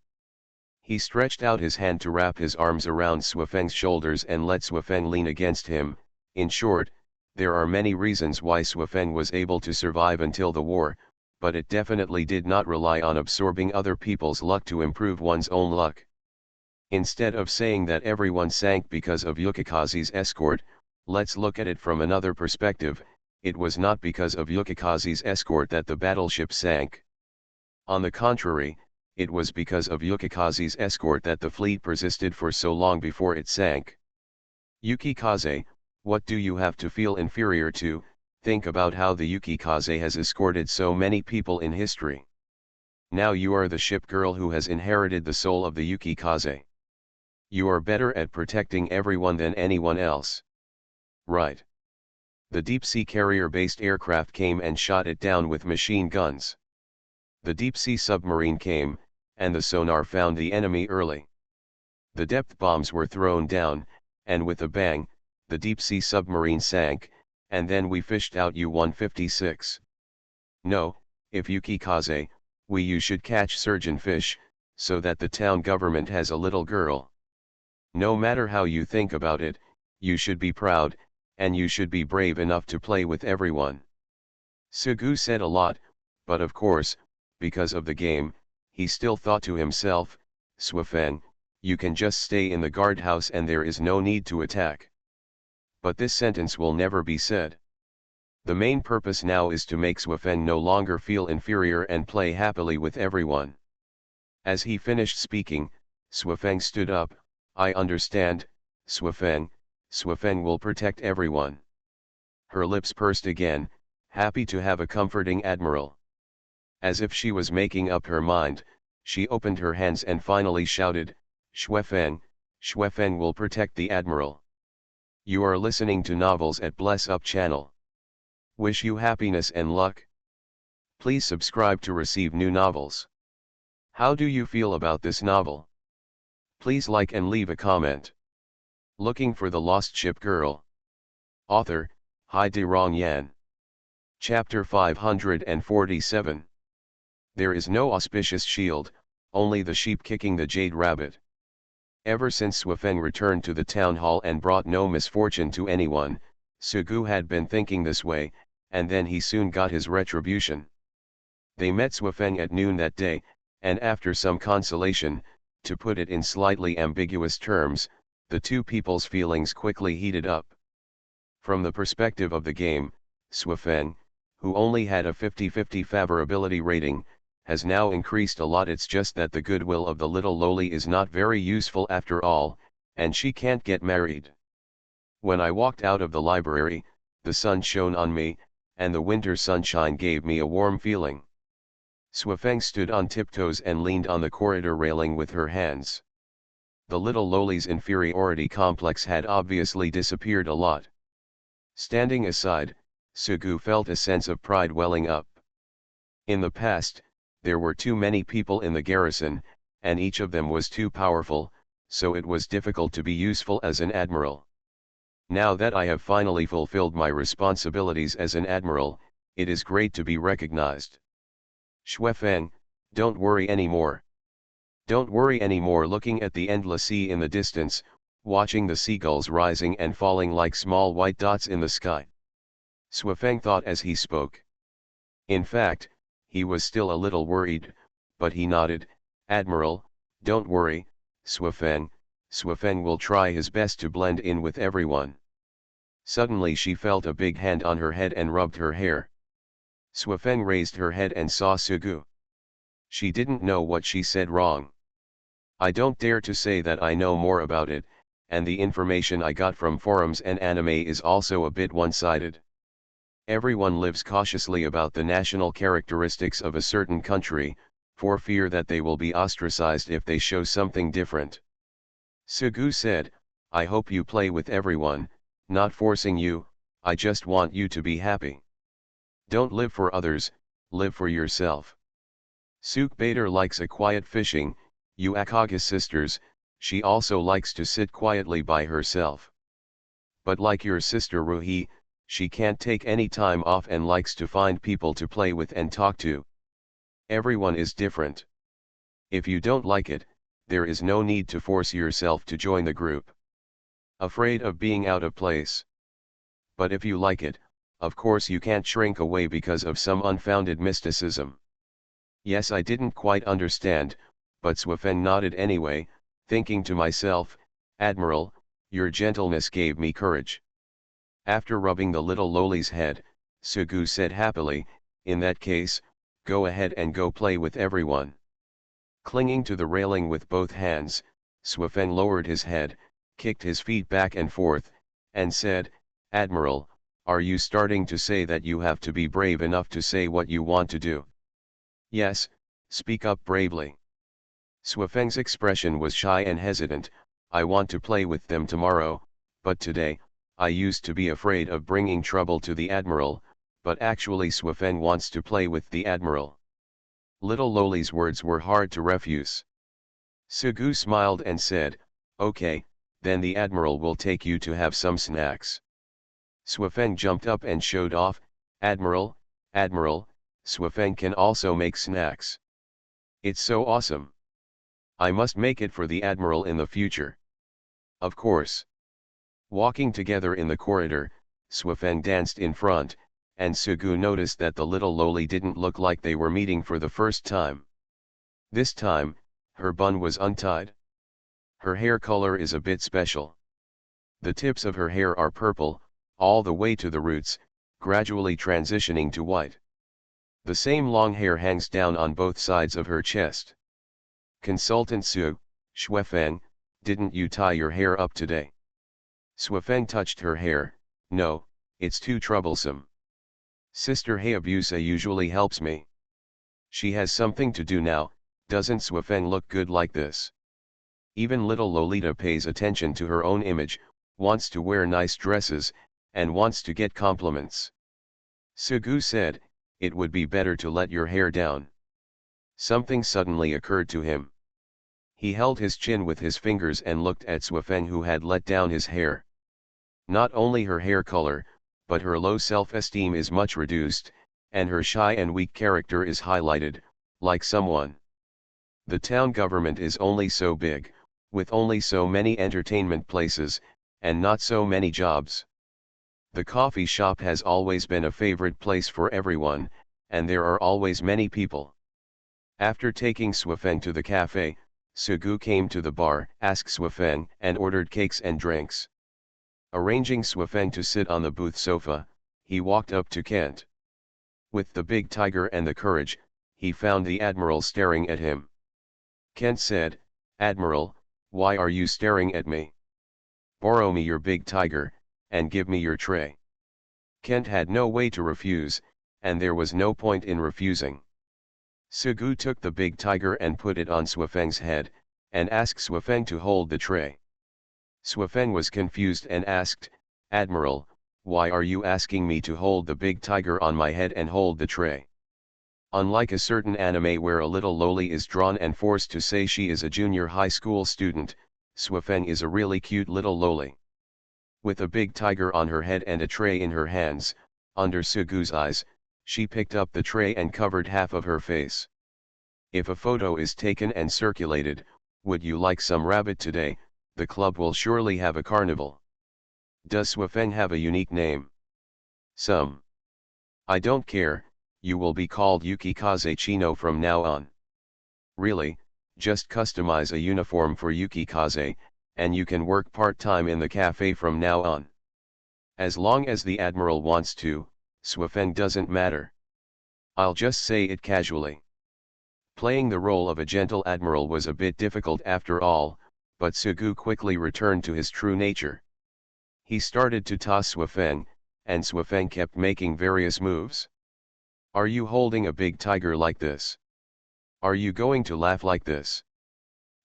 He stretched out his hand to wrap his arms around Xuefeng's shoulders and let Xuefeng lean against him. In short, there are many reasons why Xuefeng was able to survive until the war, but it definitely did not rely on absorbing other people's luck to improve one's own luck. Instead of saying that everyone sank because of Yukikaze's escort, let's look at it from another perspective. It was not because of Yukikaze's escort that the battleship sank. On the contrary, it was because of Yukikaze's escort that the fleet persisted for so long before it sank. Yukikaze, what do you have to feel inferior to? Think about how the Yukikaze has escorted so many people in history. Now you are the ship girl who has inherited the soul of the Yukikaze. You are better at protecting everyone than anyone else. Right. The deep-sea carrier-based aircraft came and shot it down with machine guns. The deep-sea submarine came, and the sonar found the enemy early. The depth bombs were thrown down, and with a bang, the deep-sea submarine sank, and then we fished out U-156. No, if Yukikaze, you should catch surgeon fish, so that the town government has a little girl. No matter how you think about it, you should be proud, and you should be brave enough to play with everyone. Sugu said a lot, but of course, because of the game, he still thought to himself, Swafeng, you can just stay in the guardhouse and there is no need to attack. But this sentence will never be said. The main purpose now is to make Swafeng no longer feel inferior and play happily with everyone. As he finished speaking, Swafeng stood up. I understand, Swafeng. Swafeng will protect everyone. Her lips pursed again, happy to have a comforting admiral. As if she was making up her mind, she opened her hands and finally shouted, Swafeng, Swafeng will protect the admiral. You are listening to Novels at Bless Up channel. Wish you happiness and luck. Please subscribe to receive new novels. How do you feel about this novel? Please like and leave a comment. Looking for the Lost Ship Girl. Author, Hai De Rong Yan. Chapter 547. There is no auspicious shield, only the sheep kicking the jade rabbit. Ever since Swafeng returned to the town hall and brought no misfortune to anyone, Sugu had been thinking this way, and then he soon got his retribution. They met Swafeng at noon that day, and after some consolation, to put it in slightly ambiguous terms, the two people's feelings quickly heated up. From the perspective of the game, Swafeng, who only had a 50-50 favorability rating, has now increased a lot. It's just that the goodwill of the little loli is not very useful after all, and she can't get married. When I walked out of the library, the sun shone on me, and the winter sunshine gave me a warm feeling. Swafeng stood on tiptoes and leaned on the corridor railing with her hands. The little loli's inferiority complex had obviously disappeared a lot. Standing aside, Sugu felt a sense of pride welling up. In the past, there were too many people in the garrison, and each of them was too powerful, so it was difficult to be useful as an admiral. Now that I have finally fulfilled my responsibilities as an admiral, it is great to be recognized. Swafeng, don't worry anymore. Don't worry anymore. Looking at the endless sea in the distance, watching the seagulls rising and falling like small white dots in the sky. Swafeng thought as he spoke. In fact, he was still a little worried, but he nodded. Admiral, don't worry, Swafeng. Swafeng will try his best to blend in with everyone. Suddenly she felt a big hand on her head and rubbed her hair. Swafeng raised her head and saw Sugu. She didn't know what she said wrong. I don't dare to say that I know more about it, and the information I got from forums and anime is also a bit one-sided. Everyone lives cautiously about the national characteristics of a certain country, for fear that they will be ostracized if they show something different. Sugu said, I hope you play with everyone, not forcing you, I just want you to be happy. Don't live for others, live for yourself. Suk Bader likes a quiet fishing, you Akaga sisters, she also likes to sit quietly by herself. But like your sister Ruhi, she can't take any time off and likes to find people to play with and talk to. Everyone is different. If you don't like it, there is no need to force yourself to join the group. Afraid of being out of place. But if you like it, of course you can't shrink away because of some unfounded mysticism. Yes, I didn't quite understand, but Swafeng nodded anyway, thinking to myself, Admiral, your gentleness gave me courage. After rubbing the little loli's head, Sugu said happily, in that case, go ahead and go play with everyone. Clinging to the railing with both hands, Swafeng lowered his head, kicked his feet back and forth, and said, "Admiral, are you starting to say that you have to be brave enough to say what you want to do?" "Yes, speak up bravely." Swafeng's expression was shy and hesitant. "I want to play with them tomorrow, but today, I used to be afraid of bringing trouble to the Admiral, but actually Swafeng wants to play with the Admiral." Little Loli's words were hard to refuse. Sugu smiled and said, "Okay, then the Admiral will take you to have some snacks." Swafeng jumped up and showed off, "Admiral, Admiral, Swafeng can also make snacks. It's so awesome. I must make it for the Admiral in the future." "Of course." Walking together in the corridor, Swafeng danced in front, and Sugu noticed that the little Loli didn't look like they were meeting for the first time. This time, her bun was untied. Her hair color is a bit special. The tips of her hair are purple, all the way to the roots, gradually transitioning to white. The same long hair hangs down on both sides of her chest. "Consultant Su, Swafeng, didn't you tie your hair up today?" Swafeng touched her hair. "No, it's too troublesome. Sister Hayabusa usually helps me. She has something to do now, doesn't Swafeng look good like this?" Even little Lolita pays attention to her own image, wants to wear nice dresses, and wants to get compliments. Sugu said, "It would be better to let your hair down." Something suddenly occurred to him. He held his chin with his fingers and looked at Swafeng, who had let down his hair. Not only her hair color, but her low self-esteem is much reduced, and her shy and weak character is highlighted, like someone. The town government is only so big, with only so many entertainment places, and not so many jobs. The coffee shop has always been a favorite place for everyone, and there are always many people. After taking Swafeng to the cafe, Sugu came to the bar, asked Swafeng, and ordered cakes and drinks. Arranging Swafeng to sit on the booth sofa, he walked up to Kent. With the big tiger and the courage, he found the Admiral staring at him. Kent said, "Admiral, why are you staring at me? Borrow me your big tiger, and give me your tray." Kent had no way to refuse, and there was no point in refusing. Sugu took the big tiger and put it on Swafeng's head, and asked Swafeng to hold the tray. Swafeng was confused and asked, "Admiral, why are you asking me to hold the big tiger on my head and hold the tray?" Unlike a certain anime where a little Loli is drawn and forced to say she is a junior high school student, Swafeng is a really cute little Loli. With a big tiger on her head and a tray in her hands, under Sugu's eyes, she picked up the tray and covered half of her face. "If a photo is taken and circulated, would you like some rabbit today? The club will surely have a carnival." "Does Swafeng have a unique name?" "Some. I don't care, you will be called Yukikaze Chino from now on." "Really? Just customize a uniform for Yukikaze, and you can work part-time in the cafe from now on." "As long as the Admiral wants to, Swafeng doesn't matter. I'll just say it casually." Playing the role of a gentle admiral was a bit difficult after all, but Sugu quickly returned to his true nature. He started to toss Swafeng, and Swafeng kept making various moves. "Are you holding a big tiger like this? Are you going to laugh like this?"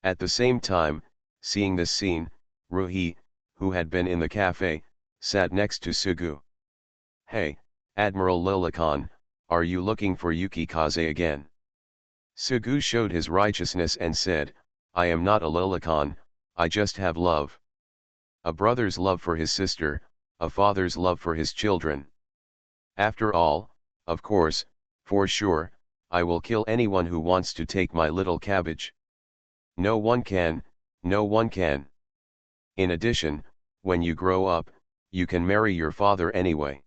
At the same time, seeing this scene, Ruhi, who had been in the cafe, sat next to Sugu. "Hey, Admiral Lilikan, are you looking for Yukikaze again?" Sugu showed his righteousness and said, "I am not a Lilikan, I just have love. A brother's love for his sister, a father's love for his children. After all, of course, for sure, I will kill anyone who wants to take my little cabbage. No one can, no one can. In addition, when you grow up, you can marry your father anyway."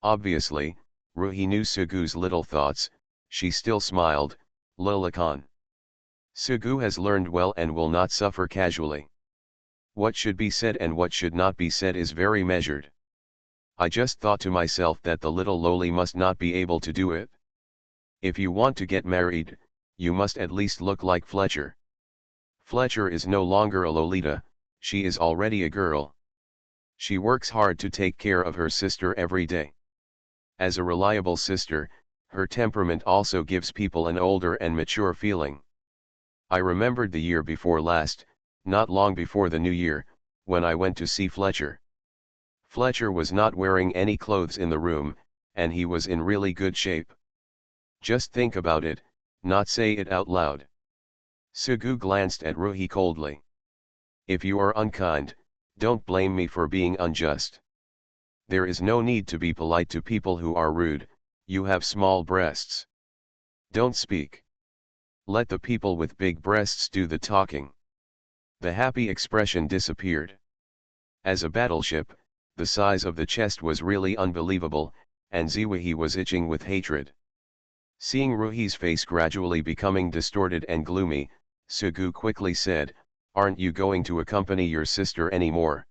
Obviously, Ruhi knew Sugu's little thoughts. She still smiled, "Lilikan. Sugu has learned well and will not suffer casually. What should be said and what should not be said is very measured. I just thought to myself that the little Loli must not be able to do it. If you want to get married, you must at least look like Fletcher. Fletcher is no longer a Lolita, She is already a girl. She works hard to take care of her sister every day. As a reliable sister, her temperament also gives people an older and mature feeling. I remembered the year before last, not long before the new year, when I went to see Fletcher. Fletcher was not wearing any clothes in the room, and he was in really good shape. Just think about it, not say it out loud. Sugu glanced at Ruhi coldly. If you are unkind, don't blame me for being unjust. There is no need to be polite to people who are rude, you have small breasts. Don't speak. Let the people with big breasts do the talking. The happy expression disappeared. As a battleship, the size of the chest was really unbelievable, and Ziwahi was itching with hatred. Seeing Ruhi's face gradually becoming distorted and gloomy, Sugu quickly said, "Aren't you going to accompany your sister anymore?"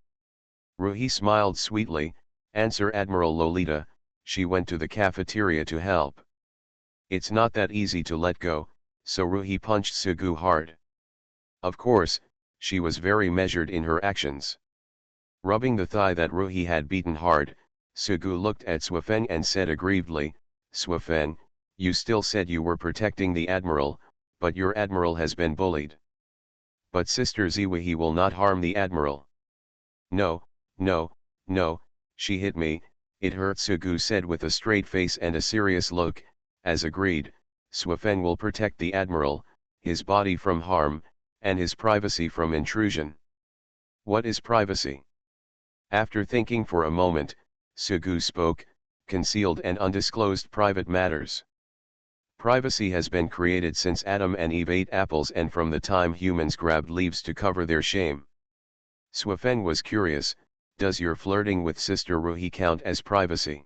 Ruhi smiled sweetly, "Answer Admiral Lolita, she went to the cafeteria to help." It's not that easy to let go, so Ruhi punched Sugu hard. Of course, she was very measured in her actions. Rubbing the thigh that Ruhi had beaten hard, Sugu looked at Swafeng and said aggrievedly, "Swafeng, you still said you were protecting the Admiral, but your Admiral has been bullied. But Sister Ziwahi will not harm the Admiral." "No, no, no, she hit me, it hurt," Sugu said with a straight face and a serious look, as agreed, Swafeng will protect the Admiral, his body from harm, and his privacy from intrusion. What is privacy? After thinking for a moment, Sugu spoke, "Concealed and undisclosed private matters. Privacy has been created since Adam and Eve ate apples and from the time humans grabbed leaves to cover their shame." Swafeng was curious, "Does your flirting with Sister Ruhi count as privacy?"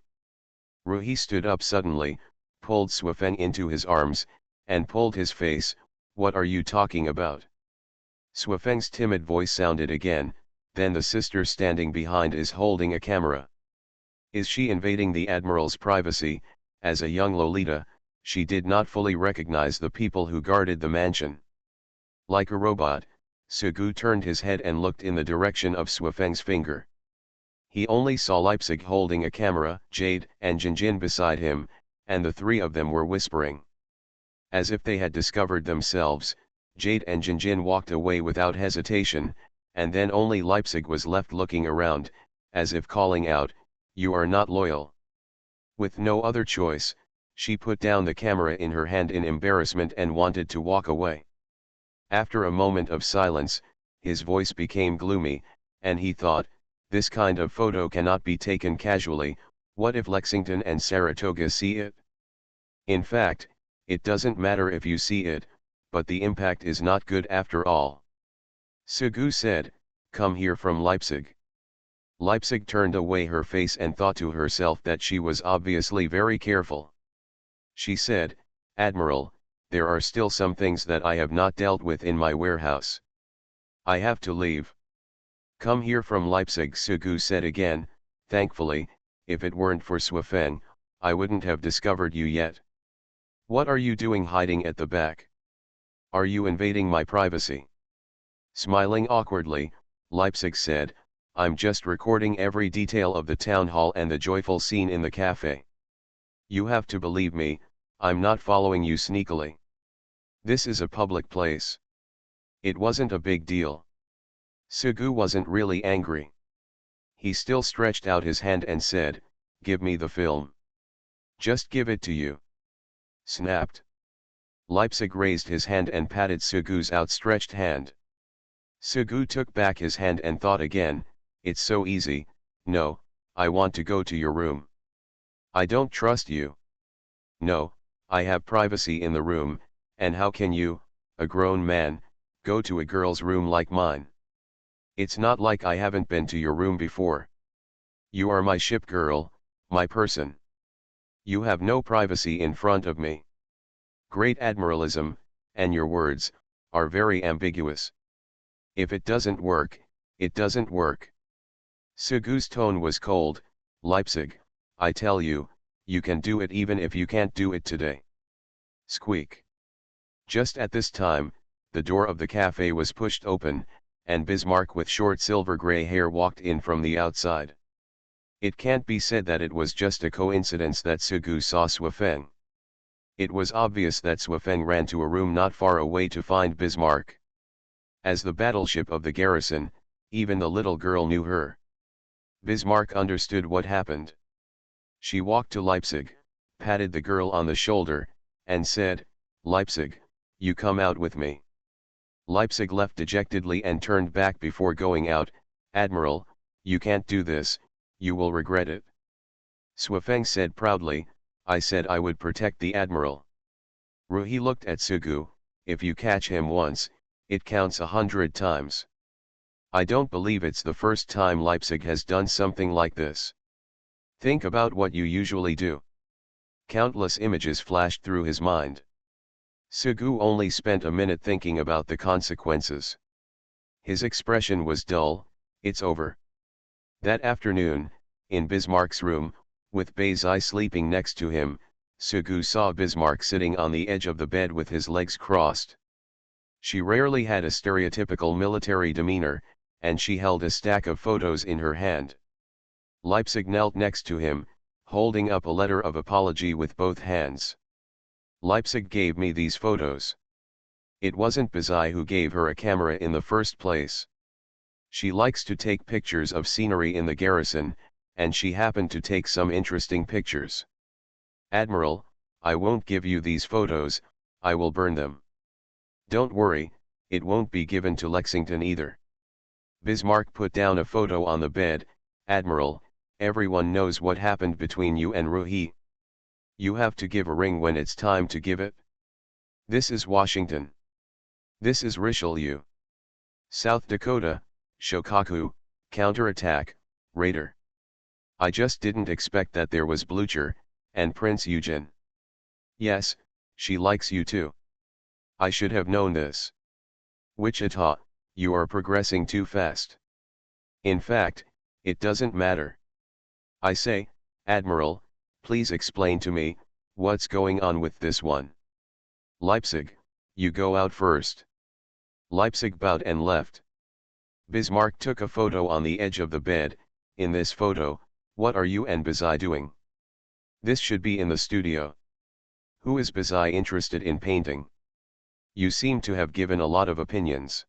Ruhi stood up suddenly, pulled Swafeng into his arms, and pulled his face, "What are you talking about?" Swafeng's timid voice sounded again, "Then the sister standing behind is holding a camera. Is she invading the Admiral's privacy?" As a young Lolita, she did not fully recognize the people who guarded the mansion. Like a robot, Sugu turned his head and looked in the direction of Swafeng's finger. He only saw Leipzig holding a camera, Jade and Jinjin beside him, and the three of them were whispering. As if they had discovered themselves, Jade and Jinjin walked away without hesitation, and then only Leipzig was left looking around, as if calling out, "You are not loyal." With no other choice, she put down the camera in her hand in embarrassment and wanted to walk away. After a moment of silence, his voice became gloomy, and he thought, "This kind of photo cannot be taken casually, what if Lexington and Saratoga see it? In fact, it doesn't matter if you see it, but the impact is not good after all." Sugu said, "Come here from Leipzig." Leipzig turned away her face and thought to herself that she was obviously very careful. She said, "Admiral, there are still some things that I have not dealt with in my warehouse. I have to leave." "Come here from Leipzig," Sugu said again, "Thankfully, if it weren't for Swafeng, I wouldn't have discovered you yet. What are you doing hiding at the back? Are you invading my privacy?" Smiling awkwardly, Leipzig said, "I'm just recording every detail of the town hall and the joyful scene in the cafe. You have to believe me, I'm not following you sneakily. This is a public place. It wasn't a big deal." Sugu wasn't really angry. He still stretched out his hand and said, "Give me the film. Just give it to you." Snapped. Leipzig raised his hand and patted Sugu's outstretched hand. Sugu took back his hand and thought again, "It's so easy, no, I want to go to your room." "I don't trust you." "No, I have privacy in the room, and how can you, a grown man, go to a girl's room like mine? It's not like I haven't been to your room before. You are my ship girl, my person. You have no privacy in front of me. Great admiralism, and your words, are very ambiguous. If it doesn't work, it doesn't work." Sugu's tone was cold, "Leipzig, I tell you, you can do it even if you can't do it today." Squeak. Just at this time, the door of the cafe was pushed open, and Bismarck with short silver-gray hair walked in from the outside. It can't be said that it was just a coincidence that Sugu saw Swafeng. It was obvious that Swafeng ran to a room not far away to find Bismarck. As the battleship of the garrison, even the little girl knew her. Bismarck understood what happened. She walked to Leipzig, patted the girl on the shoulder, and said, "Leipzig, you come out with me." Leipzig left dejectedly and turned back before going out. "Admiral, you can't do this, you will regret it." Swafeng said proudly, "I said I would protect the Admiral." Ruhi looked at Sugu, "If you catch him once, it counts 100 times. I don't believe it's the first time Leipzig has done something like this. Think about what you usually do." Countless images flashed through his mind. Sugu only spent a minute thinking about the consequences. His expression was dull. "It's over." That afternoon, in Bismarck's room, with Beizai sleeping next to him, Sugu saw Bismarck sitting on the edge of the bed with his legs crossed. She rarely had a stereotypical military demeanor, and she held a stack of photos in her hand. Leipzig knelt next to him, holding up a letter of apology with both hands. "Leipzig gave me these photos. It wasn't Beizai who gave her a camera in the first place. She likes to take pictures of scenery in the garrison, and she happened to take some interesting pictures. Admiral, I won't give you these photos, I will burn them. Don't worry, it won't be given to Lexington either." Bismarck put down a photo on the bed. "Admiral, everyone knows what happened between you and Ruhi. You have to give a ring when it's time to give it. This is Washington. This is Richelieu. South Dakota, Shokaku, counterattack, Raider. I just didn't expect that there was Blucher, and Prince Eugen. Yes, she likes you too. I should have known this. Wichita, you are progressing too fast. In fact, it doesn't matter. I say, Admiral, please explain to me, what's going on with this one. Leipzig, you go out first." Leipzig bowed and left. Bismarck took a photo on the edge of the bed. "In this photo, what are you and Beizai doing? This should be in the studio. Who is Beizai interested in painting? You seem to have given a lot of opinions.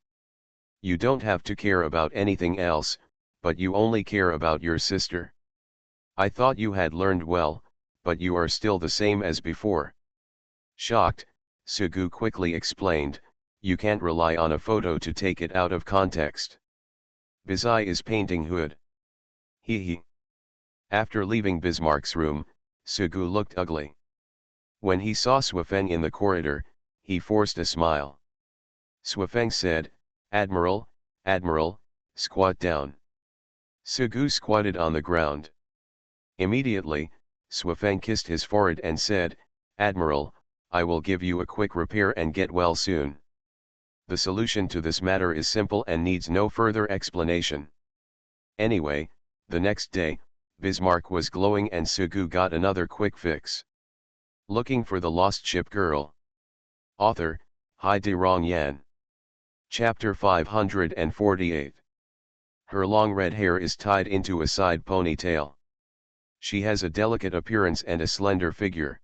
You don't have to care about anything else, but you only care about your sister. I thought you had learned well, but you are still the same as before." Shocked, Sugu quickly explained, "You can't rely on a photo to take it out of context. Beizai is painting Hood. He. After leaving Bismarck's room, Sugu looked ugly. When he saw Swafeng in the corridor, he forced a smile. Swafeng said, Admiral, squat down." Sugu squatted on the ground. Immediately, Swafeng kissed his forehead and said, "Admiral, I will give you a quick repair and get well soon. The solution to this matter is simple and needs no further explanation." Anyway, the next day, Bismarck was glowing and Sugu got another quick fix. Looking for the Lost Ship Girl. Author, Hai-De Rong Yan. Chapter 548. Her long red hair is tied into a side ponytail. She has a delicate appearance and a slender figure.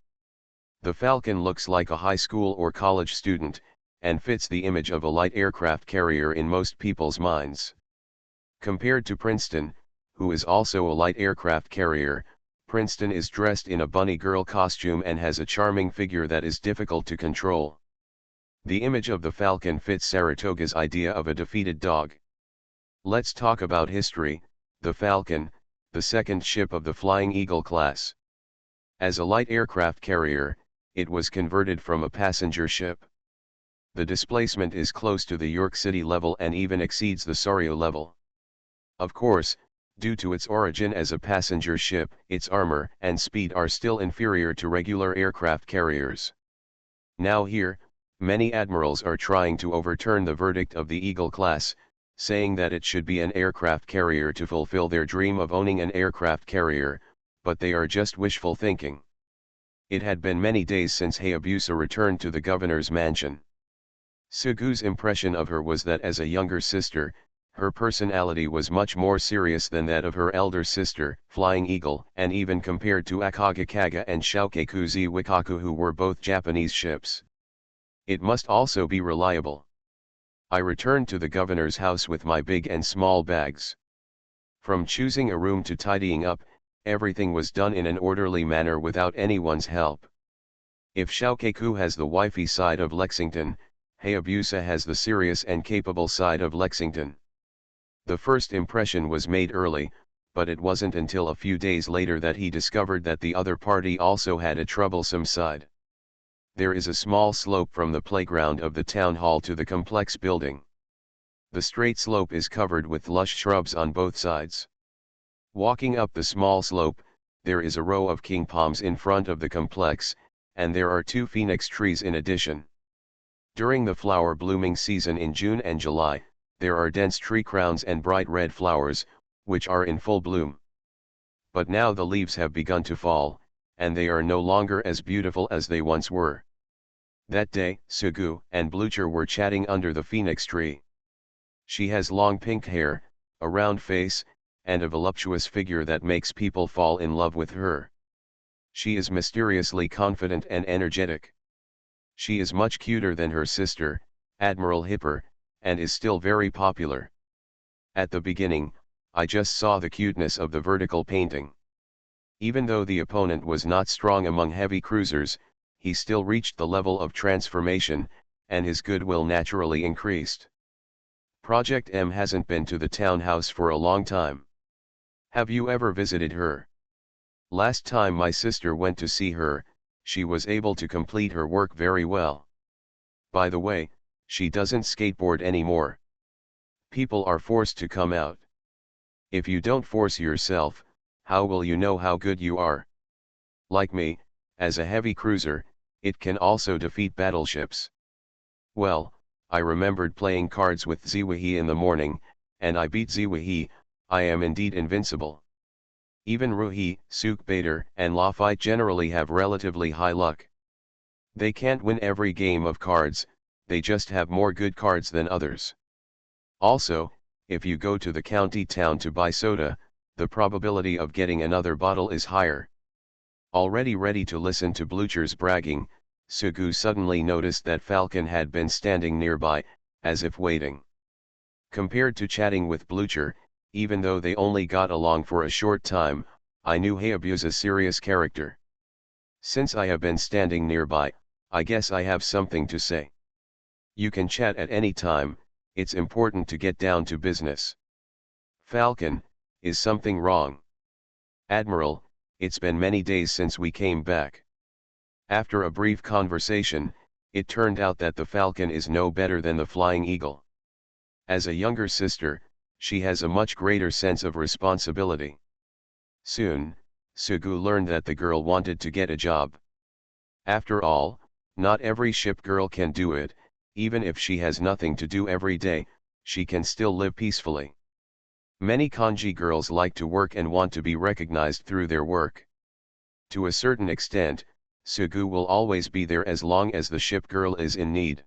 The Falcon looks like a high school or college student, and fits the image of a light aircraft carrier in most people's minds. Compared to Princeton, who is also a light aircraft carrier, Princeton is dressed in a bunny girl costume and has a charming figure that is difficult to control. The image of the Falcon fits Saratoga's idea of a defeated dog. Let's talk about history. The Falcon, the second ship of the Flying Eagle class. As a light aircraft carrier, it was converted from a passenger ship. The displacement is close to the York City level and even exceeds the Sorrento level. Of course, due to its origin as a passenger ship, its armor and speed are still inferior to regular aircraft carriers. Now here, many admirals are trying to overturn the verdict of the Eagle class, saying that it should be an aircraft carrier to fulfill their dream of owning an aircraft carrier, but they are just wishful thinking. It had been many days since Hayabusa returned to the governor's mansion. Sugu's impression of her was that as a younger sister, Her personality was much more serious than that of her elder sister, Flying Eagle, and even compared to Akagakaga and Shoukekuzi Wikaku, who were both Japanese ships. It must also be reliable. I returned to the governor's house with my big and small bags. From choosing a room to tidying up, everything was done in an orderly manner without anyone's help. If Shoukeiku has the wifey side of Lexington, Hayabusa has the serious and capable side of Lexington. The first impression was made early, but it wasn't until a few days later that he discovered that the other party also had a troublesome side. There is a small slope from the playground of the town hall to the complex building. The straight slope is covered with lush shrubs on both sides. Walking up the small slope, there is a row of king palms in front of the complex, and there are 2 phoenix trees in addition. During the flower blooming season in June and July, there are dense tree crowns and bright red flowers, which are in full bloom. But now the leaves have begun to fall, and they are no longer as beautiful as they once were. That day, Sugu and Blucher were chatting under the phoenix tree. She has long pink hair, a round face, and a voluptuous figure that makes people fall in love with her. She is mysteriously confident and energetic. She is much cuter than her sister, Admiral Hipper, and is still very popular. At the beginning, I just saw the cuteness of the vertical painting. Even though the opponent was not strong among heavy cruisers, he still reached the level of transformation, and his goodwill naturally increased. Project M hasn't been to the townhouse for a long time. Have you ever visited her? Last time my sister went to see her, she was able to complete her work very well. By the way, she doesn't skateboard anymore. People are forced to come out. If you don't force yourself, how will you know how good you are? Like me, as a heavy cruiser, it can also defeat battleships. Well, I remembered playing cards with Ziwihi in the morning, and I beat Ziwihi. I am indeed invincible. Even Ruhi, Sukbader, and Lafite generally have relatively high luck. They can't win every game of cards, they just have more good cards than others. Also, if you go to the county town to buy soda, the probability of getting another bottle is higher. Already ready to listen to Blucher's bragging, Sugu suddenly noticed that Falcon had been standing nearby, as if waiting. Compared to chatting with Blucher, even though they only got along for a short time, I knew Hayabusa's serious character. Since I have been standing nearby, I guess I have something to say. You can chat at any time, it's important to get down to business. Falcon, is something wrong? Admiral, it's been many days since we came back. After a brief conversation, it turned out that the Falcon is no better than the Flying Eagle. As a younger sister, she has a much greater sense of responsibility. Soon, Sugu learned that the girl wanted to get a job. After all, not every ship girl can do it, even if she has nothing to do every day, she can still live peacefully. Many kanji girls like to work and want to be recognized through their work. To a certain extent, Sugu will always be there as long as the ship girl is in need.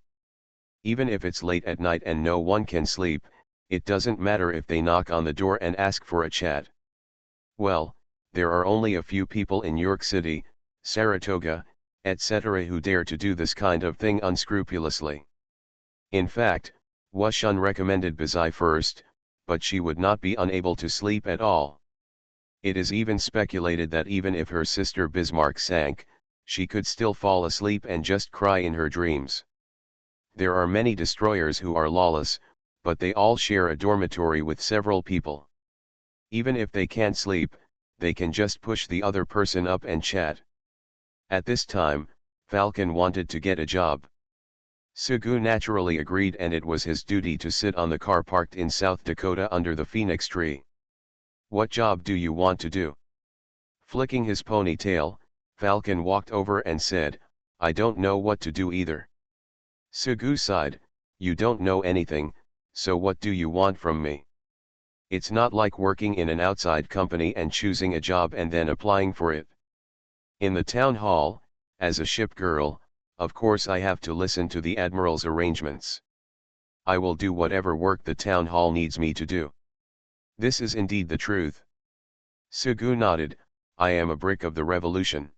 Even if it's late at night and no one can sleep, it doesn't matter if they knock on the door and ask for a chat. Well, there are only a few people in York City, Saratoga, etc. who dare to do this kind of thing unscrupulously. In fact, Wushun recommended Bazai first, but she would not be unable to sleep at all. It is even speculated that even if her sister Bismarck sank, she could still fall asleep and just cry in her dreams. There are many destroyers who are lawless, but they all share a dormitory with several people. Even if they can't sleep, they can just push the other person up and chat. At this time, Falcon wanted to get a job. Sugu naturally agreed, and it was his duty to sit on the car parked in South Dakota under the phoenix tree. What job do you want to do? Flicking his ponytail, Falcon walked over and said, I don't know what to do either. Sugu sighed, you don't know anything, so what do you want from me? It's not like working in an outside company and choosing a job and then applying for it. In the town hall, as a ship girl, of course I have to listen to the admiral's arrangements. I will do whatever work the town hall needs me to do. This is indeed the truth. Sugu nodded, I am a brick of the revolution.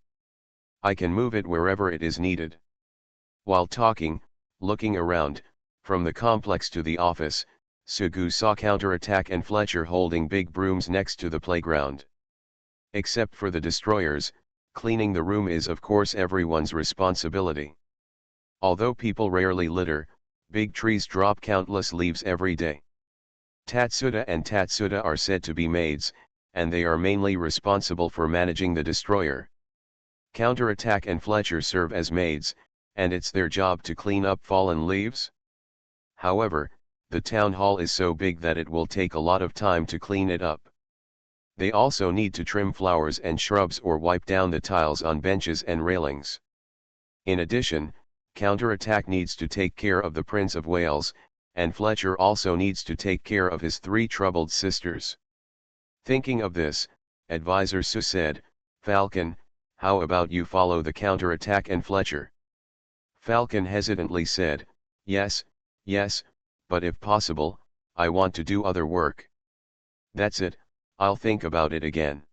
I can move it wherever it is needed. While talking, looking around, from the complex to the office, Sugu saw Counterattack and Fletcher holding big brooms next to the playground. Except for the destroyers, cleaning the room is of course everyone's responsibility. Although people rarely litter, big trees drop countless leaves every day. Tatsuda and Tatsuda are said to be maids, and they are mainly responsible for managing the destroyer. Counterattack and Fletcher serve as maids, and it's their job to clean up fallen leaves. However, the town hall is so big that it will take a lot of time to clean it up. They also need to trim flowers and shrubs or wipe down the tiles on benches and railings. In addition, Counterattack needs to take care of the Prince of Wales, and Fletcher also needs to take care of his 3 troubled sisters. Thinking of this, Advisor Sue said, Falcon, how about you follow the Counterattack and Fletcher? Falcon hesitantly said, yes, but if possible, I want to do other work. That's it, I'll think about it again.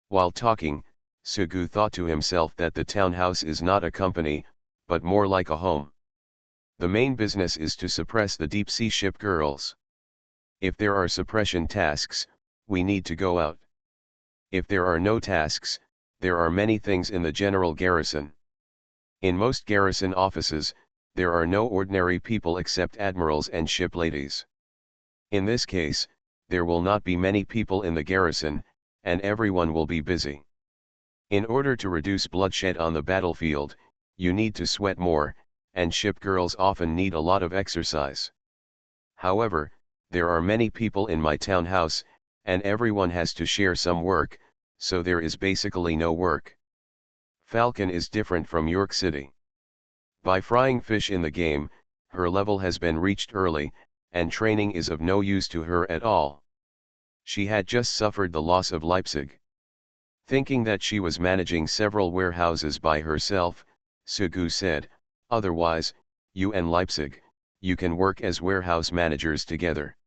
While talking, Sugu thought to himself that the townhouse is not a company, but more like a home. The main business is to suppress the deep-sea ship girls. If there are suppression tasks, we need to go out. If there are no tasks, there are many things in the general garrison. In most garrison offices, there are no ordinary people except admirals and ship ladies. In this case, there will not be many people in the garrison, and everyone will be busy. In order to reduce bloodshed on the battlefield, you need to sweat more, and ship girls often need a lot of exercise. However, there are many people in my townhouse, and everyone has to share some work, so there is basically no work. Falcon is different from York City. By frying fish in the game, her level has been reached early, and training is of no use to her at all. She had just suffered the loss of Leipzig. Thinking that she was managing several warehouses by herself, Sugu said, otherwise, you and Leipzig, you can work as warehouse managers together.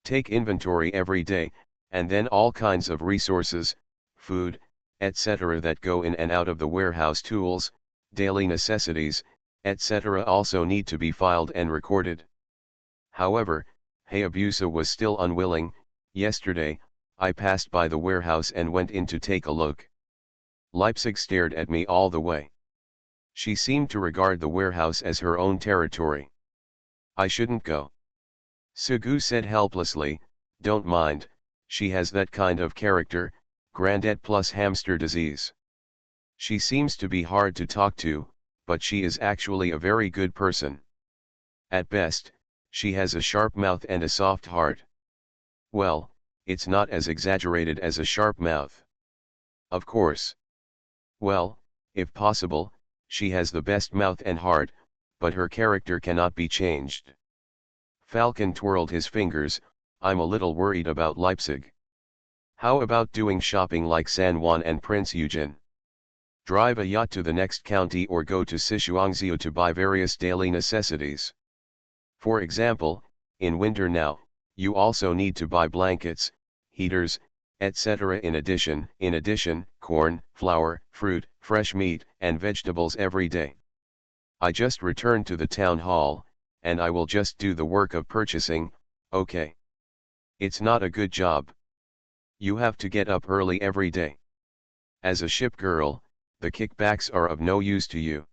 Take inventory every day, and then all kinds of resources, food, etc. that go in and out of the warehouse, tools, daily necessities, etc. also need to be filed and recorded. However, Hayabusa was still unwilling. Yesterday, I passed by the warehouse and went in to take a look. Leipzig stared at me all the way. She seemed to regard the warehouse as her own territory. I shouldn't go. Sugu said helplessly, don't mind, she has that kind of character, grandette plus hamster disease. She seems to be hard to talk to, but she is actually a very good person. At best, she has a sharp mouth and a soft heart. Well, it's not as exaggerated as a sharp mouth. Of course. Well, if possible, she has the best mouth and heart, but her character cannot be changed. Falcon twirled his fingers, I'm a little worried about Leipzig. How about doing shopping like San Juan and Prince Eugen? Drive a yacht to the next county or go to Sichuanzhou to buy various daily necessities. For example, in winter now, you also need to buy blankets, heaters, etc. In addition, corn, flour, fruit, fresh meat, and vegetables every day. I just returned to the town hall, and I will just do the work of purchasing, okay? It's not a good job. You have to get up early every day. As a ship girl, the kickbacks are of no use to you.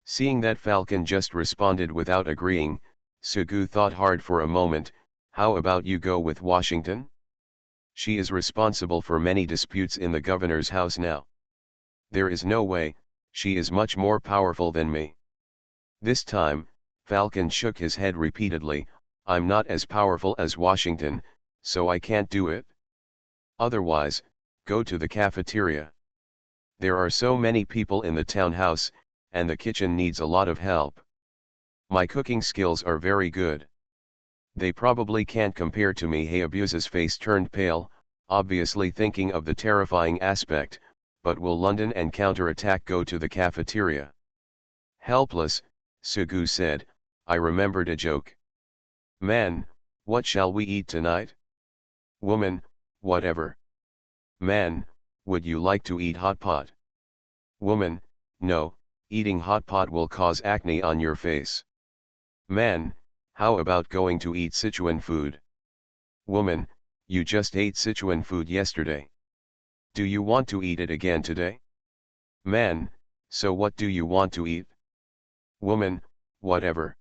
Seeing that Falcon just responded without agreeing, Sugu thought hard for a moment, how about you go with Washington? She is responsible for many disputes in the governor's house now. There is no way, she is much more powerful than me. This time, Falcon shook his head repeatedly, I'm not as powerful as Washington, so I can't do it. Otherwise, go to the cafeteria. There are so many people in the townhouse, and the kitchen needs a lot of help. My cooking skills are very good. They probably can't compare to me. Hayabusa's face turned pale, obviously thinking of the terrifying aspect, but will London and Counterattack go to the cafeteria? Helpless, Sugu said, I remembered a joke. Man, what shall we eat tonight? Woman, whatever. Man, would you like to eat hot pot? Woman, no, eating hot pot will cause acne on your face. Man, how about going to eat Sichuan food? Woman, you just ate Sichuan food yesterday. Do you want to eat it again today? Man, so what do you want to eat? Woman, whatever.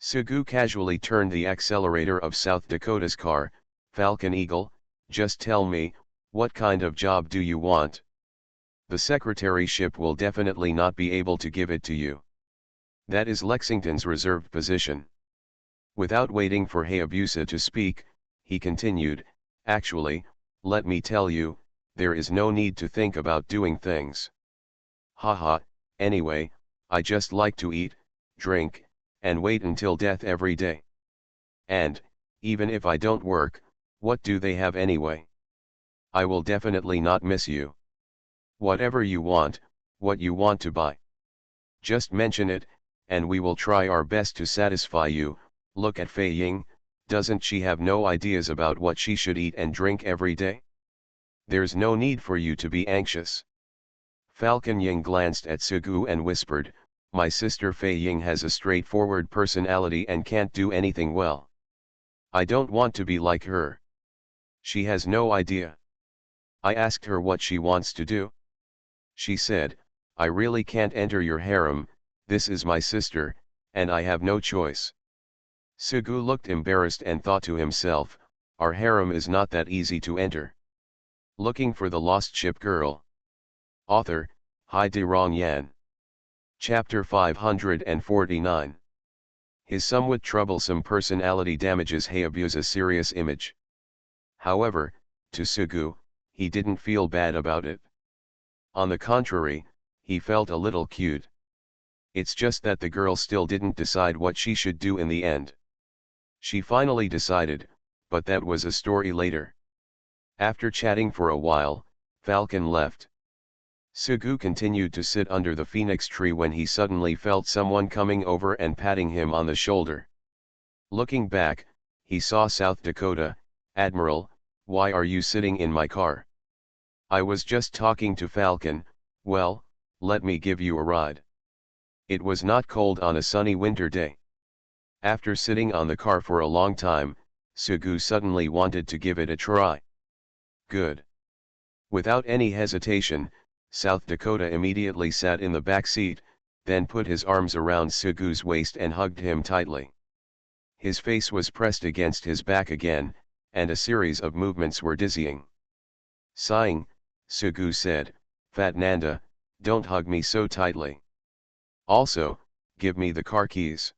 Sugu casually turned the accelerator of South Dakota's car. Falcon Eagle, just tell me, what kind of job do you want? The secretaryship will definitely not be able to give it to you. That is Lexington's reserved position. Without waiting for Hayabusa to speak, he continued, actually, let me tell you, there is no need to think about doing things. Haha, anyway, I just like to eat, drink, and wait until death every day. And, even if I don't work, what do they have anyway? I will definitely not miss you. Whatever you want, what you want to buy. Just mention it, and we will try our best to satisfy you. Look at Fei Ying, doesn't she have no ideas about what she should eat and drink every day? There's no need for you to be anxious. Falcon Ying glanced at Sugu and whispered, my sister Fei Ying has a straightforward personality and can't do anything well. I don't want to be like her. She has no idea. I asked her what she wants to do. She said, I really can't enter your harem, this is my sister, and I have no choice. Sugu looked embarrassed and thought to himself, our harem is not that easy to enter. Looking for the Lost Ship Girl. Author, Hai De Rong Yan. Chapter 549. His somewhat troublesome personality damages Hayabusa's serious image. However, to Sugu, he didn't feel bad about it. On the contrary, he felt a little cute. It's just that the girl still didn't decide what she should do in the end. She finally decided, but that was a story later. After chatting for a while, Falcon left. Sugu continued to sit under the phoenix tree when he suddenly felt someone coming over and patting him on the shoulder. Looking back, he saw South Dakota. Admiral, why are you sitting in my car? I was just talking to Falcon. Well, let me give you a ride. It was not cold on a sunny winter day. After sitting on the car for a long time, Sugu suddenly wanted to give it a try. Good. Without any hesitation, South Dakota immediately sat in the back seat, then put his arms around Sugu's waist and hugged him tightly. His face was pressed against his back again, and a series of movements were dizzying. Sighing, Sugu said, Fat Nanda, don't hug me so tightly. Also, give me the car keys.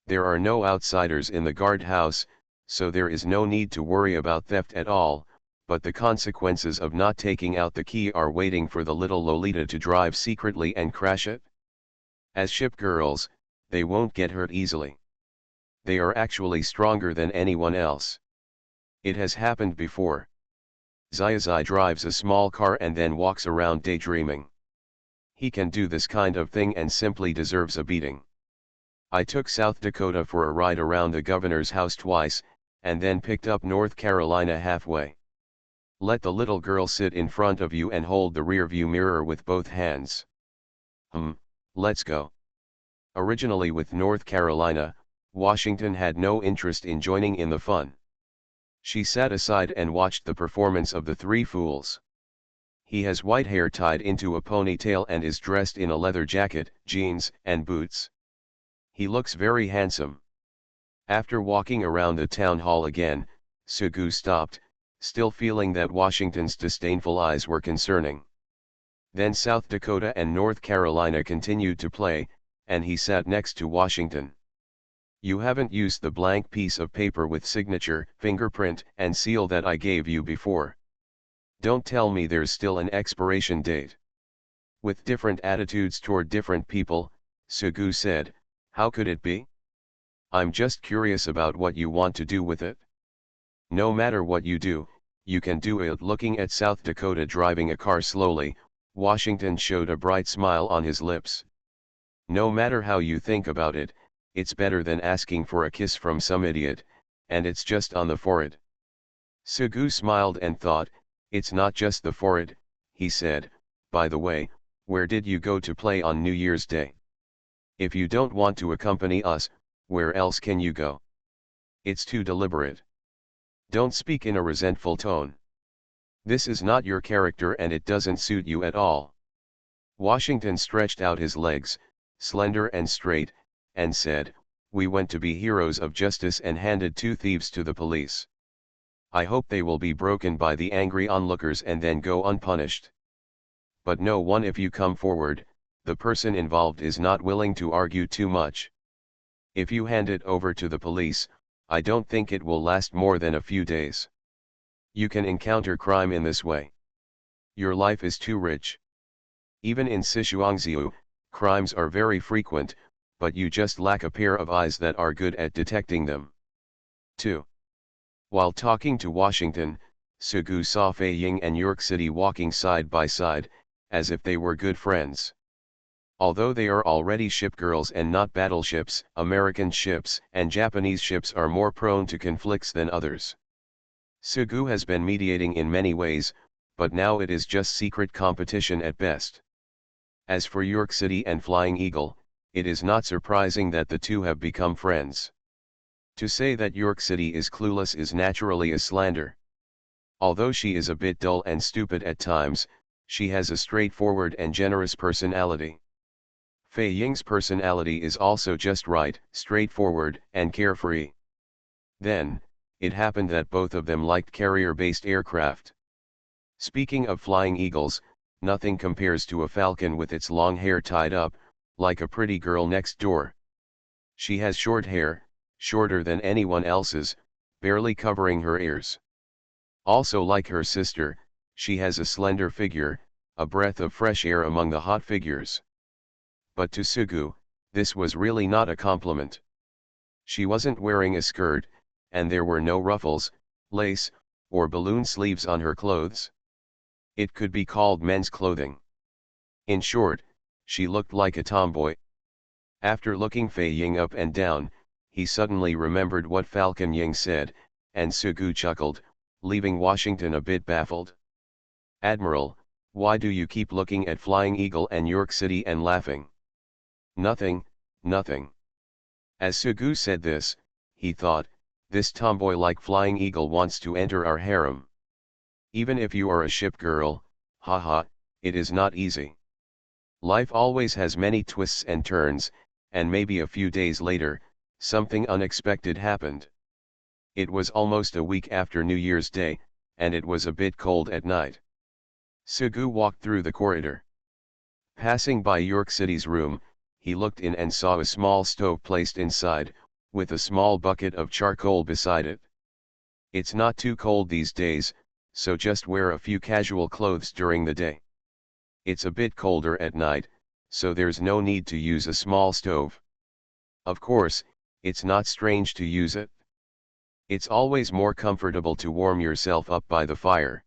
There are no outsiders in the guardhouse, so there is no need to worry about theft at all, but the consequences of not taking out the key are waiting for the little Lolita to drive secretly and crash it. As ship girls, they won't get hurt easily. They are actually stronger than anyone else. It has happened before. Xiaozai drives a small car and then walks around daydreaming. He can do this kind of thing and simply deserves a beating. I took South Dakota for a ride around the governor's house twice, and then picked up North Carolina halfway. Let the little girl sit in front of you and hold the rearview mirror with both hands. Let's go. Originally with North Carolina, Washington had no interest in joining in the fun. She sat aside and watched the performance of the three fools. He has white hair tied into a ponytail and is dressed in a leather jacket, jeans, and boots. He looks very handsome. After walking around the town hall again, Sugu stopped, still feeling that Washington's disdainful eyes were concerning. Then South Dakota and North Carolina continued to play, and he sat next to Washington. You haven't used the blank piece of paper with signature, fingerprint, and seal that I gave you before. Don't tell me there's still an expiration date. With different attitudes toward different people, Sugu said, how could it be? I'm just curious about what you want to do with it. No matter what you do, you can do it. Looking at South Dakota driving a car slowly, Washington showed a bright smile on his lips. No matter how you think about it, it's better than asking for a kiss from some idiot, and it's just on the forehead. Sugu smiled and thought, it's not just the forehead, he said, by the way, where did you go to play on New Year's Day? If you don't want to accompany us, where else can you go? It's too deliberate. Don't speak in a resentful tone. This is not your character and it doesn't suit you at all. Washington stretched out his legs, slender and straight, and said, we went to be heroes of justice and handed 2 thieves to the police. I hope they will be broken by the angry onlookers and then go unpunished. But no one, if you come forward, the person involved is not willing to argue too much. If you hand it over to the police, I don't think it will last more than a few days. You can encounter crime in this way. Your life is too rich. Even in Sichuangziu, crimes are very frequent, but you just lack a pair of eyes that are good at detecting them. 2. While talking to Washington, Sugu saw Fei Ying and York City walking side by side, as if they were good friends. Although they are already shipgirls and not battleships, American ships and Japanese ships are more prone to conflicts than others. Sugu has been mediating in many ways, but now it is just secret competition at best. As for York City and Flying Eagle, it is not surprising that the two have become friends. To say that York City is clueless is naturally a slander. Although she is a bit dull and stupid at times, she has a straightforward and generous personality. Fei Ying's personality is also just right, straightforward, and carefree. Then, it happened that both of them liked carrier-based aircraft. Speaking of flying eagles, nothing compares to a falcon with its long hair tied up, like a pretty girl next door. She has short hair, shorter than anyone else's, barely covering her ears. Also, like her sister, she has a slender figure, a breath of fresh air among the hot figures. But to Sugu, this was really not a compliment. She wasn't wearing a skirt, and there were no ruffles, lace, or balloon sleeves on her clothes. It could be called men's clothing. In short, she looked like a tomboy. After looking Fei Ying up and down, he suddenly remembered what Falcon Ying said, and Sugu chuckled, leaving Washington a bit baffled. Admiral, why do you keep looking at Flying Eagle and York City and laughing? Nothing, nothing. As Sugu said this, he thought, this tomboy like Flying Eagle wants to enter our harem. Even if you are a ship girl, haha, it is not easy. Life always has many twists and turns, and maybe a few days later, something unexpected happened. It was almost a week after New Year's Day, and it was a bit cold at night. Sugu walked through the corridor. Passing by York City's room, he looked in and saw a small stove placed inside, with a small bucket of charcoal beside it. It's not too cold these days, so just wear a few casual clothes during the day. It's a bit colder at night, so there's no need to use a small stove. Of course, it's not strange to use it. It's always more comfortable to warm yourself up by the fire.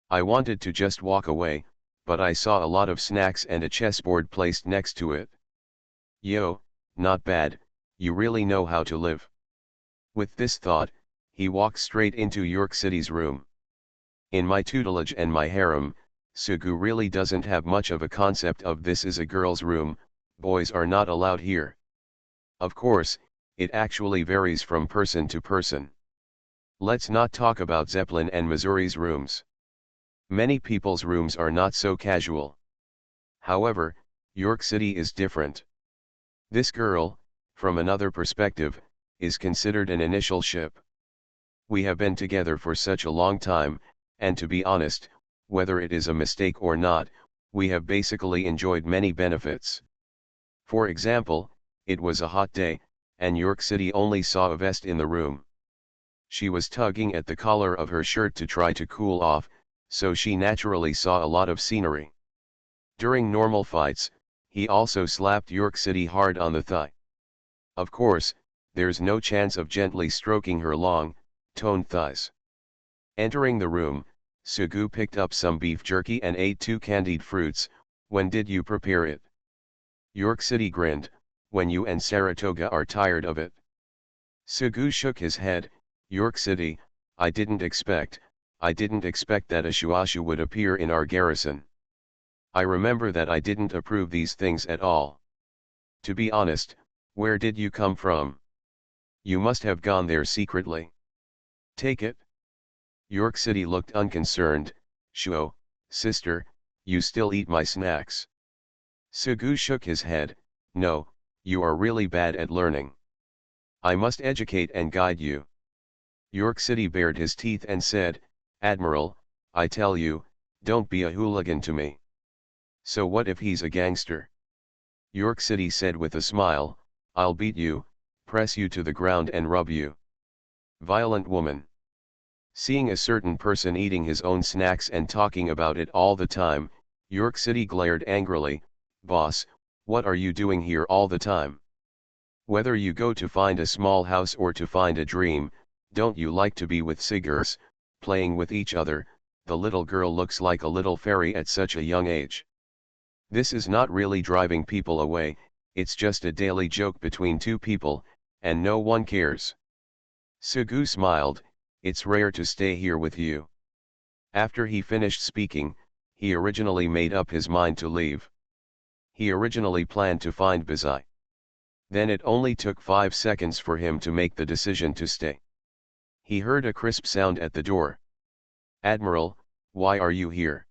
I wanted to just walk away, but I saw a lot of snacks and a chessboard placed next to it. Yo, not bad, you really know how to live. With this thought, he walked straight into York City's room. In my tutelage and my harem, Sugu really doesn't have much of a concept of this is a girl's room, boys are not allowed here. Of course, it actually varies from person to person. Let's not talk about Zeppelin and Missouri's rooms. Many people's rooms are not so casual. However, York City is different. This girl, from another perspective, is considered an initial ship. We have been together for such a long time, and to be honest, whether it is a mistake or not, we have basically enjoyed many benefits. For example, it was a hot day, and York City only saw a vest in the room. She was tugging at the collar of her shirt to try to cool off, so she naturally saw a lot of scenery. During normal fights, he also slapped York City hard on the thigh. Of course, there's no chance of gently stroking her long, toned thighs. Entering the room, Sugu picked up some beef jerky and ate 2 candied fruits. When did you prepare it? York City grinned, when you and Saratoga are tired of it. Sugu shook his head. York City, I didn't expect that a Shuashu would appear in our garrison. I remember that I didn't approve these things at all. To be honest, where did you come from? You must have gone there secretly. Take it. York City looked unconcerned. Shuo, sister, you still eat my snacks. Sugu shook his head. No, you are really bad at learning. I must educate and guide you. York City bared his teeth and said, Admiral, I tell you, don't be a hooligan to me. So what if he's a gangster? York City said with a smile, I'll beat you, press you to the ground and rub you. Violent woman. Seeing a certain person eating his own snacks and talking about it all the time, York City glared angrily, Boss, what are you doing here all the time? Whether you go to find a small house or to find a dream, don't you like to be with cigars, playing with each other? The little girl looks like a little fairy at such a young age. This is not really driving people away, it's just a daily joke between two people, and no one cares. Sugu smiled, it's rare to stay here with you. After he finished speaking, he originally made up his mind to leave. He originally planned to find Bizai. Then it only took 5 seconds for him to make the decision to stay. He heard a crisp sound at the door. Admiral, why are you here?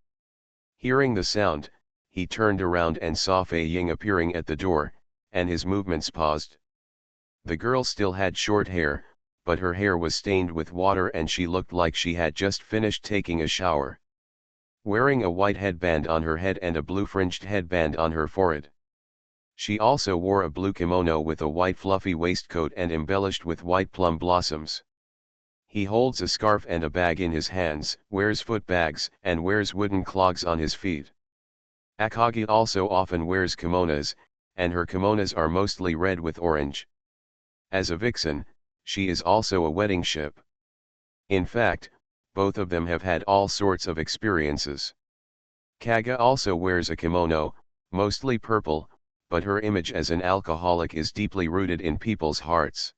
Hearing the sound, he turned around and saw Fei Ying appearing at the door, and his movements paused. The girl still had short hair, but her hair was stained with water and she looked like she had just finished taking a shower. Wearing a white headband on her head and a blue-fringed headband on her forehead. She also wore a blue kimono with a white fluffy waistcoat and embellished with white plum blossoms. He holds a scarf and a bag in his hands, wears foot bags, and wears wooden clogs on his feet. Akagi also often wears kimonos, and her kimonos are mostly red with orange. As a vixen, she is also a wedding ship. In fact, both of them have had all sorts of experiences. Kaga also wears a kimono, mostly purple, but her image as an alcoholic is deeply rooted in people's hearts.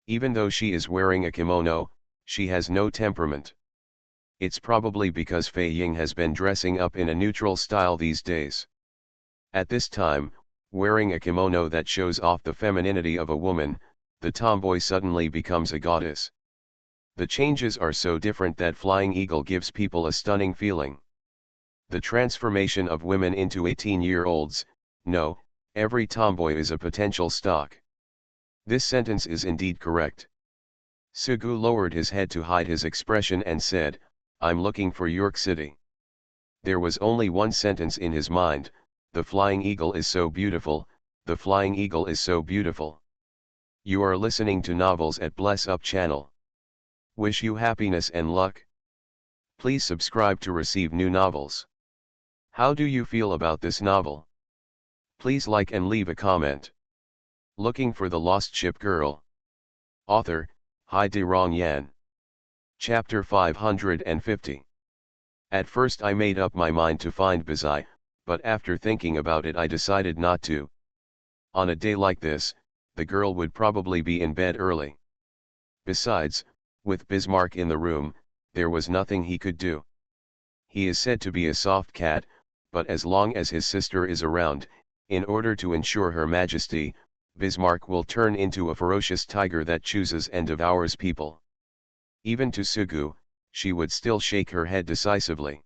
Even though she is wearing a kimono, she has no temperament. It's probably because Fei Ying has been dressing up in a neutral style these days. At this time, wearing a kimono that shows off the femininity of a woman, the tomboy suddenly becomes a goddess. The changes are so different that Flying Eagle gives people a stunning feeling. The transformation of women into 18-year-olds, no, every tomboy is a potential stock. This sentence is indeed correct. Sugu lowered his head to hide his expression and said, I'm looking for York City. There was only one sentence in his mind, the Flying Eagle is so beautiful, the Flying Eagle is so beautiful. You are listening to Novels at Bless Up channel. Wish you happiness and luck. Please subscribe to receive new novels. How do you feel about this novel? Please like and leave a comment. Looking for the Lost Ship Girl. Author, Hai De Rong Yan. Chapter 550. At first I made up my mind to find Bizai, but after thinking about it I decided not to. On a day like this, the girl would probably be in bed early. Besides, with Bismarck in the room, there was nothing he could do. He is said to be a soft cat, but as long as his sister is around, in order to ensure her majesty, Bismarck will turn into a ferocious tiger that chooses and devours people. Even to Sugu, she would still shake her head decisively.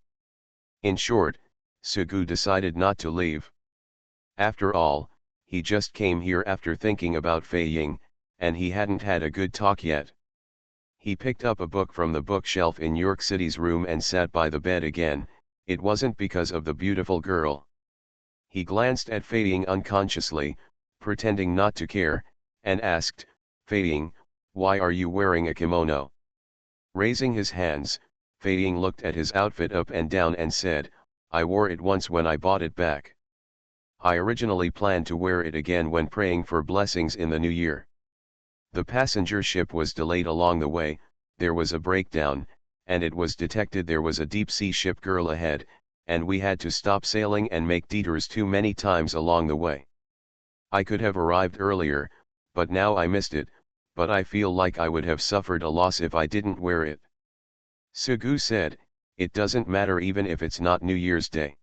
In short, Sugu decided not to leave. After all, he just came here after thinking about Fei Ying, and he hadn't had a good talk yet. He picked up a book from the bookshelf in York City's room and sat by the bed again. It wasn't because of the beautiful girl. He glanced at Fei Ying unconsciously, pretending not to care, and asked, Fei Ying, why are you wearing a kimono? Raising his hands, Fei Ying looked at his outfit up and down and said, I wore it once when I bought it back. I originally planned to wear it again when praying for blessings in the new year. The passenger ship was delayed along the way, there was a breakdown, and it was detected there was a deep-sea ship girl ahead, and we had to stop sailing and make detours too many times along the way. I could have arrived earlier, but now I missed it, but I feel like I would have suffered a loss if I didn't wear it. Sugu said, it doesn't matter even if it's not New Year's Day.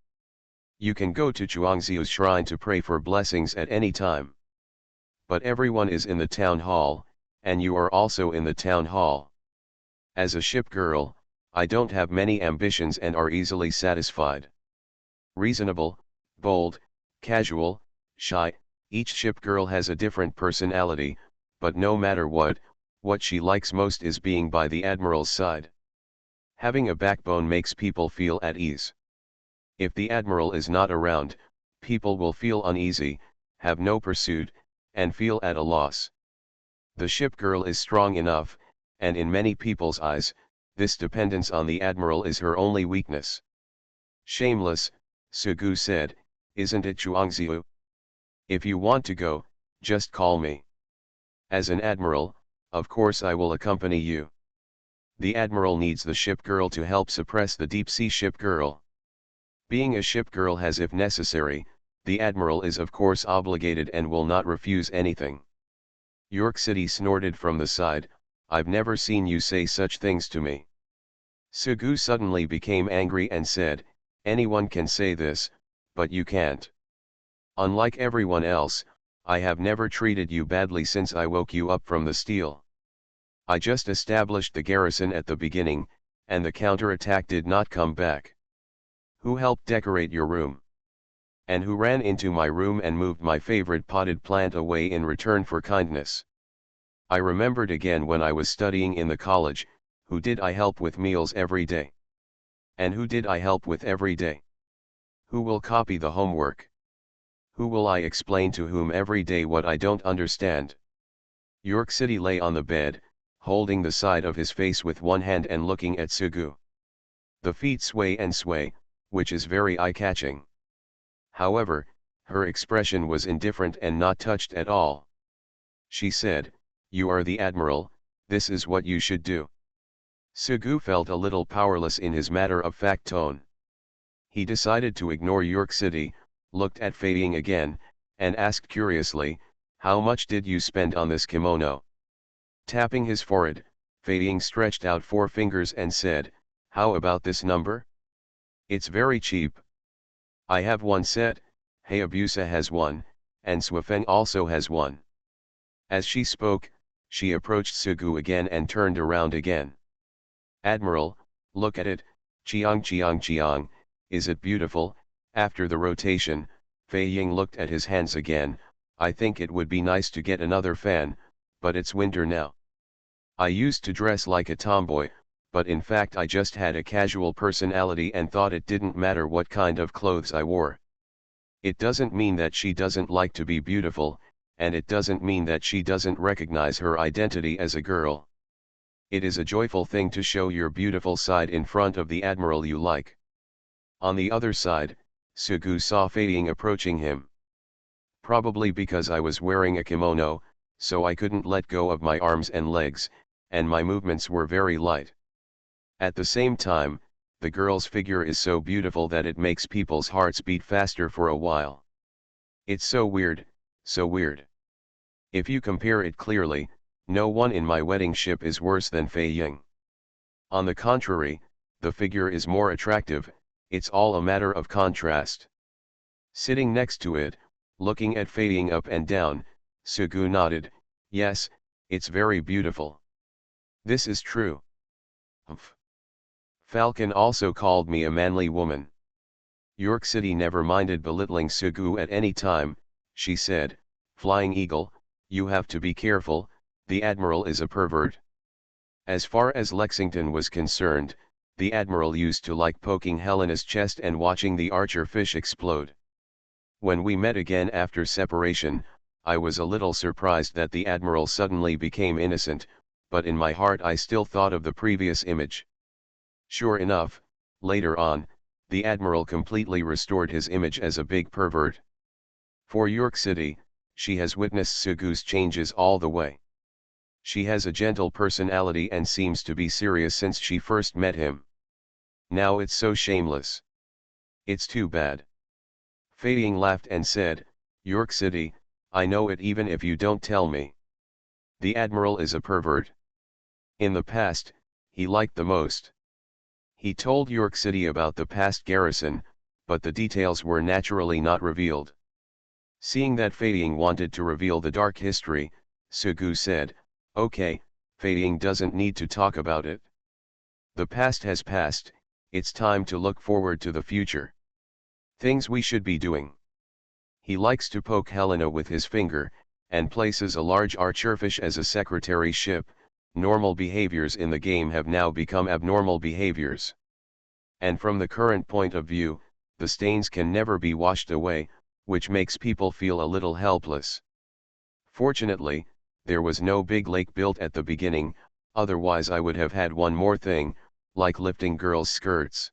You can go to Chuangziu's shrine to pray for blessings at any time. But everyone is in the town hall, and you are also in the town hall. As a ship girl, I don't have many ambitions and are easily satisfied. Reasonable, bold, casual, shy, each ship girl has a different personality, but no matter what she likes most is being by the admiral's side. Having a backbone makes people feel at ease. If the admiral is not around, people will feel uneasy, have no pursuit, and feel at a loss. The ship girl is strong enough, and in many people's eyes, this dependence on the admiral is her only weakness. Shameless, Sugu said, isn't it Chuangziu? If you want to go, just call me. As an admiral, of course I will accompany you. The admiral needs the ship girl to help suppress the deep-sea ship girl. Being a ship girl has, if necessary, the admiral is of course obligated and will not refuse anything. York City snorted from the side, I've never seen you say such things to me. Sugu suddenly became angry and said, anyone can say this, but you can't. Unlike everyone else, I have never treated you badly since I woke you up from the steel. I just established the garrison at the beginning, and the counterattack did not come back. Who helped decorate your room? And who ran into my room and moved my favorite potted plant away in return for kindness? I remembered again when I was studying in the college, who did I help with meals every day? And who did I help with every day? Who will copy the homework? Who will I explain to whom every day what I don't understand? York City lay on the bed, holding the side of his face with one hand and looking at Sugu. The feet sway and sway, which is very eye-catching. However, her expression was indifferent and not touched at all. She said, you are the admiral, this is what you should do. Sugu felt a little powerless in his matter-of-fact tone. He decided to ignore York City, looked at Fei Ying again, and asked curiously, how much did you spend on this kimono? Tapping his forehead, Fei Ying stretched out 4 fingers and said, how about this number? It's very cheap. I have 1 set, Hayabusa has 1, and Swafeng also has 1. As she spoke, she approached Sugu again and turned around again. Admiral, look at it, Chiang, is it beautiful? After the rotation, Fei Ying looked at his hands again, I think it would be nice to get another fan, but it's winter now. I used to dress like a tomboy, but in fact I just had a casual personality and thought it didn't matter what kind of clothes I wore. It doesn't mean that she doesn't like to be beautiful, and it doesn't mean that she doesn't recognize her identity as a girl. It is a joyful thing to show your beautiful side in front of the admiral you like. On the other side, Sugu saw Fei Ying approaching him. Probably because I was wearing a kimono, so I couldn't let go of my arms and legs, and my movements were very light. At the same time, the girl's figure is so beautiful that it makes people's hearts beat faster for a while. It's so weird, so weird. If you compare it clearly, no one in my wedding ship is worse than Fei Ying. On the contrary, the figure is more attractive, it's all a matter of contrast. Sitting next to it, looking at Fei Ying up and down, Sugu nodded, yes, it's very beautiful. This is true. Humph. Falcon also called me a manly woman. York City never minded belittling Sugu at any time, she said, Flying Eagle, you have to be careful, the Admiral is a pervert. As far as Lexington was concerned, the Admiral used to like poking Helena's chest and watching the archer fish explode. When we met again after separation, I was a little surprised that the Admiral suddenly became innocent, but in my heart I still thought of the previous image. Sure enough, later on, the Admiral completely restored his image as a big pervert. For York City, she has witnessed Sugu's changes all the way. She has a gentle personality and seems to be serious since she first met him. Now it's so shameless. It's too bad. Fei Ying laughed and said, York City, I know it even if you don't tell me. The admiral is a pervert. In the past, he liked the most. He told York City about the past garrison, but the details were naturally not revealed. Seeing that Fei wanted to reveal the dark history, Sugu said, "Okay, Fei doesn't need to talk about it. The past has passed, it's time to look forward to the future. Things we should be doing." He likes to poke Helena with his finger, and places a large archerfish as a secretary ship. Normal behaviors in the game have now become abnormal behaviors. And from the current point of view, the stains can never be washed away, which makes people feel a little helpless. Fortunately, there was no big lake built at the beginning, otherwise I would have had one more thing, like lifting girls' skirts.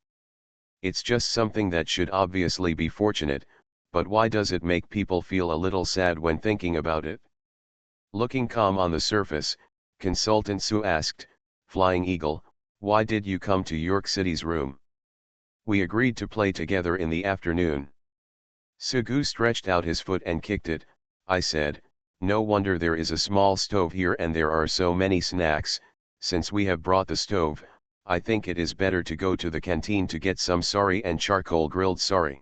It's just something that should obviously be fortunate, but why does it make people feel a little sad when thinking about it? Looking calm on the surface, Consultant Sue asked, "Flying Eagle, why did you come to York City's room? We agreed to play together in the afternoon." Sugu stretched out his foot and kicked it. "I said, no wonder there is a small stove here and there are so many snacks. Since we have brought the stove, I think it is better to go to the canteen to get some sari and charcoal grilled sari.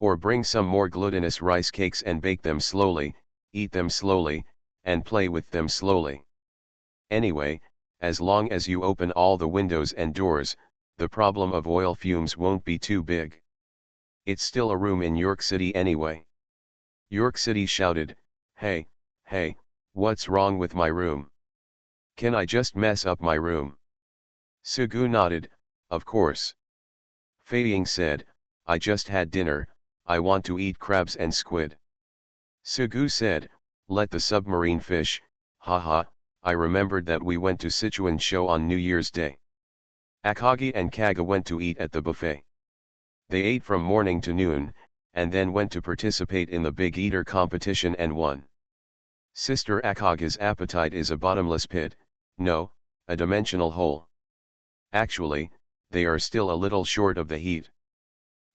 Or bring some more glutinous rice cakes and bake them slowly, eat them slowly, and play with them slowly. Anyway, as long as you open all the windows and doors, the problem of oil fumes won't be too big. It's still a room in York City anyway." York City shouted, Hey, what's wrong with my room? Can I just mess up my room?" Sugu nodded, "Of course." Fei said, "I just had dinner, I want to eat crabs and squid." Sugu said, "Let the submarine fish, haha, I remembered that we went to Sichuan show on New Year's Day." Akagi and Kaga went to eat at the buffet. They ate from morning to noon, and then went to participate in the Big Eater competition and won. Sister Akaga's appetite is a bottomless pit, no, a dimensional hole. Actually, they are still a little short of the heat.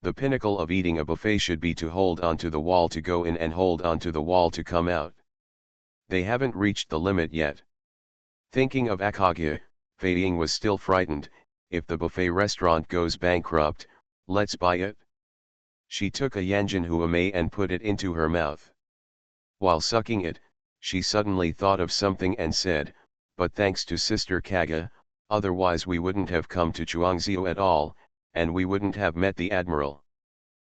The pinnacle of eating a buffet should be to hold onto the wall to go in and hold onto the wall to come out. They haven't reached the limit yet. Thinking of Akagi, Fei was still frightened. If the buffet restaurant goes bankrupt, let's buy it. She took a Yanjin Huame and put it into her mouth. While sucking it, she suddenly thought of something and said, "But thanks to Sister Kaga, otherwise we wouldn't have come to Chuangzhou at all, and we wouldn't have met the Admiral."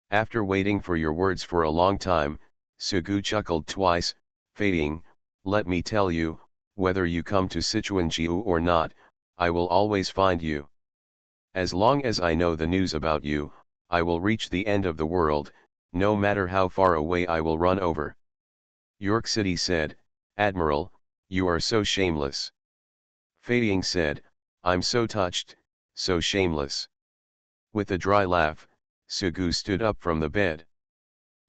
After waiting for your words for a long time, Sugu chuckled twice, Fei, let me tell you, whether you come to Sichuanjiu or not, I will always find you. As long as I know the news about you, I will reach the end of the world, no matter how far away I will run over. York City said, "Admiral, you are so shameless." Fei said, "I'm so touched, so shameless." With a dry laugh, Sugu stood up from the bed.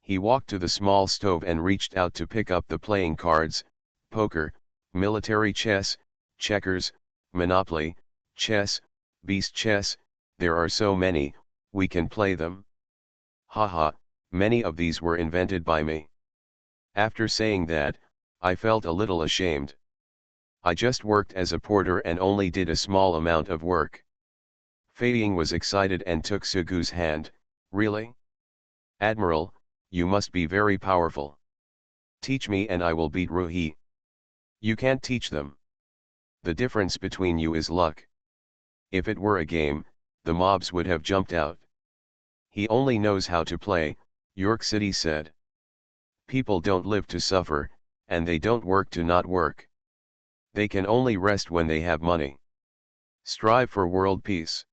He walked to the small stove and reached out to pick up the playing cards, poker, military chess, checkers, Monopoly, chess, beast chess. There are so many, we can play them. Haha, many of these were invented by me. After saying that, I felt a little ashamed. I just worked as a porter and only did a small amount of work. Fei was excited and took Sugu's hand. "Really? Admiral, you must be very powerful. Teach me and I will beat Ruhi." "You can't teach them. The difference between you is luck. If it were a game, the mobs would have jumped out." "He only knows how to play," York City said. "People don't live to suffer, and they don't work to not work. They can only rest when they have money. Strive for world peace."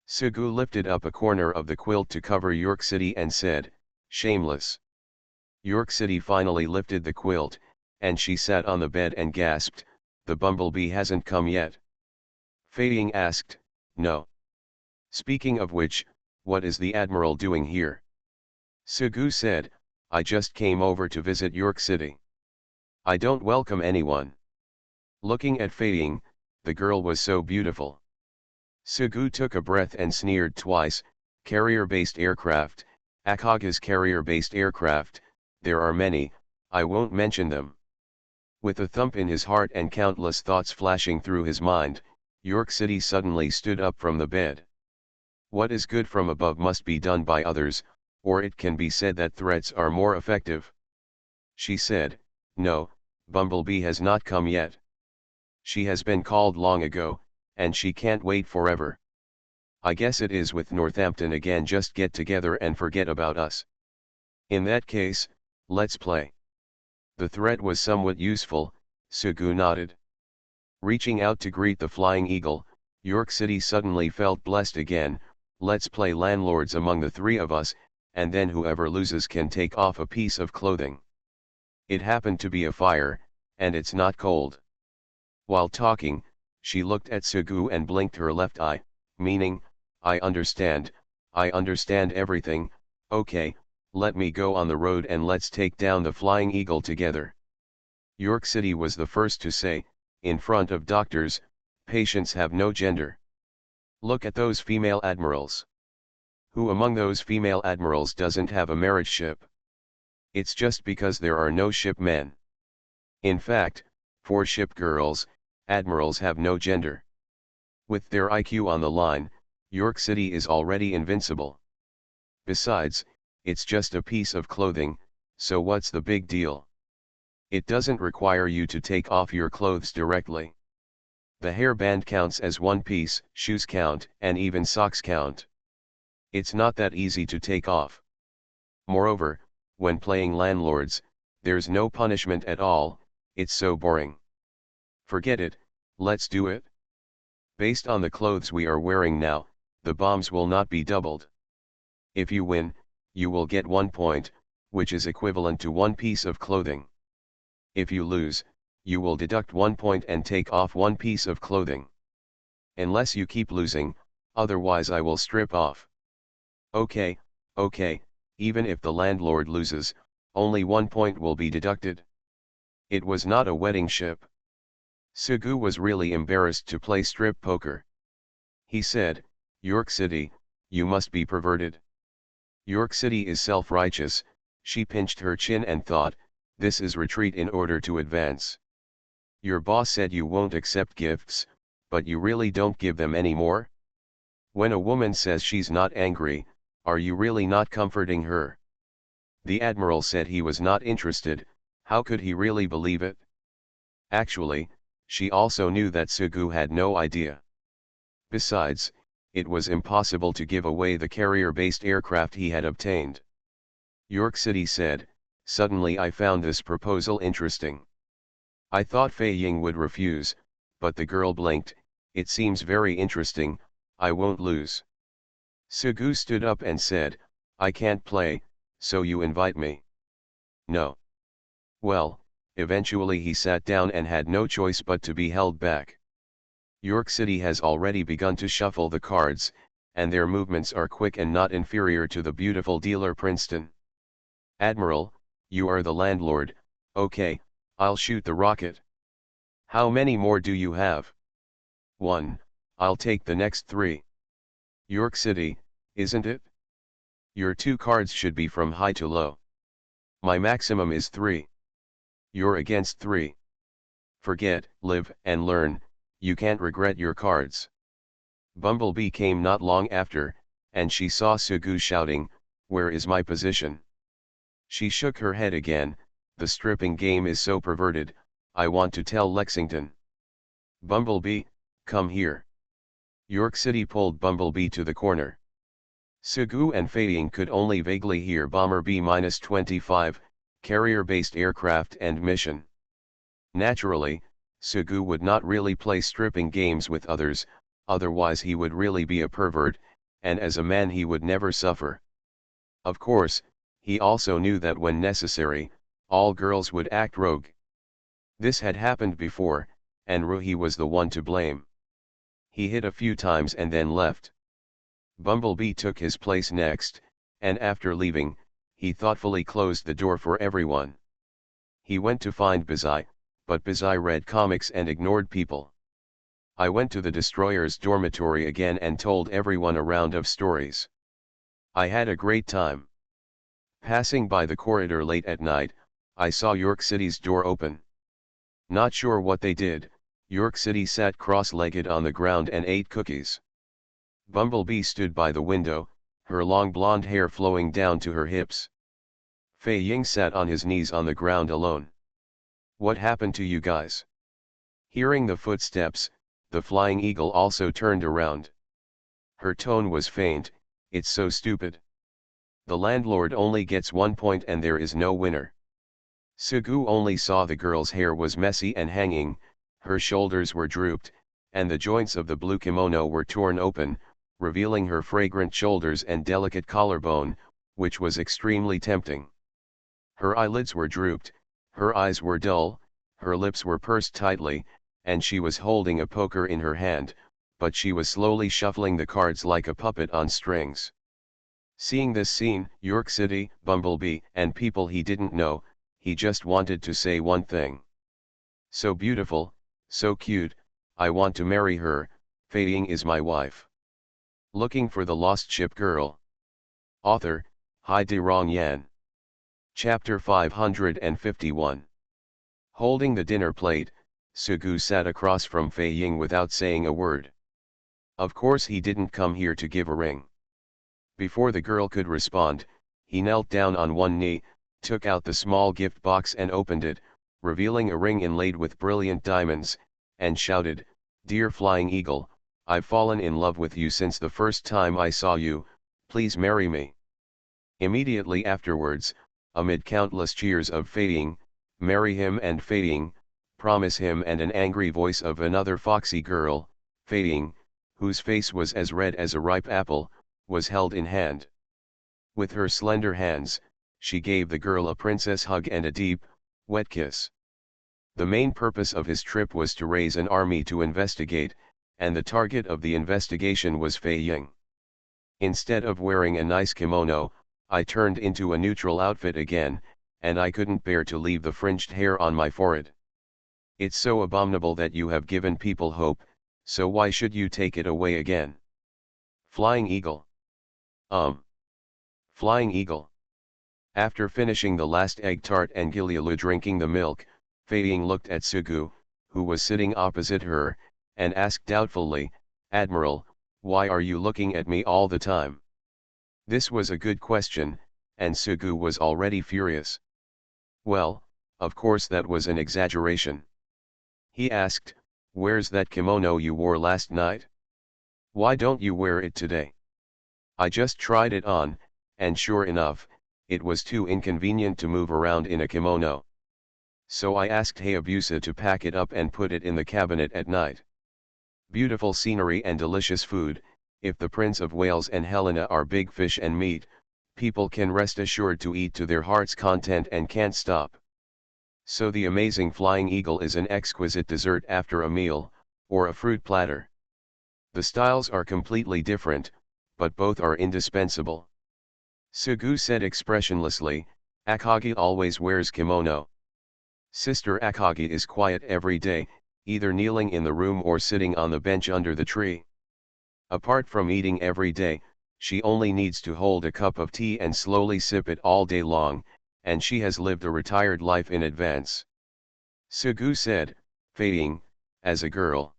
Sugu lifted up a corner of the quilt to cover York City and said, "Shameless." York City finally lifted the quilt, and she sat on the bed and gasped, "The bumblebee hasn't come yet." Fei asked, "No. Speaking of which, what is the Admiral doing here?" Sugu said, "I just came over to visit York City. I don't welcome anyone." Looking at Fei, the girl was so beautiful. Sugu took a breath and sneered twice, "Carrier-based aircraft, Akaga's carrier-based aircraft, there are many, I won't mention them. With a thump in his heart and countless thoughts flashing through his mind, York City suddenly stood up from the bed. What is good from above must be done by others, or it can be said that threats are more effective. She said, "No, Bumblebee has not come yet. She has been called long ago, and she can't wait forever. I guess it is with Northampton again, just get together and forget about us. In that case, let's play." The threat was somewhat useful, Sugu nodded. Reaching out to greet the flying eagle, York City suddenly felt blessed again. "Let's play landlords among the three of us, and then whoever loses can take off a piece of clothing. It happened to be a fire, and it's not cold." While talking, she looked at Sugu and blinked her left eye, meaning, I understand everything. Okay, let me go on the road and let's take down the flying eagle together." York City was the first to say, in front of doctors, "Patients have no gender. Look at those female admirals. Who among those female admirals doesn't have a marriage ship? It's just because there are no ship men. In fact, for ship girls, admirals have no gender. With their IQ on the line, York City is already invincible. Besides, it's just a piece of clothing, so what's the big deal? It doesn't require you to take off your clothes directly. The hairband counts as one piece, shoes count, and even socks count. It's not that easy to take off. Moreover, when playing landlords, there's no punishment at all, it's so boring. Forget it, let's do it. Based on the clothes we are wearing now, the bombs will not be doubled. If you win, you will get 1 point, which is equivalent to one piece of clothing. If you lose, you will deduct 1 point and take off one piece of clothing. Unless you keep losing, otherwise I will strip off." Okay, even if the landlord loses, only 1 point will be deducted. It was not a wedding ship. Sugu was really embarrassed to play strip poker. He said, "York City, you must be perverted." York City is self-righteous. She pinched her chin and thought, this is retreat in order to advance. Your boss said you won't accept gifts, but you really don't give them anymore? When a woman says she's not angry, are you really not comforting her? The admiral said he was not interested. How could he really believe it? Actually, she also knew that Sugu had no idea. Besides, it was impossible to give away the carrier-based aircraft he had obtained. York City said, "Suddenly I found this proposal interesting. I thought Fei Ying would refuse, but the girl blinked. It seems very interesting, I won't lose." Sugu stood up and said, "I can't play, so you invite me?" "No." Well, eventually he sat down and had no choice but to be held back. York City has already begun to shuffle the cards, and their movements are quick and not inferior to the beautiful dealer Princeton. "Admiral, you are the landlord. Okay, I'll shoot the rocket. How many more do you have?" "1, I'll take the next 3. "York City, isn't it? Your 2 cards should be from high to low. My maximum is 3. You're against 3. Forget, live and learn, you can't regret your cards." Bumblebee came not long after, and she saw Sugu shouting, "Where is my position?" She shook her head again. "The stripping game is so perverted, I want to tell Lexington." "Bumblebee, come here." York City pulled Bumblebee to the corner. Sugu and Fei Ying could only vaguely hear Bomber B-25, carrier-based aircraft and mission. Naturally, Sugu would not really play stripping games with others, otherwise he would really be a pervert, and as a man he would never suffer. Of course, he also knew that when necessary, all girls would act rogue. This had happened before, and Ruhi was the one to blame. He hit a few times and then left. Bumblebee took his place next, and after leaving, he thoughtfully closed the door for everyone. He went to find Bazai, but Bazai read comics and ignored people. I went to the destroyer's dormitory again and told everyone a round of stories. I had a great time. Passing by the corridor late at night, I saw York City's door open. Not sure what they did, York City sat cross-legged on the ground and ate cookies. Bumblebee stood by the window, her long blonde hair flowing down to her hips. Fei Ying sat on his knees on the ground alone. What happened to you guys? Hearing the footsteps, the flying eagle also turned around. Her tone was faint, it's so stupid. The landlord only gets 1 point and there is no winner. Sugu only saw the girl's hair was messy and hanging, her shoulders were drooped, and the joints of the blue kimono were torn open, revealing her fragrant shoulders and delicate collarbone, which was extremely tempting. Her eyelids were drooped, her eyes were dull, her lips were pursed tightly, and she was holding a poker in her hand, but she was slowly shuffling the cards like a puppet on strings. Seeing this scene, York City, Bumblebee, and people he didn't know, he just wanted to say one thing. So beautiful, so cute, I want to marry her, Fei Ying is my wife. Looking for the Lost Ship Girl. Author, Hai De Rong Yan. Chapter 551. Holding the dinner plate, Sugu sat across from Fei Ying without saying a word. Of course he didn't come here to give a ring. Before the girl could respond, he knelt down on one knee, took out the small gift box and opened it, revealing a ring inlaid with brilliant diamonds, and shouted, "Dear Flying Eagle, I've fallen in love with you since the first time I saw you, please marry me." Immediately afterwards, amid countless cheers of Fei Ying, "Marry him," and Fei Ying, "Promise him," and an angry voice of another foxy girl, Fei Ying, whose face was as red as a ripe apple, was held in hand. With her slender hands, she gave the girl a princess hug and a deep, wet kiss. The main purpose of his trip was to raise an army to investigate, and the target of the investigation was Fei Ying. Instead of wearing a nice kimono, I turned into a neutral outfit again, and I couldn't bear to leave the fringed hair on my forehead. It's so abominable that you have given people hope, so why should you take it away again? Flying Eagle. Flying Eagle. After finishing the last egg tart and Gilialu drinking the milk, Fei Ying looked at Sugu, who was sitting opposite her, and asked doubtfully, "Admiral, why are you looking at me all the time?" This was a good question, and Sugu was already furious. Well, of course that was an exaggeration. He asked, "Where's that kimono you wore last night? Why don't you wear it today?" "I just tried it on, and sure enough, it was too inconvenient to move around in a kimono. So I asked Hayabusa to pack it up and put it in the cabinet at night. Beautiful scenery and delicious food, if the Prince of Wales and Helena are big fish and meat, people can rest assured to eat to their heart's content and can't stop. So the amazing Flying Eagle is an exquisite dessert after a meal, or a fruit platter. The styles are completely different, but both are indispensable." Sugu said expressionlessly, "Akagi always wears kimono. Sister Akagi is quiet every day, either kneeling in the room or sitting on the bench under the tree. Apart from eating every day, she only needs to hold a cup of tea and slowly sip it all day long, and she has lived a retired life in advance." Sugu said, "Fei Ying, as a girl."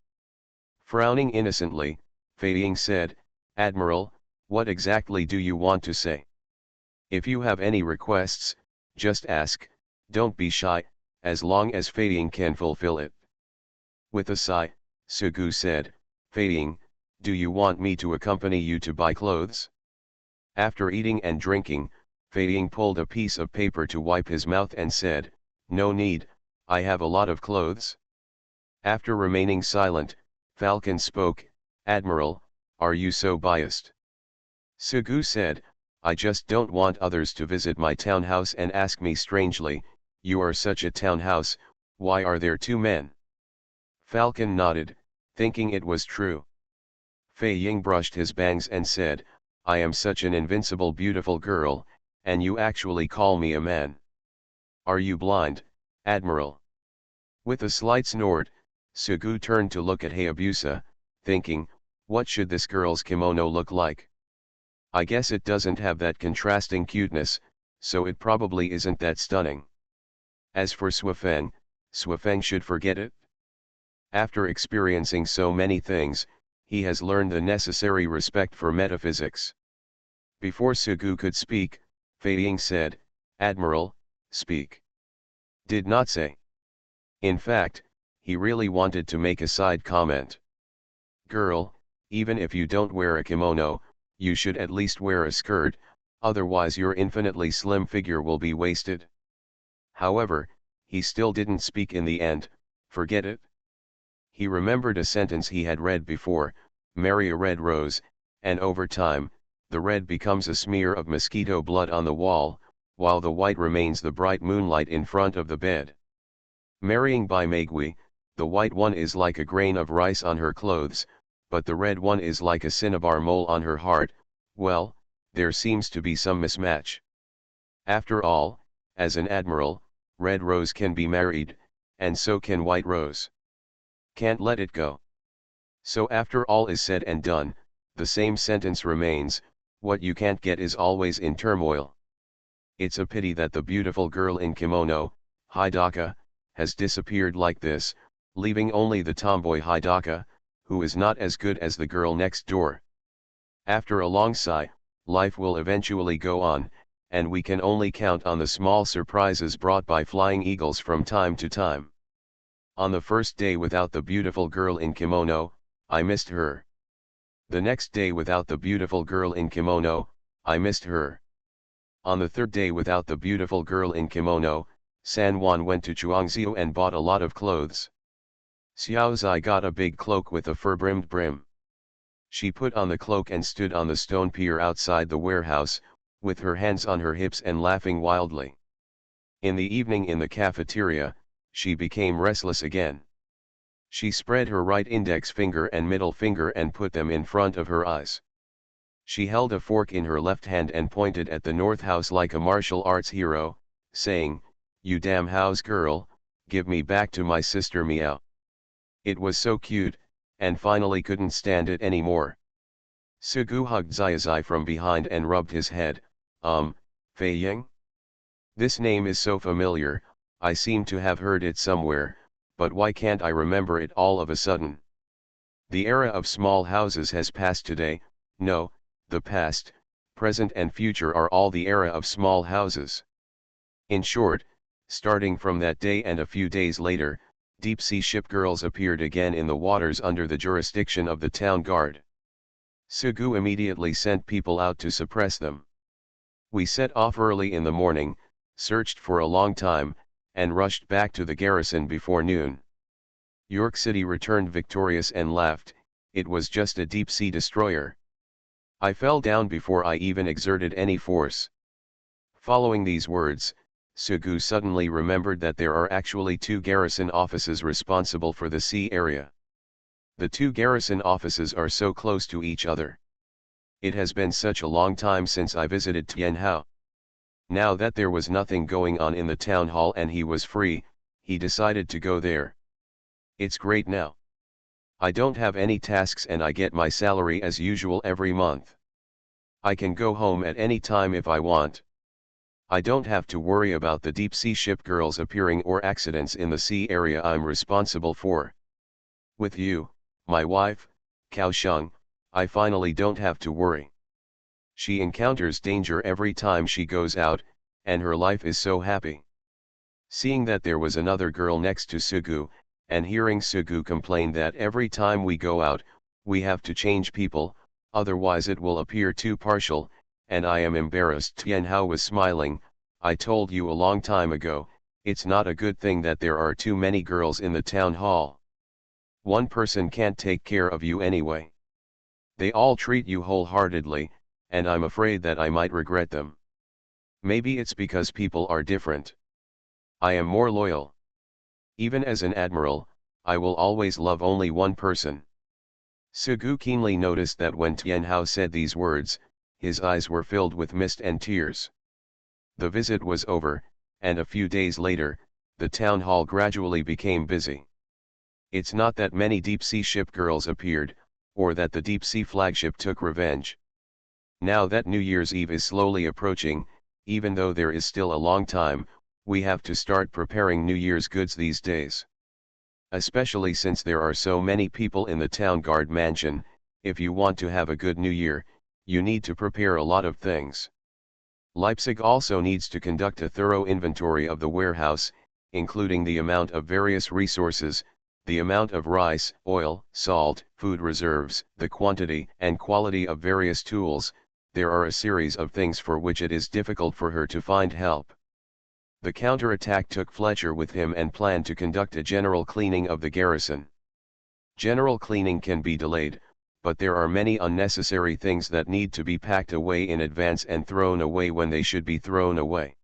Frowning innocently, Fei Ying said, "Admiral, what exactly do you want to say? If you have any requests, just ask, don't be shy, as long as Fei Ying can fulfill it." With a sigh, Sugu said, "Fei Ying, do you want me to accompany you to buy clothes?" After eating and drinking, Fei Ying pulled a piece of paper to wipe his mouth and said, "No need, I have a lot of clothes." After remaining silent, Falcon spoke, "Admiral, are you so biased?" Sugu said, "I just don't want others to visit my townhouse and ask me strangely, 'You are such a townhouse, why are there two men?'" Falcon nodded, thinking it was true. Fei Ying brushed his bangs and said, "I am such an invincible beautiful girl, and you actually call me a man. Are you blind, Admiral?" With a slight snort, Sugu turned to look at Hayabusa, thinking, what should this girl's kimono look like? I guess it doesn't have that contrasting cuteness, so it probably isn't that stunning. As for Swafeng should forget it. After experiencing so many things, he has learned the necessary respect for metaphysics. Before Sugu could speak, Fei Ying said, "Admiral, speak." Did not say. In fact, he really wanted to make a side comment. "Girl, even if you don't wear a kimono, you should at least wear a skirt, otherwise your infinitely slim figure will be wasted." However, he still didn't speak in the end. Forget it. He remembered a sentence he had read before, "Marry a red rose, and over time, the red becomes a smear of mosquito blood on the wall, while the white remains the bright moonlight in front of the bed." Marrying by Megui, the white one is like a grain of rice on her clothes, but the red one is like a cinnabar mole on her heart. Well, there seems to be some mismatch. After all, as an admiral, Red Rose can be married, and so can White Rose. Can't let it go. So after all is said and done, the same sentence remains, what you can't get is always in turmoil. It's a pity that the beautiful girl in kimono, Hidaka, has disappeared like this, leaving only the tomboy Hidaka, who is not as good as the girl next door. After a long sigh, life will eventually go on, and we can only count on the small surprises brought by flying eagles from time to time. On the first day without the beautiful girl in kimono, I missed her. The next day without the beautiful girl in kimono, I missed her. On the third day without the beautiful girl in kimono, San Juan went to Chuangzhou and bought a lot of clothes. Xiaozai got a big cloak with a fur-brimmed brim. She put on the cloak and stood on the stone pier outside the warehouse, with her hands on her hips and laughing wildly. In the evening in the cafeteria, she became restless again. She spread her right index finger and middle finger and put them in front of her eyes. She held a fork in her left hand and pointed at the North House like a martial arts hero, saying, "You damn house girl, give me back to my sister Meow." It was so cute, and finally couldn't stand it anymore. Sugu hugged Xiaozai from behind and rubbed his head. Fei Ying? This name is so familiar, I seem to have heard it somewhere, but why can't I remember it all of a sudden? The era of small houses has passed today. No, the past, present and future are all the era of small houses. In short, starting from that day and a few days later, deep-sea ship girls appeared again in the waters under the jurisdiction of the town guard. Sugu immediately sent people out to suppress them. We set off early in the morning, searched for a long time, and rushed back to the garrison before noon. York City returned victorious and laughed, it was just a deep-sea destroyer. I fell down before I even exerted any force. Following these words, Sugu suddenly remembered that there are actually 2 garrison offices responsible for the sea area. The 2 garrison offices are so close to each other. It has been such a long time since I visited Tianhao. Now that there was nothing going on in the town hall and he was free, he decided to go there. It's great now. I don't have any tasks and I get my salary as usual every month. I can go home at any time if I want. I don't have to worry about the deep-sea ship girls appearing or accidents in the sea area I'm responsible for. With you, my wife, Cao Sheng, I finally don't have to worry. She encounters danger every time she goes out, and her life is so happy." Seeing that there was another girl next to Sugu, and hearing Sugu complain that every time we go out, we have to change people, otherwise it will appear too partial, and I am embarrassed. Tianhao was smiling. "I told you a long time ago, it's not a good thing that there are too many girls in the town hall. One person can't take care of you anyway. They all treat you wholeheartedly, and I'm afraid that I might regret them. Maybe it's because people are different. I am more loyal. Even as an admiral, I will always love only one person." Sugu keenly noticed that when Tianhao said these words, his eyes were filled with mist and tears. The visit was over, and a few days later, the town hall gradually became busy. It's not that many deep-sea ship girls appeared, or that the deep-sea flagship took revenge. Now that New Year's Eve is slowly approaching, even though there is still a long time, We have to start preparing New Year's goods these days. Especially since there are so many people in the town guard mansion, if you want to have a good New Year, you need to prepare a lot of things. Leipzig also needs to conduct a thorough inventory of the warehouse, including the amount of various resources, the amount of rice, oil, salt, food reserves, the quantity and quality of various tools. There are a series of things for which it is difficult for her to find help. The counterattack took Fletcher with him and planned to conduct a general cleaning of the garrison. General cleaning can be delayed, but there are many unnecessary things that need to be packed away in advance and thrown away when they should be thrown away.